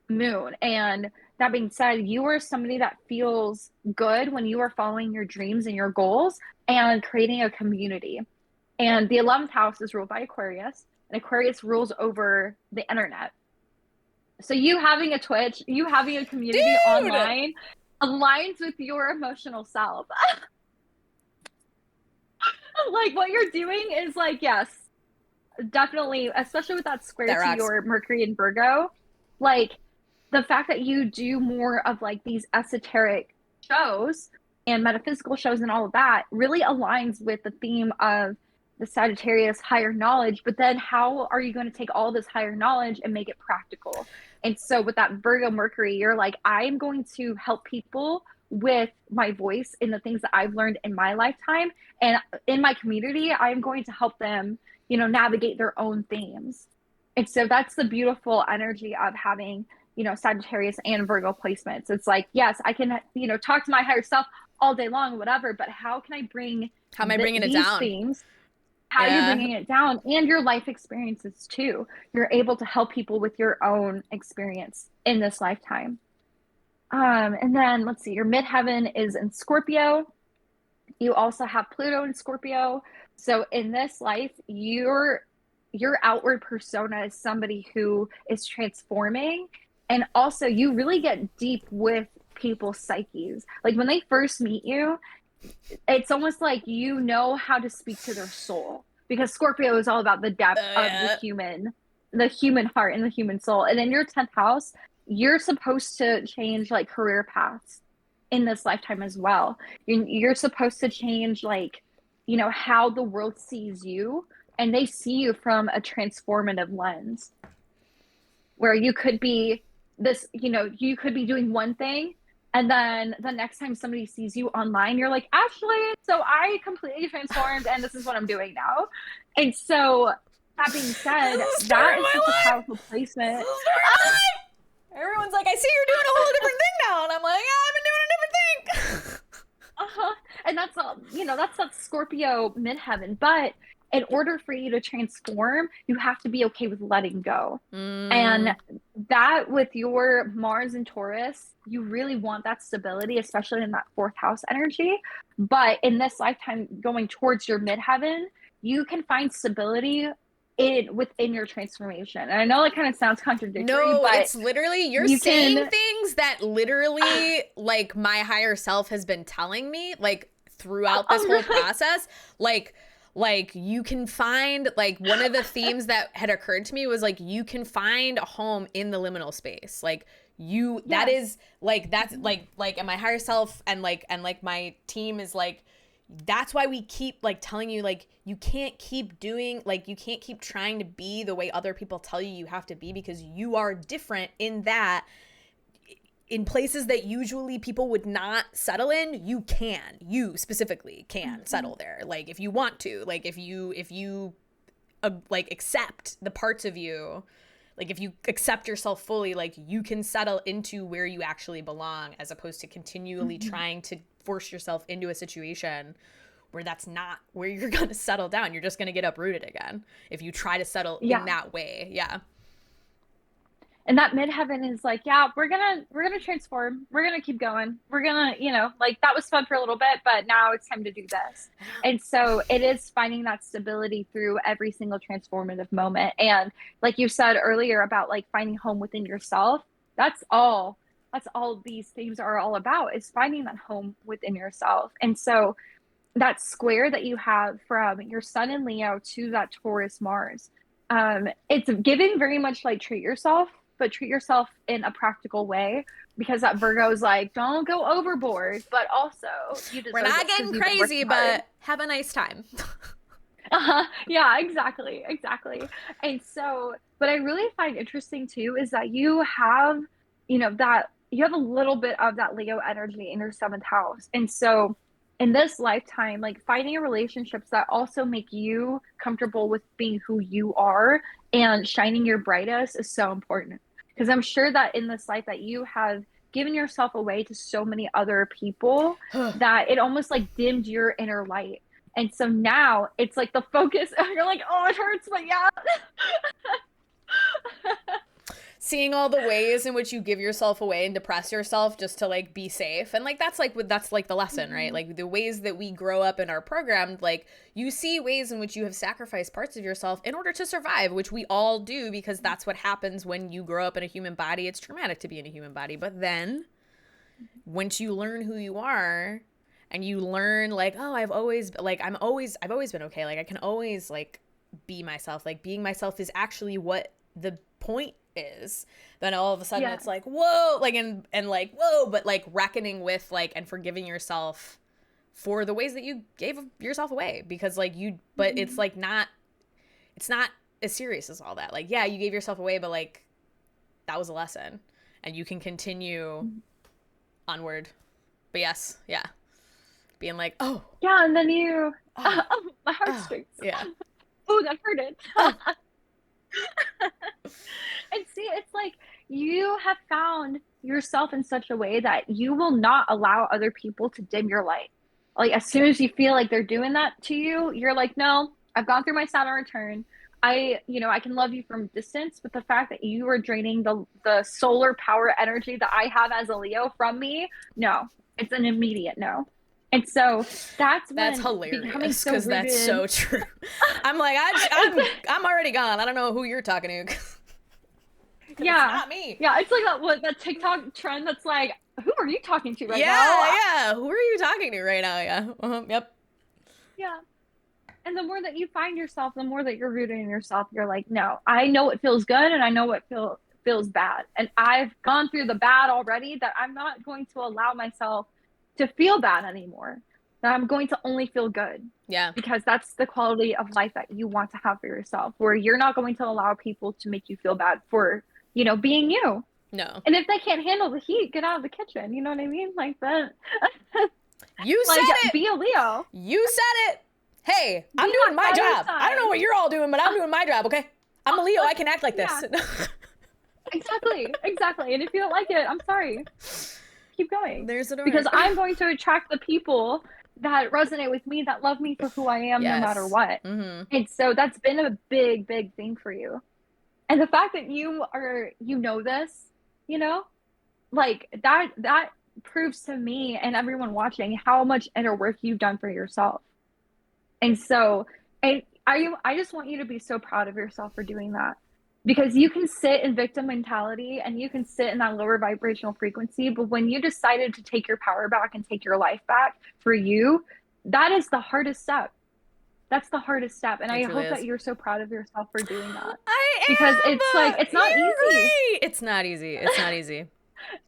moon. And that being said, you are somebody that feels good when you are following your dreams and your goals and creating a community. And the 11th house is ruled by Aquarius, and Aquarius rules over the internet. So you having a Twitch, you having a community Dude. online aligns with your emotional self. Like what you're doing is like, yes, definitely, especially with that square That to rocks. your Mercury and Virgo, like the fact that you do more of like these esoteric shows and metaphysical shows and all of that really aligns with the theme of the Sagittarius higher knowledge. But then how are you going to take all this higher knowledge and make it practical? And so with that Virgo Mercury, you're like, I'm going to help people with my voice in the things that I've learned in my lifetime. And in my community, I'm going to help them, navigate their own themes. And so that's the beautiful energy of having, Sagittarius and Virgo placements. It's like, yes, I can, talk to my higher self all day long, whatever, but how can I bring How am I bringing it these down? themes, how you're Yeah. bringing it down, and your life experiences too? You're able to help people with your own experience in this lifetime. And then let's see, your midheaven is in Scorpio. You also have Pluto in Scorpio. So in this life, your outward persona is somebody who is transforming. And also you really get deep with people's psyches. Like when they first meet you, it's almost like you know how to speak to their soul, because Scorpio is all about the depth of Yeah. the human heart and the human soul. And in your 10th house, you're supposed to change like career paths in this lifetime as well. You're supposed to change like, how the world sees you, and they see you from a transformative lens where you could be this, you could be doing one thing, and then the next time somebody sees you online, you're like, actually, so I completely transformed and this is what I'm doing now. And so that being This said, is the story that of is my such a life. powerful This placement. is the story of my life. Everyone's like, I see you're doing a whole different thing now. And I'm like, yeah, I've been doing a different thing. Uh-huh. And that's all, that's that Scorpio midheaven. But in order for you to transform, you have to be okay with letting go. And that with your Mars and Taurus, you really want that stability, especially in that fourth house energy. But in this lifetime, going towards your midheaven, you can find stability within your transformation. And I know that kind of sounds contradictory, No, but it's literally, you're you saying can things that literally, like, my higher self has been telling me, like, throughout this whole process. Like you can find, like, one of the themes that had occurred to me was, like, you can find a home in the liminal space. Like, that is, like, that's, like, and my higher self and my team is, like, that's why we keep, like, telling you, like, you can't keep doing, like, you can't keep trying to be the way other people tell you have to be, because you are different in that in places that usually people would not settle in, you specifically can settle there. Like, if you want to, like, if you like, accept the parts of you, like, if you accept yourself fully, like, you can settle into where you actually belong, as opposed to continually trying to force yourself into a situation where that's not where you're going to settle down. You're just going to get uprooted again if you try to settle in that way. Yeah. And that midheaven is like, yeah, we're gonna transform, we're gonna keep going, we're gonna, like, that was fun for a little bit, but now it's time to do this. And so it is finding that stability through every single transformative moment. And like you said earlier about, like, finding home within yourself, that's all these themes are all about, is finding that home within yourself. And so that square that you have from your sun in Leo to that Taurus Mars, it's giving very much like treat yourself, but treat yourself in a practical way, because that Virgo is like, don't go overboard, but also you deserve We're not getting crazy, but have a nice time. Yeah, exactly. And so, what I really find interesting too is that you have, that you have a little bit of that Leo energy in your seventh house. And so, in this lifetime, like, finding relationships that also make you comfortable with being who you are and shining your brightest is so important. Because I'm sure that in this life that you have given yourself away to so many other people that it almost, like, dimmed your inner light. And so now it's like the focus, you're like, oh, it hurts, but yeah. Seeing all the ways in which you give yourself away and depress yourself just to, like, be safe. And, like, that's like the lesson, right? Like, the ways that we grow up and are programmed, like, you see ways in which you have sacrificed parts of yourself in order to survive, which we all do, because that's what happens when you grow up in a human body. It's traumatic to be in a human body. But then once you learn who you are, and you learn, like, oh, I've always been okay. Like, I can always, like, be myself. Like, being myself is actually what the point is. Then all of a sudden it's like, whoa, like, and like, whoa, but, like, reckoning with, like, and forgiving yourself for the ways that you gave yourself away, because, like, but it's, like, it's not as serious as all that. Like, yeah, you gave yourself away, but, like, that was a lesson, and you can continue onward. But yes, yeah. Being like, oh. Yeah, and then my heartstrings. Yeah. Oh, that hurted. And see, it's like you have found yourself in such a way that you will not allow other people to dim your light. Like, as soon as you feel like they're doing that to you, you're like, no, I've gone through my Saturn return. I can love you from distance, but the fact that you are draining the solar power energy that I have as a Leo from me, no, it's an immediate no. And so that's hilarious, because that's so true. I'm like, I'm already gone. I don't know who you're talking to. Yeah, it's not me. Yeah, it's like that TikTok trend that's like, who are you talking to right now? Yeah, who are you talking to right now? Yeah, yep. Yeah. And the more that you find yourself, the more that you're rooted in yourself, you're like, no, I know what feels good and I know what feels bad. And I've gone through the bad already, that I'm not going to allow myself to feel bad anymore. That I'm going to only feel good. Yeah. Because that's the quality of life that you want to have for yourself, where you're not going to allow people to make you feel bad for, being you. No. And if they can't handle the heat, get out of the kitchen. You know what I mean? Like that. You Like, said it. be a Leo. You said it. Hey, I'm Be doing that my fire job. I don't know sign. what you're all doing, but I'm doing my job, okay? I'm a Leo. I can act like Yeah, this. exactly. Exactly. And if you don't like it, I'm sorry. Keep going. There's a door. Because I'm going to attract the people that resonate with me, that love me for who I am no matter Yes. what. Mm-hmm. And so that's been a big, big thing for you. And the fact that you know this, you know, like that proves to me and everyone watching how much inner work you've done for yourself. And so, and I just want you to be so proud of yourself for doing that. Because you can sit in victim mentality and you can sit in that lower vibrational frequency, but when you decided to take your power back and take your life back for you, that is the hardest step. That's the hardest step. And It I truly hope that is. you're so proud of yourself for doing that. Because it's I like, am. it's not You're easy. right. It's not easy. It's not easy.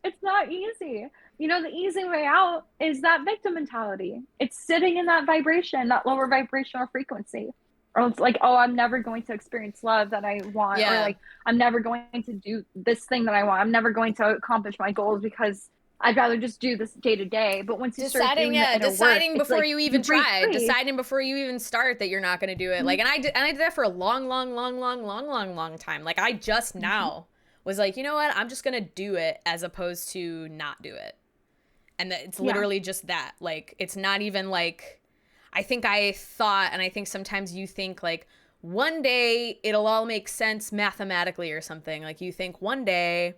It's not easy. You know, the easy way out is that victim mentality. It's sitting in that vibration, that lower vibrational frequency. Or it's like, oh, I'm never going to experience love that I want. Or Yeah. like, I'm never going to do this thing that I want. I'm never going to accomplish my goals because I'd rather just do this day to day. But once you start Deciding, doing the yeah, inner work, deciding it's before like you you even break try, free. deciding before you even start that you're not going to do it. Like, and I did that for a long, long, long, long, long, long, long time. Like, I just Mm-hmm. now was like, you know what? I'm just going to do it as opposed to not do it. And that it's Yeah. literally just that. Like, it's not even like, I think I thought, and I think sometimes you think like one day it'll all make sense mathematically or something. Like, you think one day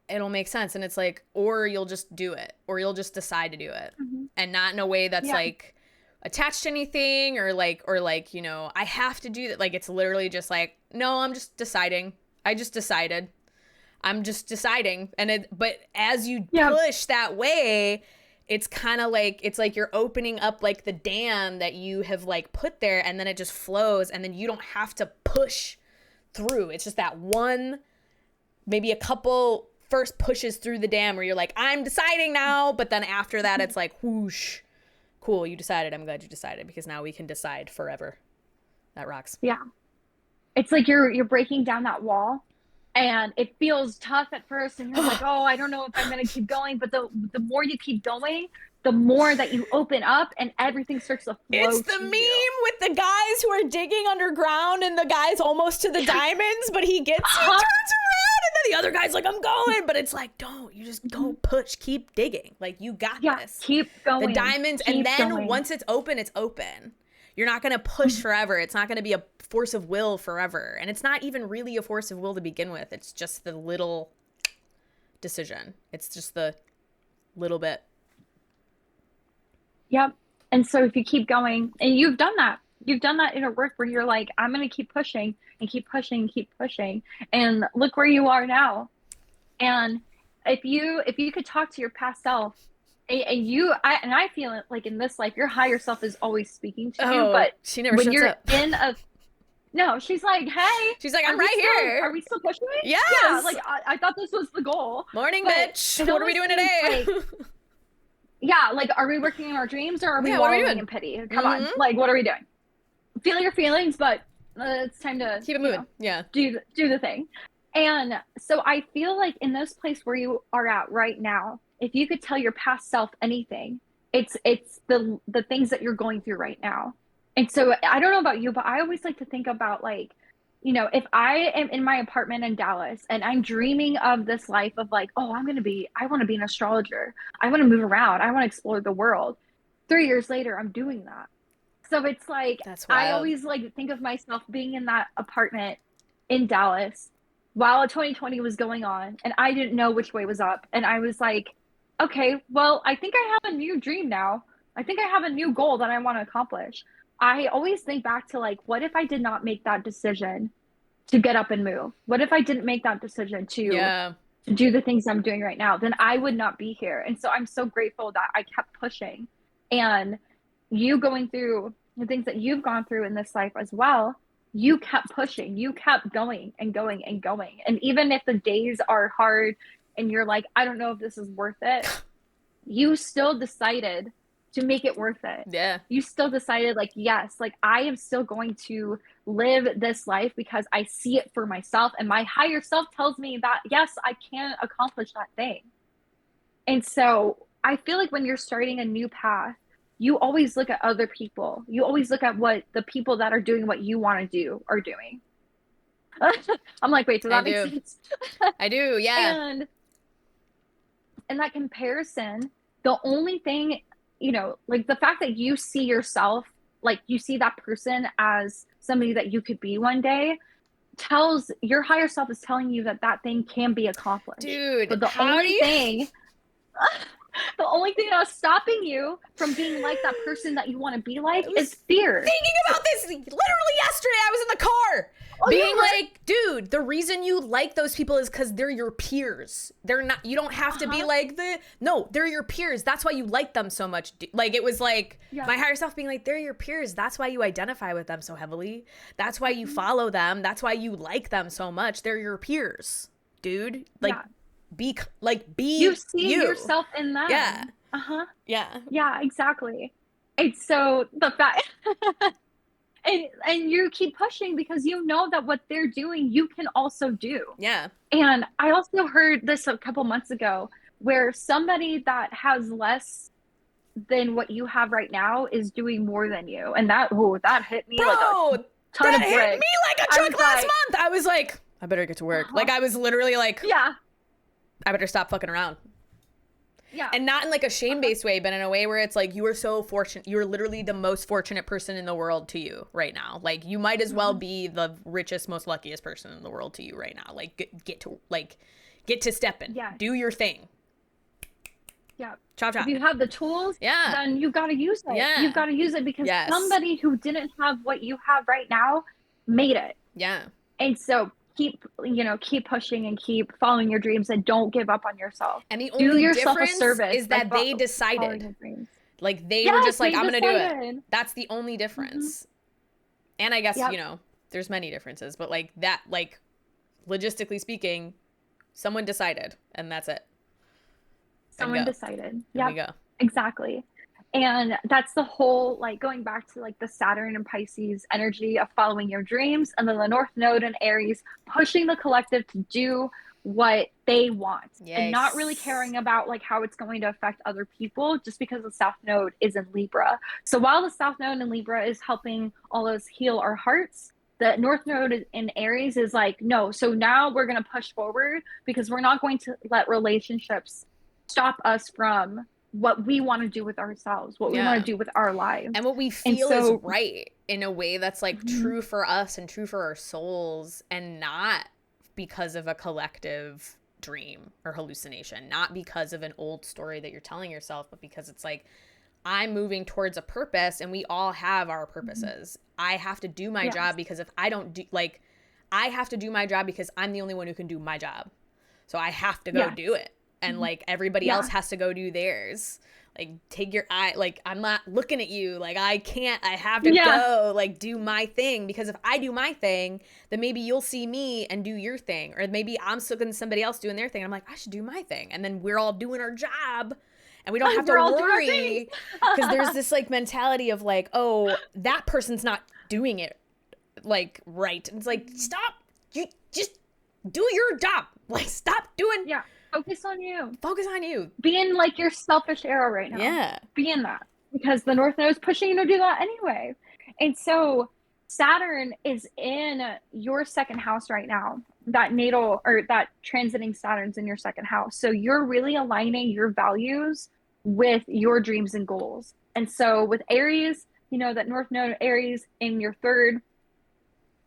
it'll make sense, and it's like, or you'll just do it, or you'll just decide to do it, Mm-hmm. and not in a way that's Yeah. like attached to anything, or like, you know, I have to do that. Like, it's literally just like, no, I'm just deciding. I just decided. I'm just deciding. But as you Yeah. push that way, it's kind of like, it's like you're opening up like the dam that you have like put there, and then it just flows, and then you don't have to push through. It's just that one, maybe a couple first pushes through the dam where you're like, I'm deciding now. But then after that, it's like, whoosh, cool, you decided. I'm glad you decided, because now we can decide forever. That rocks. Yeah. It's like you're breaking down that wall and it feels tough at first and you're like, oh, I don't know if I'm going to keep going, but the more you keep going, the more that you open up and everything starts to flow It's the to meme you. with the guys who are digging underground, and the guy's almost to the diamonds, but he turns Uh-huh. around, and then the other guy's like, I'm going. But it's like, don't. You just go push. Keep digging. Like, you got Yeah, this. keep going. The diamonds, Keep and then going. once it's open, it's open. You're not going to push forever. It's not going to be a force of will forever. And it's not even really a force of will to begin with. It's just the little decision. It's just the little bit. Yep. And so if you keep going, and you've done that inner work where you're like, I'm going to keep pushing and keep pushing and keep pushing. And look where you are now. And if you could talk to your past self, and I feel it like in this life, your higher self is always speaking to you. But she never when shuts you're up. in a, no, she's like, hey, She's like, are I'm we right still- here. Are we still pushing it? Yes. Yeah, like I thought this was the goal. Morning, But bitch. it What are we doing almost today? seems yeah, like are we working in our dreams or are we Yeah, what are we wallowing doing? in pity? Come on, Mhm. like what are we doing? Feel your feelings, but it's time to Keep it you moving. know, Yeah. do the thing. And so I feel like in this place where you are at right now, if you could tell your past self anything, it's the things that you're going through right now. And so I don't know about you, but I always like to think about like, you know, if I am in my apartment in Dallas and I'm dreaming of this life of like, oh, I want to be an astrologer. I want to move around. I want to explore the world. 3 years later, I'm doing that. So it's like That's I wild. always like to think of myself being in that apartment in Dallas while 2020 was going on and I didn't know which way was up. And I was like, okay, well, I think I have a new dream now. I think I have a new goal that I want to accomplish. I always think back to like, what if I did not make that decision to get up and move? What if I didn't make that decision Yeah. to do the things I'm doing right now? Then I would not be here. And so I'm so grateful that I kept pushing. And you going through the things that you've gone through in this life as well, you kept pushing, you kept going and going and going. And even if the days are hard and you're like, I don't know if this is worth it, you still decided to make it worth it. Yeah. You still decided, like, yes, like I am still going to live this life because I see it for myself, and my higher self tells me that yes, I can accomplish that thing. And so I feel like when you're starting a new path, you always look at other people. You always look at what the people that are doing what you want to do are doing. I'm like, wait, does that make sense? I do, yeah. And that comparison, the only thing, like the fact that you see yourself, like you see that person as somebody that you could be one day, tells your higher self is telling you that that thing can be accomplished. Dude, but the only thing that's stopping you from being like that person that you want to be like is fear. Thinking about this literally yesterday, I was in the car being like, dude, the reason you like those people is because they're your peers. They're not, you don't have to be like no, they're your peers. That's why you like them so much. Like, it was like my higher self being like, they're your peers. That's why you identify with them so heavily. That's why you follow them. That's why you like them so much. They're your peers, dude. Like, be you see yourself in them. Yeah, exactly. And so the fact and you keep pushing because you know that what they're doing you can also do. And I also heard this a couple months ago where somebody that has less than what you have right now is doing more than you, and that hit me. Bro, like a ton of bricks. Hit me like a truck last month. I was like, I better get to work. Like, I was literally like, I better stop fucking around. And not in like a shame-based way, but in a way where it's like, you are so fortunate. You're literally the most fortunate person in the world to you right now. Like, you might as well be the richest, most luckiest person in the world to you right now. Like, get to stepping. Do your thing. Chop. If you have the tools, then you've got to use it. You've got to use it because somebody who didn't have what you have right now made it. And so keep pushing and keep following your dreams and don't give up on yourself. And the only difference is that they decided. Like, they were just like, I'm going to do it. That's the only difference. And I guess, there's many differences, but like that, like, logistically speaking, someone decided, and that's it. Someone decided. There we go. Exactly. And that's the whole, like, going back to like the Saturn and Pisces energy of following your dreams, and then the North Node and Aries pushing the collective to do what they want and not really caring about like how it's going to affect other people, just because the South Node is in Libra. So while the South Node in Libra is helping all of us heal our hearts, the North Node in Aries is like, no, so now we're going to push forward because we're not going to let relationships stop us from what we want to do with ourselves, what we want to do with our lives. And what we feel is right in a way that's like true for us and true for our souls, and not because of a collective dream or hallucination, not because of an old story that you're telling yourself, but because it's like, I'm moving towards a purpose and we all have our purposes. I have to do my job because if I don't do, like, I have to do my job because I'm the only one who can do my job. So I have to go do it. And like, everybody else has to go do theirs. Like, take your eye, like, I'm not looking at you. Like, I have to go, like, do my thing. Because if I do my thing, then maybe you'll see me and do your thing. Or maybe I'm still going to somebody else doing their thing. I'm like, I should do my thing. And then we're all doing our job. And we don't have to worry. Because there's this, like, mentality of, like, oh, that person's not doing it, like, right. And it's like, stop. You just do your job. Like, stop doing. Focus on you. Focus on you. Be in like your selfish arrow right now. Be in that. Because the North Node is pushing you to do that anyway. And so Saturn is in your second house right now. That natal, or that transiting Saturn's in your second house. So you're really aligning your values with your dreams and goals. And so with Aries, that North Node Aries in your third,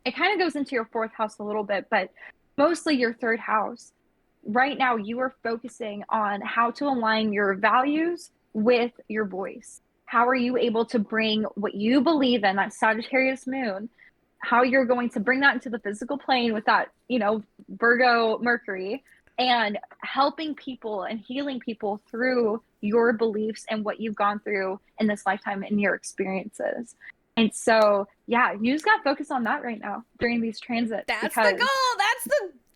it kind of goes into your fourth house a little bit, but mostly your third house. Right now, you are focusing on how to align your values with your voice. How are you able to bring what you believe in, that Sagittarius moon, how you're going to bring that into the physical plane with that, Virgo Mercury, and helping people and healing people through your beliefs and what you've gone through in this lifetime and your experiences. And so, you just got to focus on that right now during these transits. That's the goal.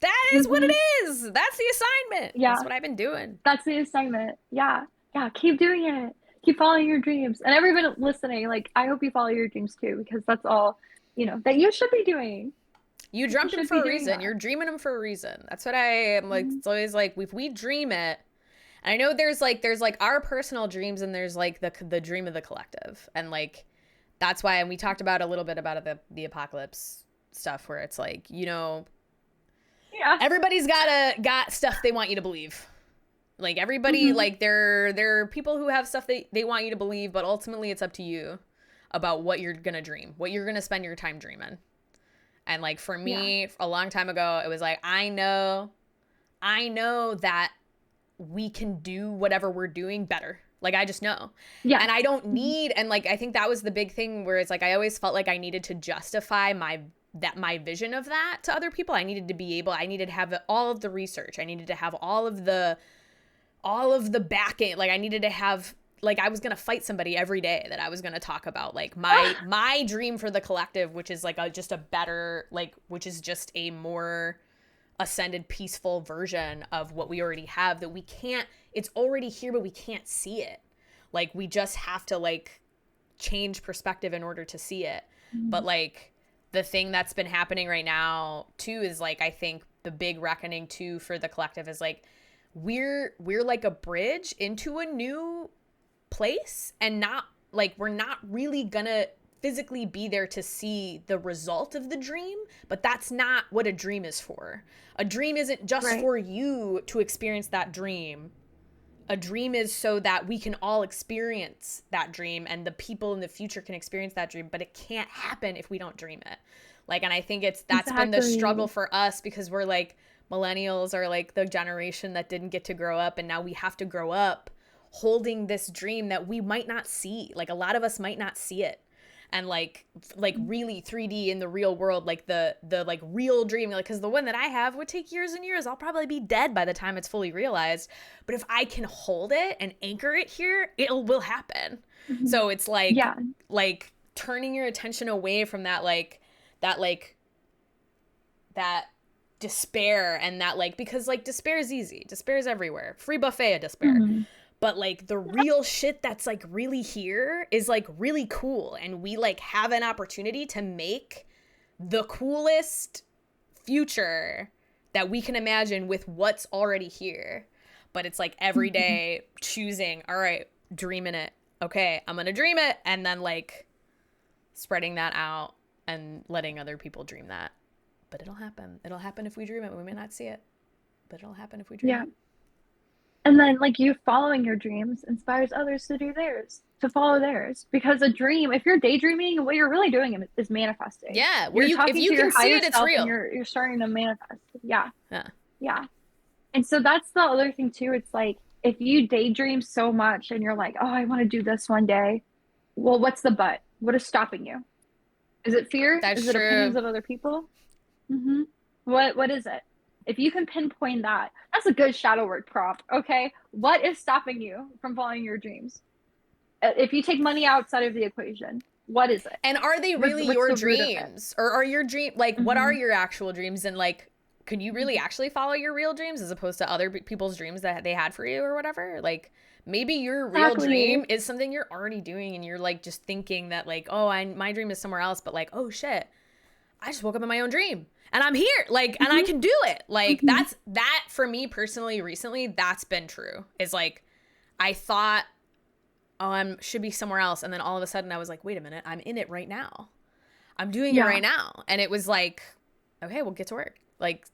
That is what it is. That's the assignment. That's what I've been doing. That's the assignment. Yeah. Keep doing it. Keep following your dreams. And everybody listening, like, I hope you follow your dreams too, because that's all, that you should be doing. You You dreamt them should for be a doing reason. that. You're dreaming them for a reason. That's what I am like. Mhm. It's always like if we dream it. And I know there's like our personal dreams and there's like the dream of the collective. And like that's why, and we talked about a little bit about the apocalypse stuff where it's like, Yeah. everybody's got stuff they want you to believe. Like everybody, Hmm. like there are people who have stuff they want you to believe, but ultimately it's up to you about what you're gonna dream, what you're gonna spend your time dreaming. And like for Yeah. me, a long time ago, it was like I know that we can do whatever we're doing better. Like I just know. Yeah. And I don't Mhm. need, and like I think that was the big thing where it's like I always felt like I needed to justify my vision of that to other people. I needed to have all of the research. I needed to have all of the backing. Like I needed to have, like I was going to fight somebody every day that I was going to talk about like my dream for the collective, which is like just a better, like, which is just a more ascended, peaceful version of what we already have that we can't, it's already here, but we can't see it. Like we just have to like change perspective in order to see it. But Mhm. like the thing that's been happening right now too is like, I think the big reckoning too for the collective is like, we're like a bridge into a new place, and not like we're not really gonna physically be there to see the result of the dream, but that's not what a dream is for. A dream isn't just Right. for you to experience that dream. A dream is so that we can all experience that dream and the people in the future can experience that dream, but it can't happen if we don't dream it. Like, and I think that's been the struggle Exactly. for us because we're like millennials are like the generation that didn't get to grow up, and now we have to grow up holding this dream that we might not see. Like a lot of us might not see it. And like really 3D in the real world, like the like real dream, like because the one that I have would take years and years. I'll probably be dead by the time it's fully realized. But if I can hold it and anchor it here, it will happen. Mhm. So it's like Yeah. like turning your attention away from that that despair, and that like, because like despair is easy. Despair is everywhere. Free buffet of despair. Mhm. But like the real shit that's like really here is like really cool, and we like have an opportunity to make the coolest future that we can imagine with what's already here. But it's like every Mhm. day choosing, all right, dreaming it. Okay, I'm gonna dream it, and then like spreading that out and letting other people dream that. But it'll happen. It'll happen if we dream it. We may not see it, but it'll happen if we dream Yeah. it. And then, like, you following your dreams inspires others to do theirs, to follow theirs. Because a dream, if you're daydreaming, what you're really doing is manifesting. Yeah, well, You're if talking you to your can see higher it, it's self and real. you're starting to manifest. Yeah. Yeah. Yeah. And so that's the other thing too. It's like if you daydream so much and you're like, oh, I want to do this one day. Well, what's the but? What is stopping you? Is it fear? That's Is it opinions true. of other people? Hmm. What is it? If you can pinpoint that, that's a good shadow work prompt. Okay, what is stopping you from following your dreams? If you take money outside of the equation, what is it? And are they What's really what's your the root of it? dreams? Or are your dream like what are Hmm. your actual dreams, and like could you really actually follow your real dreams as opposed to other people's dreams that they had for you or whatever? Like maybe your real Exactly. dream is something you're already doing and you're like just thinking that like, "Oh, my dream is somewhere else," but like, "Oh shit. I just woke up in my own dream and I'm here." Like, and I Hmm. can do it. Like Hmm. that for me personally recently, that's been true. Is like I thought, oh, I should be somewhere else. And then all of a sudden I was like, wait a minute, I'm in it right now. I'm doing it Yeah. right now. And it was like, okay, well, get to work. Like,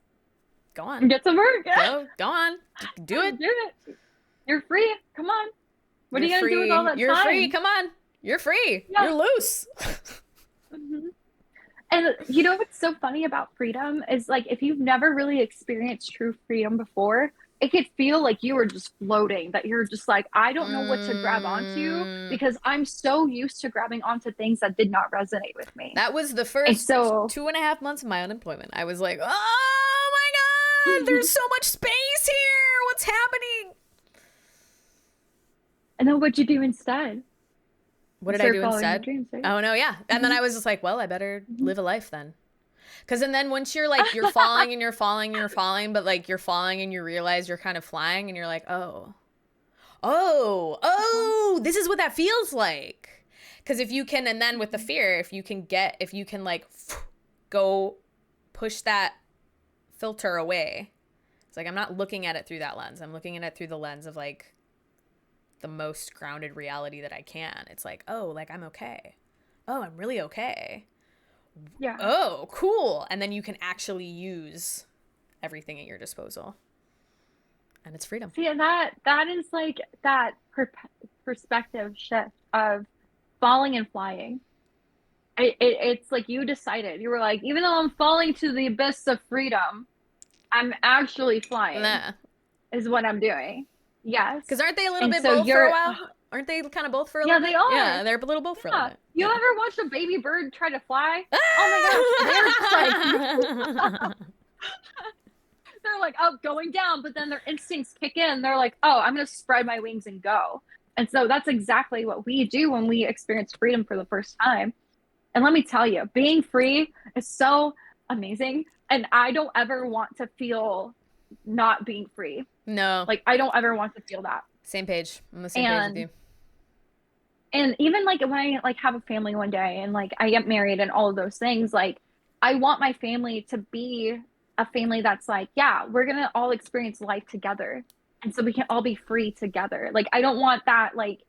go on. Get some work. Yeah. Go on. Do it. Do it. You're free. Come on. What are You're you gonna do with all free. that You're free. time? Come on. You're free. Yeah. You're loose. Hmm. And you know what's so funny about freedom is like if you've never really experienced true freedom before, it could feel like you were just floating, that you're just like, I don't know what to grab onto Mm, because I'm so used to grabbing onto things that did not resonate with me. that was the And first so, 2.5 months of my unemployment. I was like, oh my God, there's and so much space here. What's happening? then what'd you do instead? What You did I started do following your instead? dreams, right? Oh no, yeah. And then Hmm. I was just like, well, I better Hmm. live a life then. Cause and then once you're like you're falling and you're falling and you're falling, but like you're falling and you realize you're kind of flying and you're like, oh. This is what that feels like. Because if you can, and then with the fear, if you can like go push that filter away. It's like, I'm not looking at it through that lens. I'm looking at it through the lens of like the most grounded reality that I can. It's like, oh, like I'm okay. Oh, I'm really okay. Yeah. Oh, cool. And then you can actually use everything at your disposal. And it's freedom. See, and that is like that perspective shift of falling and flying. It's like you decided. You were like, even though I'm falling to the abyss of freedom, I'm actually flying. Nah. Is what I'm doing. Yes. Because aren't they a little And bit so both for a while? Aren't they kind of both for a little bit? Yeah, they are. Yeah, they're a little both for a little bit. You Yeah. ever watched a baby bird try to fly? Oh my gosh. They're just like they're like, oh, going down, but then their instincts kick in. They're like, oh, I'm gonna spread my wings and go. And so that's exactly what we do when we experience freedom for the first time. And let me tell you, being free is so amazing. And I don't ever want to feel not being free. No. Like, I don't ever want to feel that. Same page. I'm on the same page with you. And even like when I like have a family one day and like I get married and all of those things, like I want my family to be a family that's like, yeah, we're gonna all experience life together. And so we can all be free together. Like, I don't want that, like,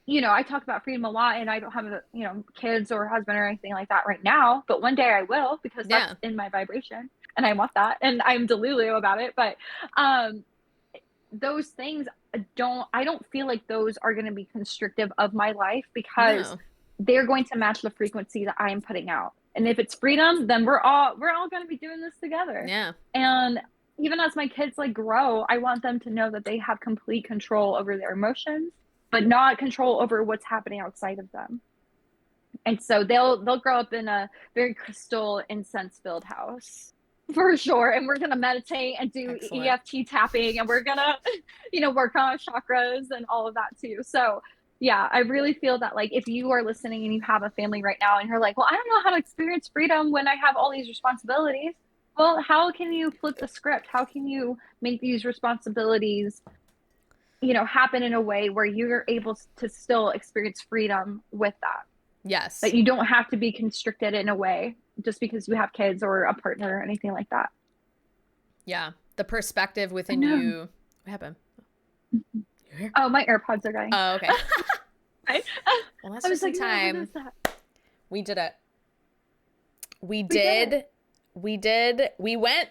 you know, I talk about freedom a lot and I don't have, you know, kids or husband or anything like that right now, but one day I will, because that's in my vibration and I want that. And I'm delulu about it. But those things I don't feel like those are going to be constrictive of my life, because they're going to match the frequency that I am putting out. And if it's freedom, then we're all going to be doing this together. Yeah. And even as my kids like grow, I want them to know that they have complete control over their emotions, but not control over what's happening outside of them. And so they'll grow up in a very crystal, incense-filled house for sure. And we're gonna meditate and do EFT tapping, and we're gonna, you know, work on chakras and all of that too. So yeah, I really feel that like if you are listening and you have a family right now and you're like, well, I don't know how to experience freedom when I have all these responsibilities. Well, how can you flip the script? How can you make these responsibilities, you know, happen in a way where you're able to still experience freedom with that? Yes. That you don't have to be constricted in a way just because you have kids or a partner or anything like that. Yeah. The perspective within you. What happened? Oh, my AirPods are going. Oh, okay. Right? Well, that's just like, time. No, what is that? We did it. We did. We went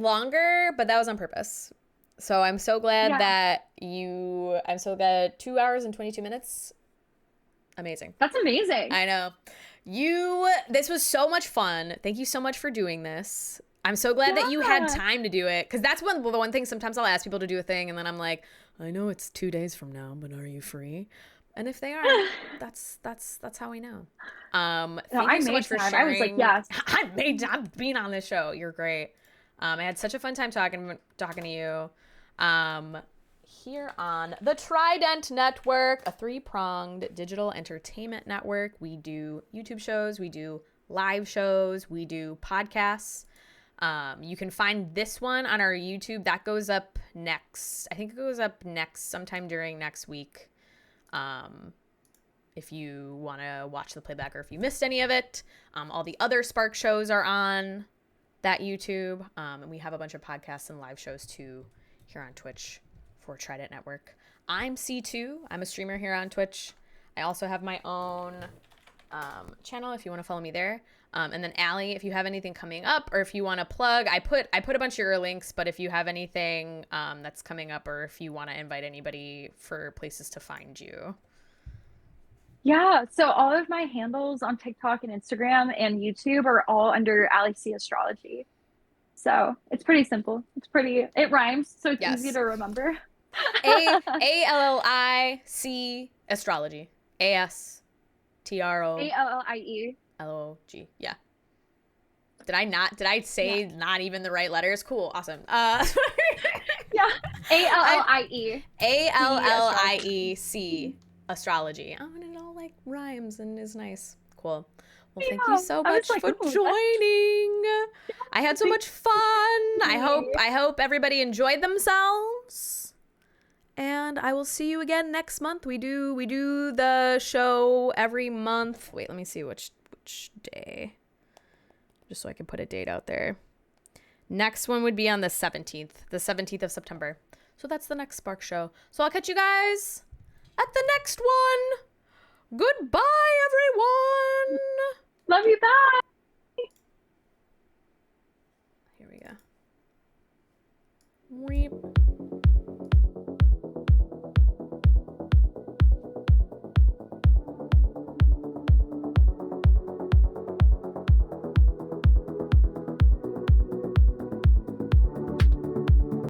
longer, but that was on purpose. So I'm so glad that I'm so glad 2 hours and 22 minutes. Amazing. That's amazing. I know. This was so much fun. Thank you so much for doing this. I'm so glad that you had time to do it. Cause that's the one thing sometimes I'll ask people to do a thing and then I'm like, I know it's 2 days from now, but are you free? And if they are, that's how we know. Thank you so much for sharing. I was like, yes. I'm being on this show. You're great. I had such a fun time talking to you. Here on the Trident Network, a 3-pronged digital entertainment network. We do YouTube shows, we do live shows, we do podcasts. You can find this one on our YouTube. That goes up next. I think it goes up sometime during next week. If you want to watch the playback or if you missed any of it. All the other Spark shows are on that YouTube. And we have a bunch of podcasts and live shows too here on Twitch for Trident Network. I'm C2. I'm a streamer here on Twitch. I also have my own channel if you want to follow me there. And then Allie, if you have anything coming up or if you want to plug, I put a bunch of your links, but if you have anything that's coming up or if you want to invite anybody for places to find you. Yeah, so all of my handles on TikTok and Instagram and YouTube are all under Allie C Astrology. So it's pretty simple. It rhymes, so it's easy to remember. ALLIC Astrology. ASTRO ALLIE LOG. Yeah. Did I say not even the right letters? Cool. Awesome. Yeah. ALLIE. ALLIEC Astrology. Oh, and it all like rhymes and is nice. Cool. Well, thank you so much for joining. I had so much fun. I hope everybody enjoyed themselves. And I will see you again next month. We do the show every month. Wait, let me see which day. Just so I can put a date out there. Next one would be on the 17th of September. So that's the next Spark show. So I'll catch you guys at the next one. Goodbye, everyone. Love you. Bye. Here we go. Reap.